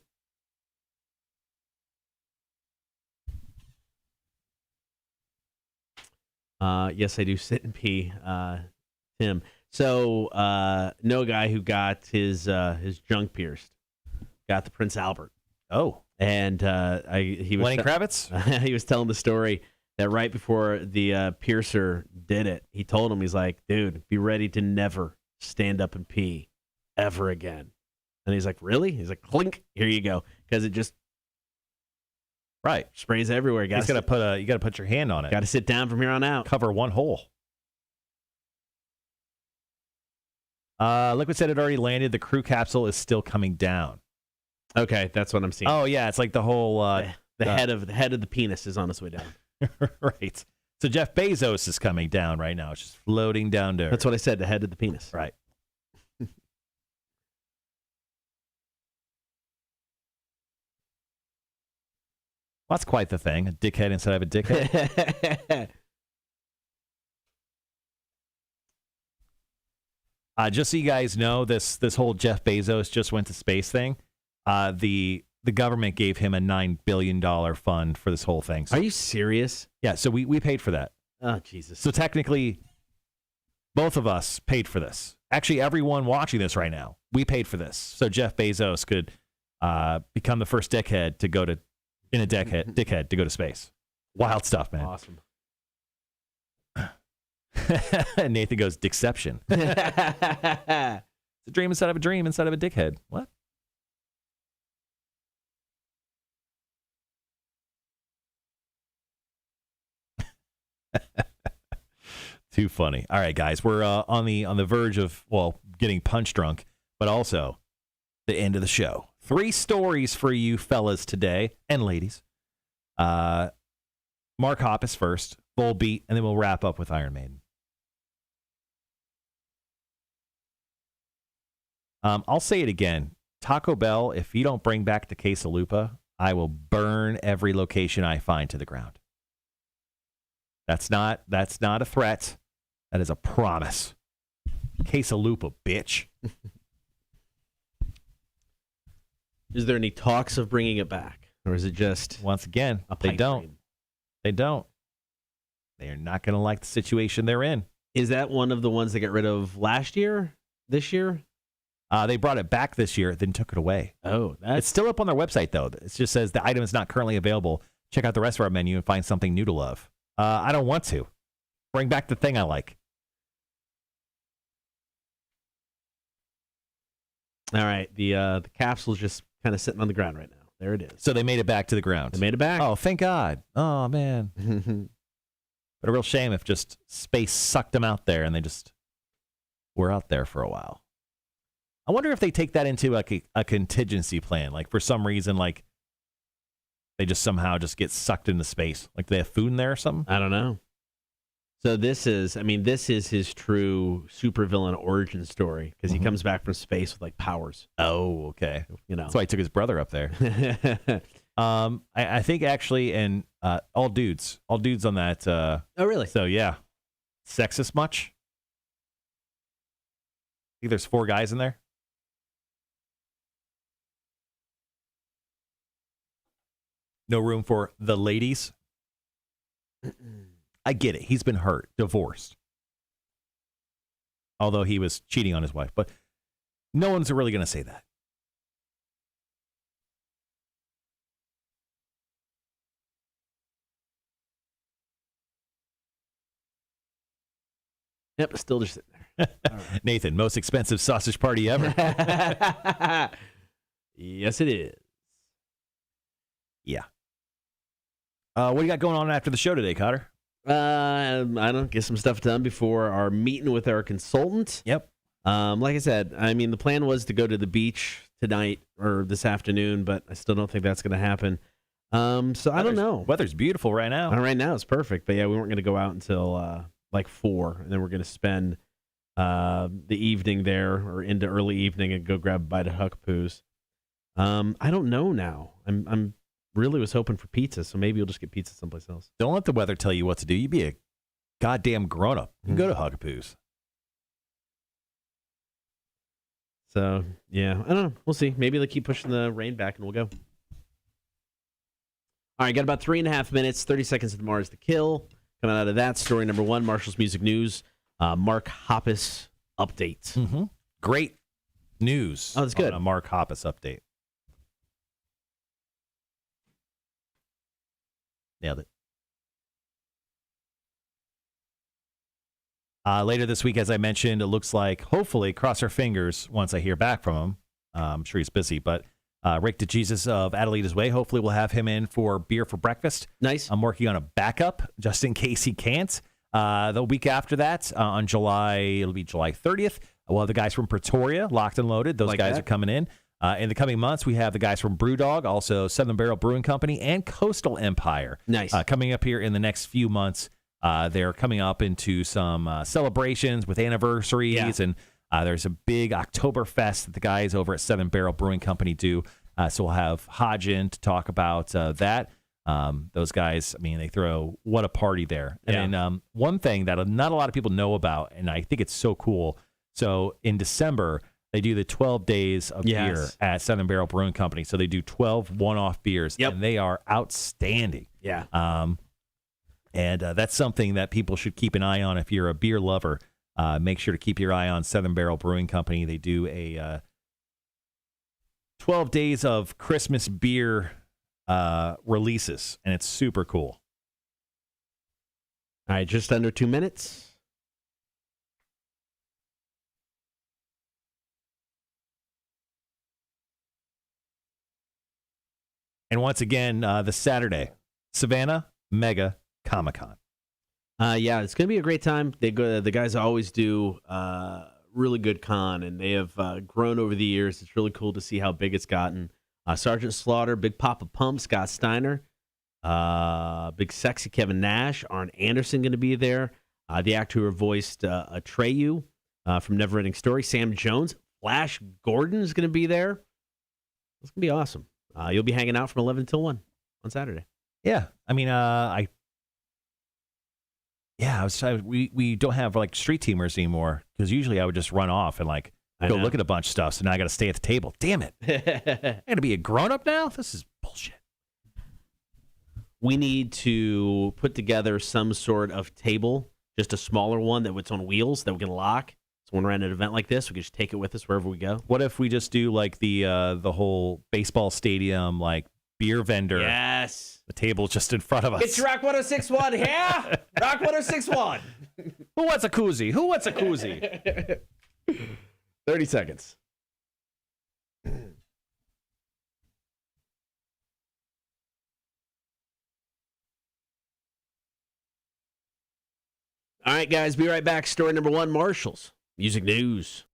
Yes, I do sit and pee, Tim. So, no guy who got his junk pierced got the Prince Albert. Oh, and he was Lenny Kravitz. He was telling the story that right before the piercer did it, he told him, he's like, "Dude, be ready to never stand up and pee ever again." And he's like, "Really?" He's like, "Clink, here you go," because it just sprays everywhere. You got to put your hand on it. Got to sit down from here on out. Cover one hole. Liquid said it already landed. The crew capsule is still coming down. Okay, that's what I'm seeing. Oh yeah, it's like the whole the head of the penis is on its way down. Right. So Jeff Bezos is coming down right now. It's just floating down there. That's what I said. The head of the penis. Right. Well, that's quite the thing. A dickhead instead of a dickhead. Just so you guys know, this whole Jeff Bezos just went to space thing. The government gave him a $9 billion fund for this whole thing. So, are you serious? Yeah, so we paid for that. Oh, Jesus. So technically, both of us paid for this. Actually, everyone watching this right now, we paid for this. So Jeff Bezos could become the first dickhead to go to space. Wild stuff, man. Awesome. Nathan goes, Dickception. It's a dream inside of a dream inside of a dickhead. What? Too funny. All right, guys, we're on the verge of getting punch drunk, but also the end of the show. 3 stories for you fellas today and ladies. Mark Hoppus first, full beat, and then we'll wrap up with Iron Maiden. I'll say it again. Taco Bell, if you don't bring back the quesalupa, I will burn every location I find to the ground. That's not a threat. That is a promise. Quesalupa, bitch. Is there any talks of bringing it back? Or is it just Once again, a they pipe don't. dream? They don't. They are not going to like the situation they're in. Is that one of the ones they got rid of last year? This year? They brought it back this year, then took it away. Oh, It's still up on their website, though. It just says the item is not currently available. Check out the rest of our menu and find something new to love. I don't want to. Bring back the thing I like. all right. The capsule's just kind of sitting on the ground right now. There it is. So they made it back to the ground. They made it back. Oh, thank God. Oh, man. But a real shame if just space sucked them out there and they just were out there for a while. I wonder if they take that into like a contingency plan. Like for some reason, like they just somehow just get sucked into space. Like they have food in there or something. I don't know. So this is his true supervillain origin story because he comes back from space with like powers. Oh, okay. You know, That's why he took his brother up there. I think actually, and all dudes on that. oh, really? So yeah, sexist much? I think there's 4 guys in there. No room for the ladies. I get it. He's been hurt, divorced. Although he was cheating on his wife, but no one's really going to say that. Yep, still just sitting there. All right. Nathan, most expensive sausage party ever. Yes, it is. Yeah. What do you got going on after the show today, Kotter? I don't know, get some stuff done before our meeting with our consultant. Yep. Like I said, I mean, the plan was to go to the beach tonight or this afternoon, but I still don't think that's going to happen. So I don't know. Weather's beautiful right now. Right now it's perfect, but yeah, we weren't going to go out until like 4, and then we're going to spend the evening there or into early evening and go grab a bite of Huckapoo's. I don't know now. I'm really was hoping for pizza, so maybe you'll just get pizza someplace else. Don't let the weather tell you what to do. You be a goddamn grown-up. You can go to Huckapoo's. So, yeah, I don't know. We'll see. Maybe they'll keep pushing the rain back and we'll go. All right, got about 3.5 minutes, 30 seconds to Mars to kill. Coming out of that, story number 1, Marshall's Music News, Mark Hoppus update. Mm-hmm. Great news. Oh, that's good. On a Mark Hoppus update. Nailed it. Later this week, as I mentioned, it looks like, hopefully, cross our fingers once I hear back from him. I'm sure he's busy, but Rick DeJesus of Adelita's Way, hopefully we'll have him in for beer for breakfast. Nice. I'm working on a backup just in case he can't. The week after that, it'll be July 30th. We'll have the guys from Pretoria, locked and loaded. Those guys are coming in. In the coming months, we have the guys from Brewdog, also 7 Barrel Brewing Company, and Coastal Empire. Nice. Coming up here in the next few months. They're coming up into some celebrations with anniversaries, and there's a big Oktoberfest that the guys over at 7 Barrel Brewing Company do. So we'll have Hodge in to talk about that. Those guys, I mean, they throw what a party there. And then one thing that not a lot of people know about, and I think it's so cool. So in December, they do the 12 days of beer at 7 Barrel Brewing Company. So they do 12 one-off beers, and they are outstanding. Yeah. And that's something that people should keep an eye on if you're a beer lover. Make sure to keep your eye on 7 Barrel Brewing Company. They do a 12 days of Christmas beer releases, and it's super cool. All right, just under 2 minutes. And once again, the Saturday, Savannah Mega Comic-Con. Yeah, it's going to be a great time. The guys always do really good con, and they have grown over the years. It's really cool to see how big it's gotten. Sergeant Slaughter, Big Papa Pump, Scott Steiner, Big Sexy Kevin Nash, Arn Anderson going to be there. The actor who voiced Atreyu from Neverending Story, Sam Jones, Flash Gordon is going to be there. It's going to be awesome. You'll be hanging out from 11 till 1 on Saturday. Yeah, I mean, we don't have like street teamers anymore because usually I would just run off and like go look at a bunch of stuff. So now I got to stay at the table. Damn it! I got to be a grown up now. This is bullshit. We need to put together some sort of table, just a smaller one that's on wheels that we can lock. So when we're at an event like this, we can just take it with us wherever we go. What if we just do like the whole baseball stadium like beer vendor? Yes. The table just in front of us. It's Rock 106.1, yeah? Rock 106.1. Who wants a koozie? Who wants a koozie? 30 seconds. All right, guys, be right back. Story number 1, Marshalls. Music news.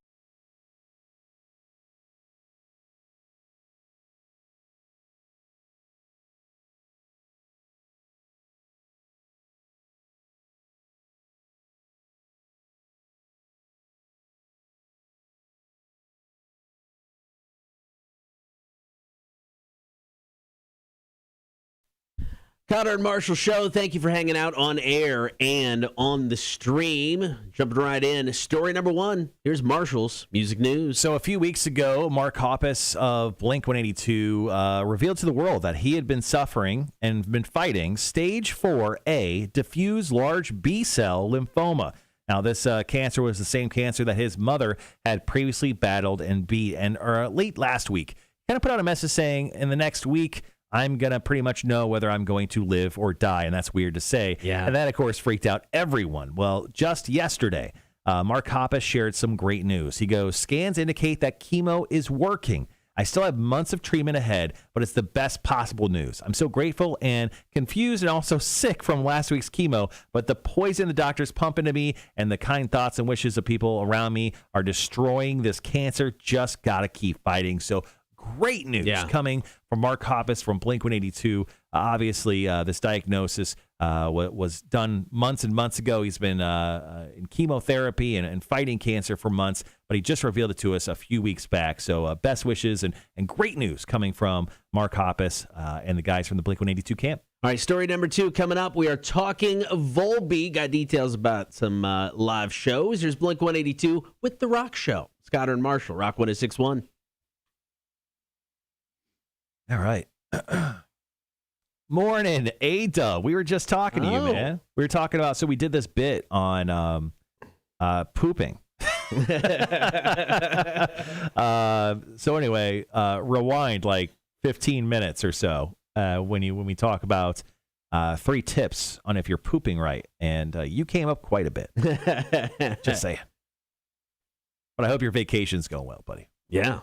Kotter and Marshall Show, thank you for hanging out on air and on the stream. Jumping right in, story number 1. Here's Marshall's Music News. So a few weeks ago, Mark Hoppus of Blink-182 revealed to the world that he had been suffering and been fighting stage 4A diffuse large B-cell lymphoma. Now, this cancer was the same cancer that his mother had previously battled and beat. And late last week, kind of put out a message saying, in the next week, I'm going to pretty much know whether I'm going to live or die, and that's weird to say. Yeah. And that, of course, freaked out everyone. Well, just yesterday, Mark Hoppus shared some great news. He goes, scans indicate that chemo is working. I still have months of treatment ahead, but it's the best possible news. I'm so grateful and confused and also sick from last week's chemo, but the poison the doctors pump into me and the kind thoughts and wishes of people around me are destroying this cancer. Just got to keep fighting. So great news coming from Mark Hoppus from Blink-182. Obviously, this diagnosis was done months and months ago. He's been in chemotherapy and fighting cancer for months, but he just revealed it to us a few weeks back. So best wishes and great news coming from Mark Hoppus and the guys from the Blink-182 camp. All right, story number 2 coming up. We are talking Volbeat. Got details about some live shows. There's Blink-182 with The Rock Show. Scott and Marshall, Rock 106.1. All right. Morning, A-Dub. We were just talking to you, man. We were talking about, so we did this bit on pooping. So anyway, rewind like 15 minutes or so when we talk about 3 tips on if you're pooping right. And you came up quite a bit. Just saying. But I hope your vacation's going well, buddy. Yeah.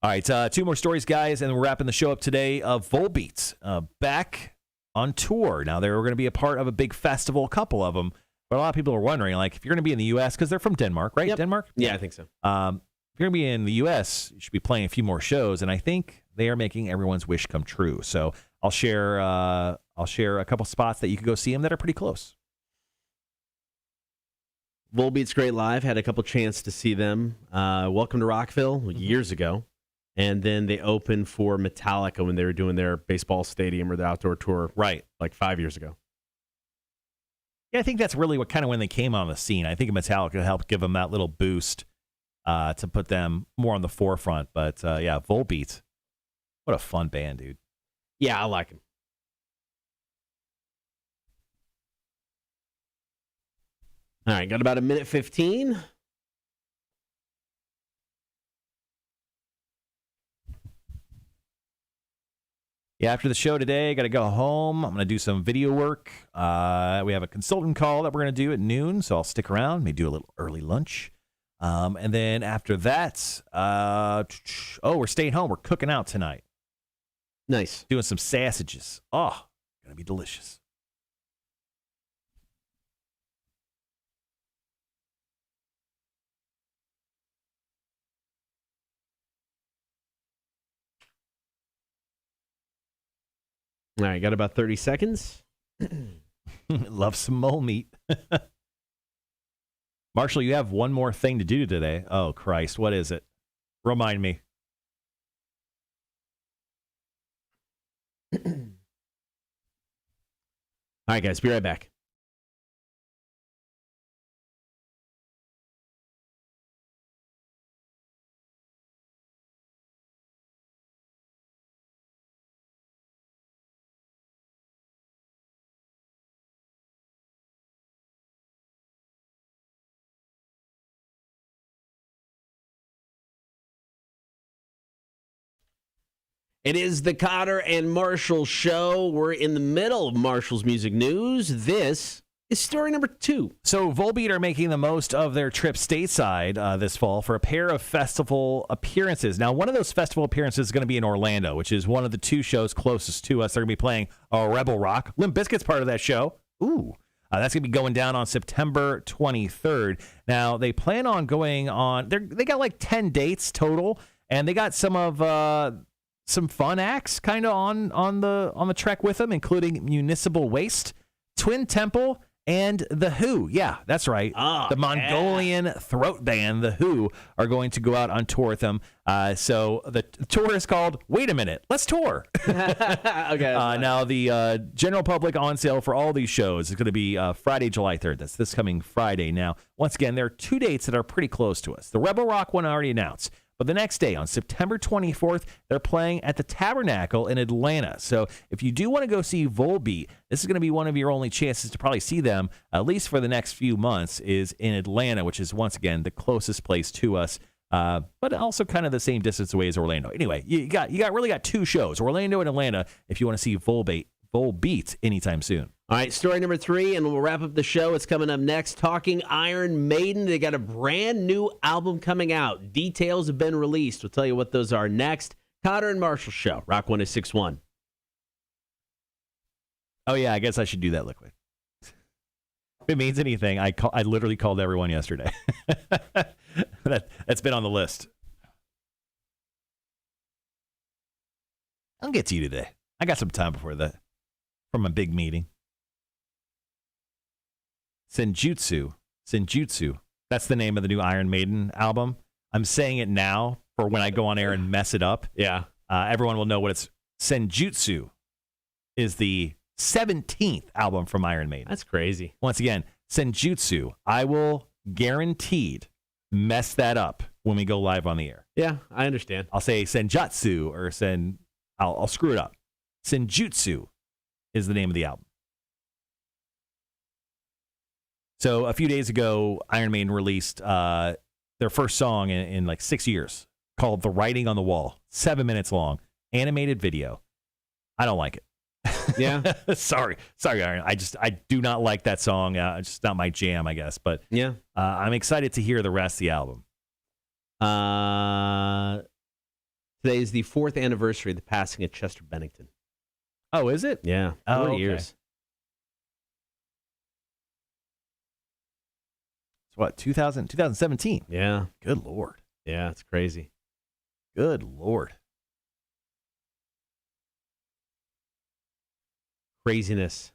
All right, 2 more stories, guys, and we're wrapping the show up today. Volbeat back on tour. Now, they were going to be a part of a big festival, a couple of them, but a lot of people are wondering, like, if you're going to be in the U.S., because they're from Denmark, right? Yep. Denmark? Yeah, I think so. If you're going to be in the U.S., you should be playing a few more shows, and I think they are making everyone's wish come true. So I'll share a couple spots that you can go see them that are pretty close. Volbeat's great live. Had a couple chance to see them. Welcome to Rockville years ago. And then they opened for Metallica when they were doing their baseball stadium or the outdoor tour, right? Like 5 years ago. Yeah, I think that's really what kind of when they came on the scene. I think Metallica helped give them that little boost to put them more on the forefront. But yeah, Volbeat, what a fun band, dude. Yeah, I like him. All right, got about a minute 15. Yeah, after the show today, I got to go home. I'm going to do some video work. We have a consultant call that we're going to do at noon, so I'll stick around, maybe do a little early lunch. And then after that, we're staying home. We're cooking out tonight. Nice. Doing some sausages. Oh, gonna be delicious. All right, got about 30 seconds. Love some mole meat. Marshall, you have one more thing to do today. Oh, Christ. What is it? Remind me. All right, guys, be right back. It is the Kotter and Marshall show. We're in the middle of Marshall's music news. This is story number 2. So Volbeat are making the most of their trip stateside this fall for a pair of festival appearances. Now, one of those festival appearances is going to be in Orlando, which is one of the 2 shows closest to us. They're going to be playing Rebel Rock. Limp Bizkit's part of that show. Ooh. That's going to be going down on September 23rd. Now, they plan on going on, they got like 10 dates total, and they got some fun acts kind of on the trek with them, including Municipal Waste, Twin Temple, and The Who. Yeah, that's right. The Mongolian throat band, The Who, are going to go out on tour with them. So the tour is called Wait a Minute, Let's Tour. Okay. Now, the general public on sale for all these shows is going to be Friday, July 3rd. That's this coming Friday. Now, once again, there are 2 dates that are pretty close to us. The Rebel Rock one I already announced. But the next day, on September 24th, they're playing at the Tabernacle in Atlanta. So if you do want to go see Volbeat, this is going to be one of your only chances to probably see them, at least for the next few months, is in Atlanta, which is, once again, the closest place to us, but also kind of the same distance away as Orlando. Anyway, you really got 2 shows, Orlando and Atlanta, if you want to see Volbeat anytime soon. All right, story number 3, and we'll wrap up the show. It's coming up next. Talking Iron Maiden. They got a brand new album coming out. Details have been released. We'll tell you what those are next. Kotter and Marshall Show, Rock 106.1. Oh, yeah, I guess I should do that, Liquid. If it means anything, I literally called everyone yesterday. That's been on the list. I'll get to you today. I got some time before that from a big meeting. Senjutsu. That's the name of the new Iron Maiden album. I'm saying it now for when I go on air and mess it up. Yeah. Everyone will know what it's. Senjutsu is the 17th album from Iron Maiden. That's crazy. Once again, Senjutsu. I will guaranteed mess that up when we go live on the air. Yeah, I understand. I'll say Senjutsu or I'll screw it up. Senjutsu is the name of the album. So a few days ago, Iron Maiden released their first song in like 6 years called The Writing on the Wall. 7 minutes long. Animated video. I don't like it. Yeah. Sorry, Iron. I do not like that song. It's just not my jam, I guess. But yeah, I'm excited to hear the rest of the album. Today is the 4th anniversary of the passing of Chester Bennington. Oh, is it? Yeah. 4 years. It's what, 2017? Yeah. Good Lord. Yeah, it's crazy. Good Lord. Craziness.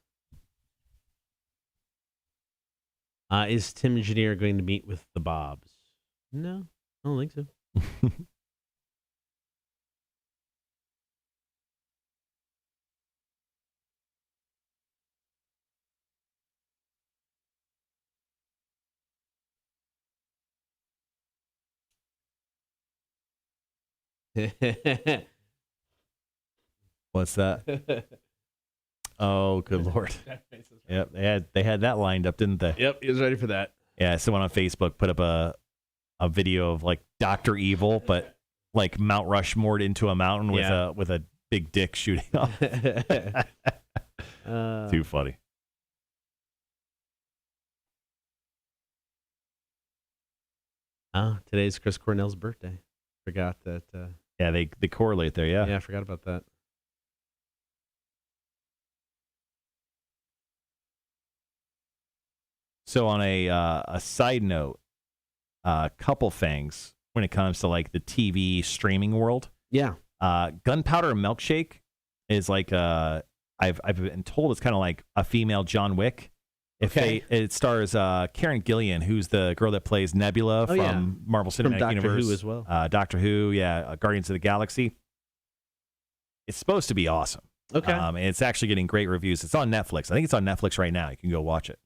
Is Tim Engineer going to meet with the Bobs? No, I don't think so. What's that? Oh, good Lord. Yep, they had that lined up, didn't they? Yep, he was ready for that. Yeah, someone on Facebook put up a video of like Dr. Evil, but like Mount Rushmore into a mountain with a big dick shooting off. Too funny. Today's Chris Cornell's birthday. Forgot that. Yeah, they correlate there, yeah. Yeah, I forgot about that. So on a side note, a couple things when it comes to like the TV streaming world. Yeah. Gunpowder Milkshake is like I've been told it's kind of like a female John Wick. It stars Karen Gillan, who's the girl that plays Nebula from Marvel Cinematic Universe. From Doctor Who as well. Doctor Who, Guardians of the Galaxy. It's supposed to be awesome. Okay. And it's actually getting great reviews. It's on Netflix. I think it's on Netflix right now. You can go watch it.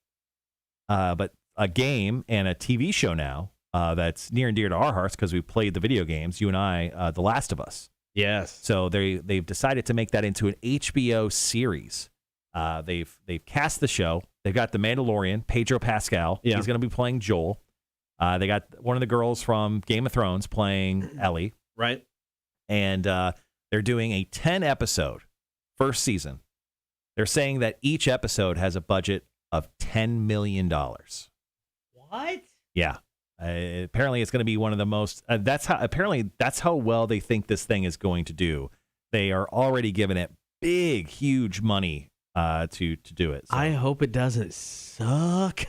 But a game and a TV show now that's near and dear to our hearts because we played the video games, you and I, The Last of Us. Yes. So they've decided to make that into an HBO series. They've cast the show. They've got the Mandalorian, Pedro Pascal. Yeah. He's going to be playing Joel. They got one of the girls from Game of Thrones playing Ellie. Right. And they're doing a 10-episode first season. They're saying that each episode has a budget of $10 million. What? Yeah. Apparently, it's going to be one of the most. That's how well they think this thing is going to do. They are already giving it big, huge money to do it. So. I hope it doesn't suck.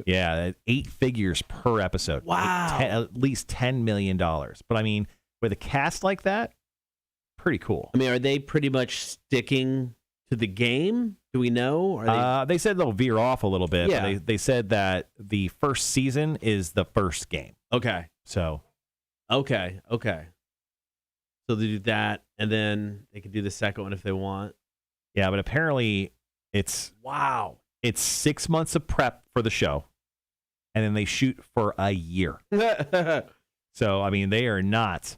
Yeah, 8 figures per episode. Wow. At least $10 million. But I mean, with a cast like that, pretty cool. I mean, are they pretty much sticking to the game? Do we know? Are they said they'll veer off a little bit. Yeah. But they said that the first season is the first game. Okay. So. Okay. So they do that, and then they can do the second one if they want. Yeah, but apparently it's 6 months of prep for the show, and then they shoot for a year. So I mean, they're not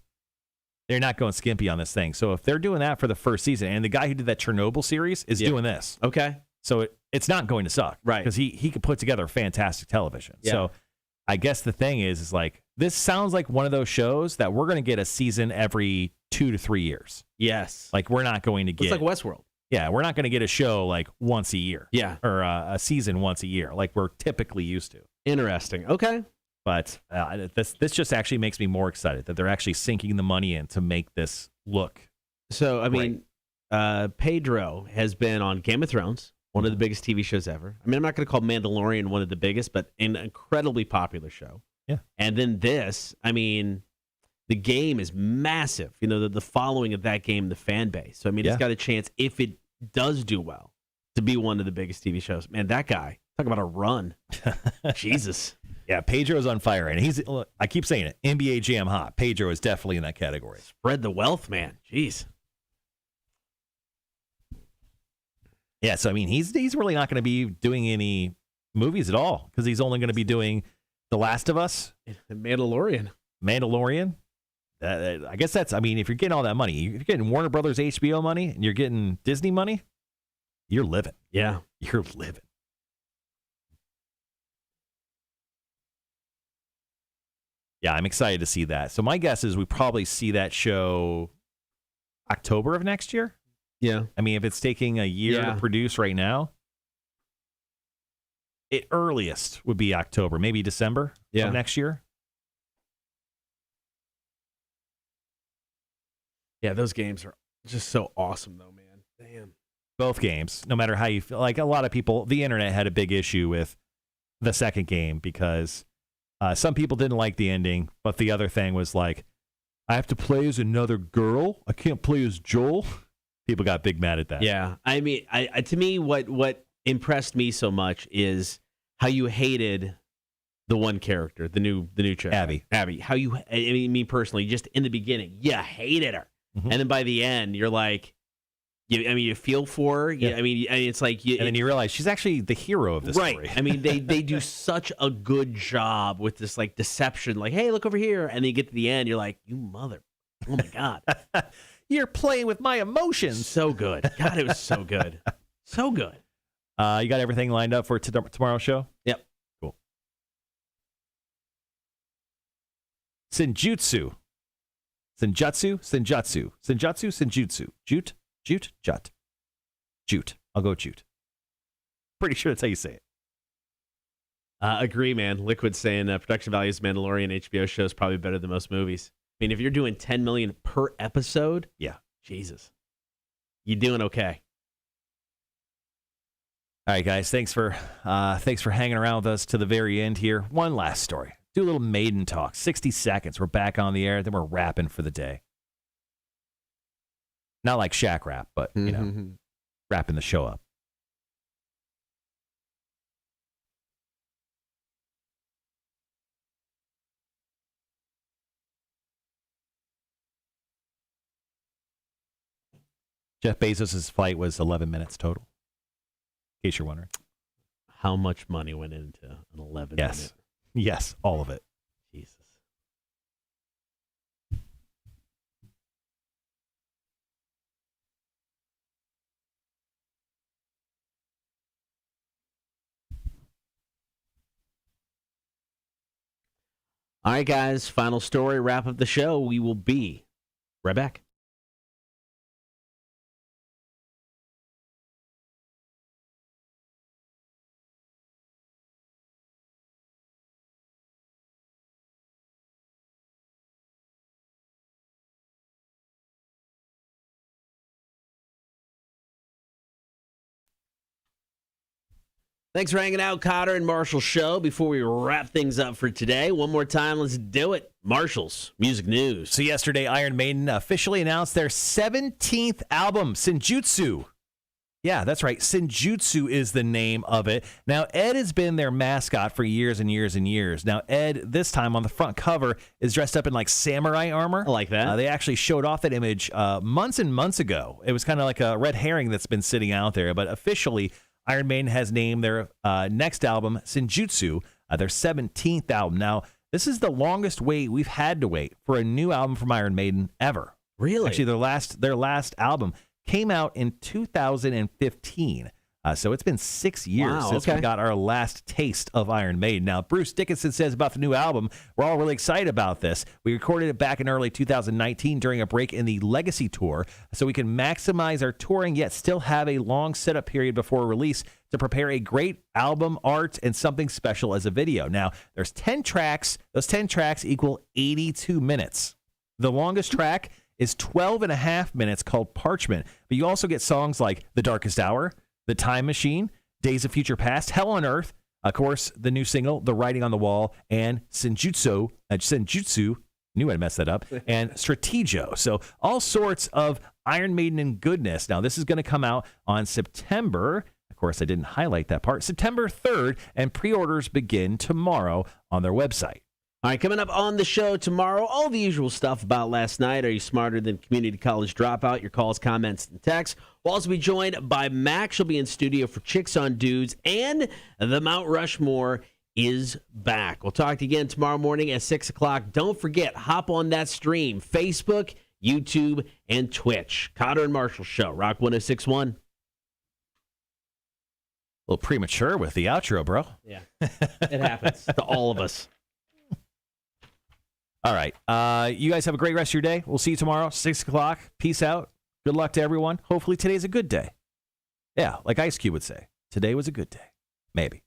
going skimpy on this thing. So if they're doing that for the first season, and the guy who did that Chernobyl series is doing this, okay, so it's not going to suck, right? Because he could put together fantastic television. Yeah. So I guess the thing is like this sounds like one of those shows that we're going to get a season every 2 to 3 years. Yes, like we're not going to get. It's like Westworld. Yeah, we're not going to get a show like once a year. Yeah. Or a season once a year like we're typically used to. Interesting. Okay. But this just actually makes me more excited that they're actually sinking the money in to make this look. So, I mean, Pedro has been on Game of Thrones, one of the biggest TV shows ever. I mean, I'm not going to call Mandalorian one of the biggest, but an incredibly popular show. Yeah. And then this, I mean, the game is massive. You know, the following of that game, the fan base. So, I mean, it's got a chance, if it does do well, to be one of the biggest TV shows. Man, that guy, talk about a run. Jesus. Yeah, Pedro's on fire, and I keep saying it, NBA Jam hot. Pedro is definitely in that category. Spread the wealth, man. Jeez. Yeah, so I mean, he's really not going to be doing any movies at all because he's only going to be doing The Last of Us, Mandalorian. I guess that's. I mean, if you're getting all that money, if you're getting Warner Brothers HBO money, and you're getting Disney money, you're living. Yeah, you're living. Yeah, I'm excited to see that. So my guess is we probably see that show October of next year. Yeah. I mean, if it's taking a year to produce right now, it earliest would be October, maybe December of next year. Yeah, those games are just so awesome, though, man. Damn. Both games, no matter how you feel. Like a lot of people, the internet had a big issue with the second game because some people didn't like the ending, but the other thing was like, I have to play as another girl. I can't play as Joel. People got big mad at that. Yeah, I mean, to me, what impressed me so much is how you hated the one character, the new chick, Abby. How you, I mean, me personally, just in the beginning, you hated her, and then by the end, you're like, you feel for her. I mean, it's like, and then you realize she's actually the hero of this story. I mean, they do such a good job with this like deception, like, hey, look over here, and then you get to the end, you're like, you mother, oh my god, you're playing with my emotions. So good, God, it was so good, so good. You got everything lined up for tomorrow's show? Yep. Cool. Senjutsu. Jute. I'll go Jute. Pretty sure that's how you say it. Agree, man. Liquid saying production values Mandalorian HBO show is probably better than most movies. I mean, if you're doing $10 million per episode, yeah, Jesus, you're doing okay. All right, guys. Thanks for hanging around with us to the very end here. One last story. Do a little maiden talk. 60 seconds. We're back on the air. Then we're wrapping for the day. Not like Shaq rap, but wrapping the show up. Jeff Bezos' flight was 11 minutes total, in case you're wondering. How much money went into an 11 minute? Yes, all of it. Jesus. All right, guys, final story, wrap up the show. We will be right back. Thanks for hanging out, Kotter and Marshall Show. Before we wrap things up for today, one more time, let's do it. Marshall's Music News. So yesterday, Iron Maiden officially announced their 17th album, Senjutsu. Yeah, that's right. Senjutsu is the name of it. Now, Ed has been their mascot for years and years and years. Now, Ed, this time on the front cover, is dressed up in like samurai armor. I like that. They actually showed off that image months and months ago. It was kind of like a red herring that's been sitting out there, but officially, Iron Maiden has named their next album, Senjutsu, their 17th album. Now, this is the longest wait we've had to wait for a new album from Iron Maiden ever. Really? Actually, their last album came out in 2015. So it's been 6 years since we got our last taste of Iron Maiden. Now, Bruce Dickinson says about the new album, we're all really excited about this. We recorded it back in early 2019 during a break in the Legacy Tour, so we can maximize our touring yet still have a long setup period before release to prepare a great album, art, and something special as a video. Now, there's 10 tracks. Those 10 tracks equal 82 minutes. The longest track is 12 and a half minutes called Parchment, but you also get songs like The Darkest Hour, The Time Machine, Days of Future Past, Hell on Earth, of course, the new single, The Writing on the Wall, and Senjutsu, knew I'd mess that up, and Strategio. So all sorts of Iron Maiden and goodness. Now, this is going to come out on September. Of course, I didn't highlight that part. September 3rd, and pre-orders begin tomorrow on their website. All right, coming up on the show tomorrow, all the usual stuff about last night. Are you smarter than community college dropout? Your calls, comments, and texts. We'll also be joined by Max. She'll be in studio for Chicks on Dudes, and the Mount Rushmore is back. We'll talk to you again tomorrow morning at 6 o'clock. Don't forget, hop on that stream, Facebook, YouTube, and Twitch. Kotter and Marshall Show, Rock 106.1. A little premature with the outro, bro. Yeah, it happens to all of us. All right. You guys have a great rest of your day. We'll see you tomorrow, 6 o'clock. Peace out. Good luck to everyone. Hopefully today's a good day. Yeah, like Ice Cube would say, today was a good day. Maybe.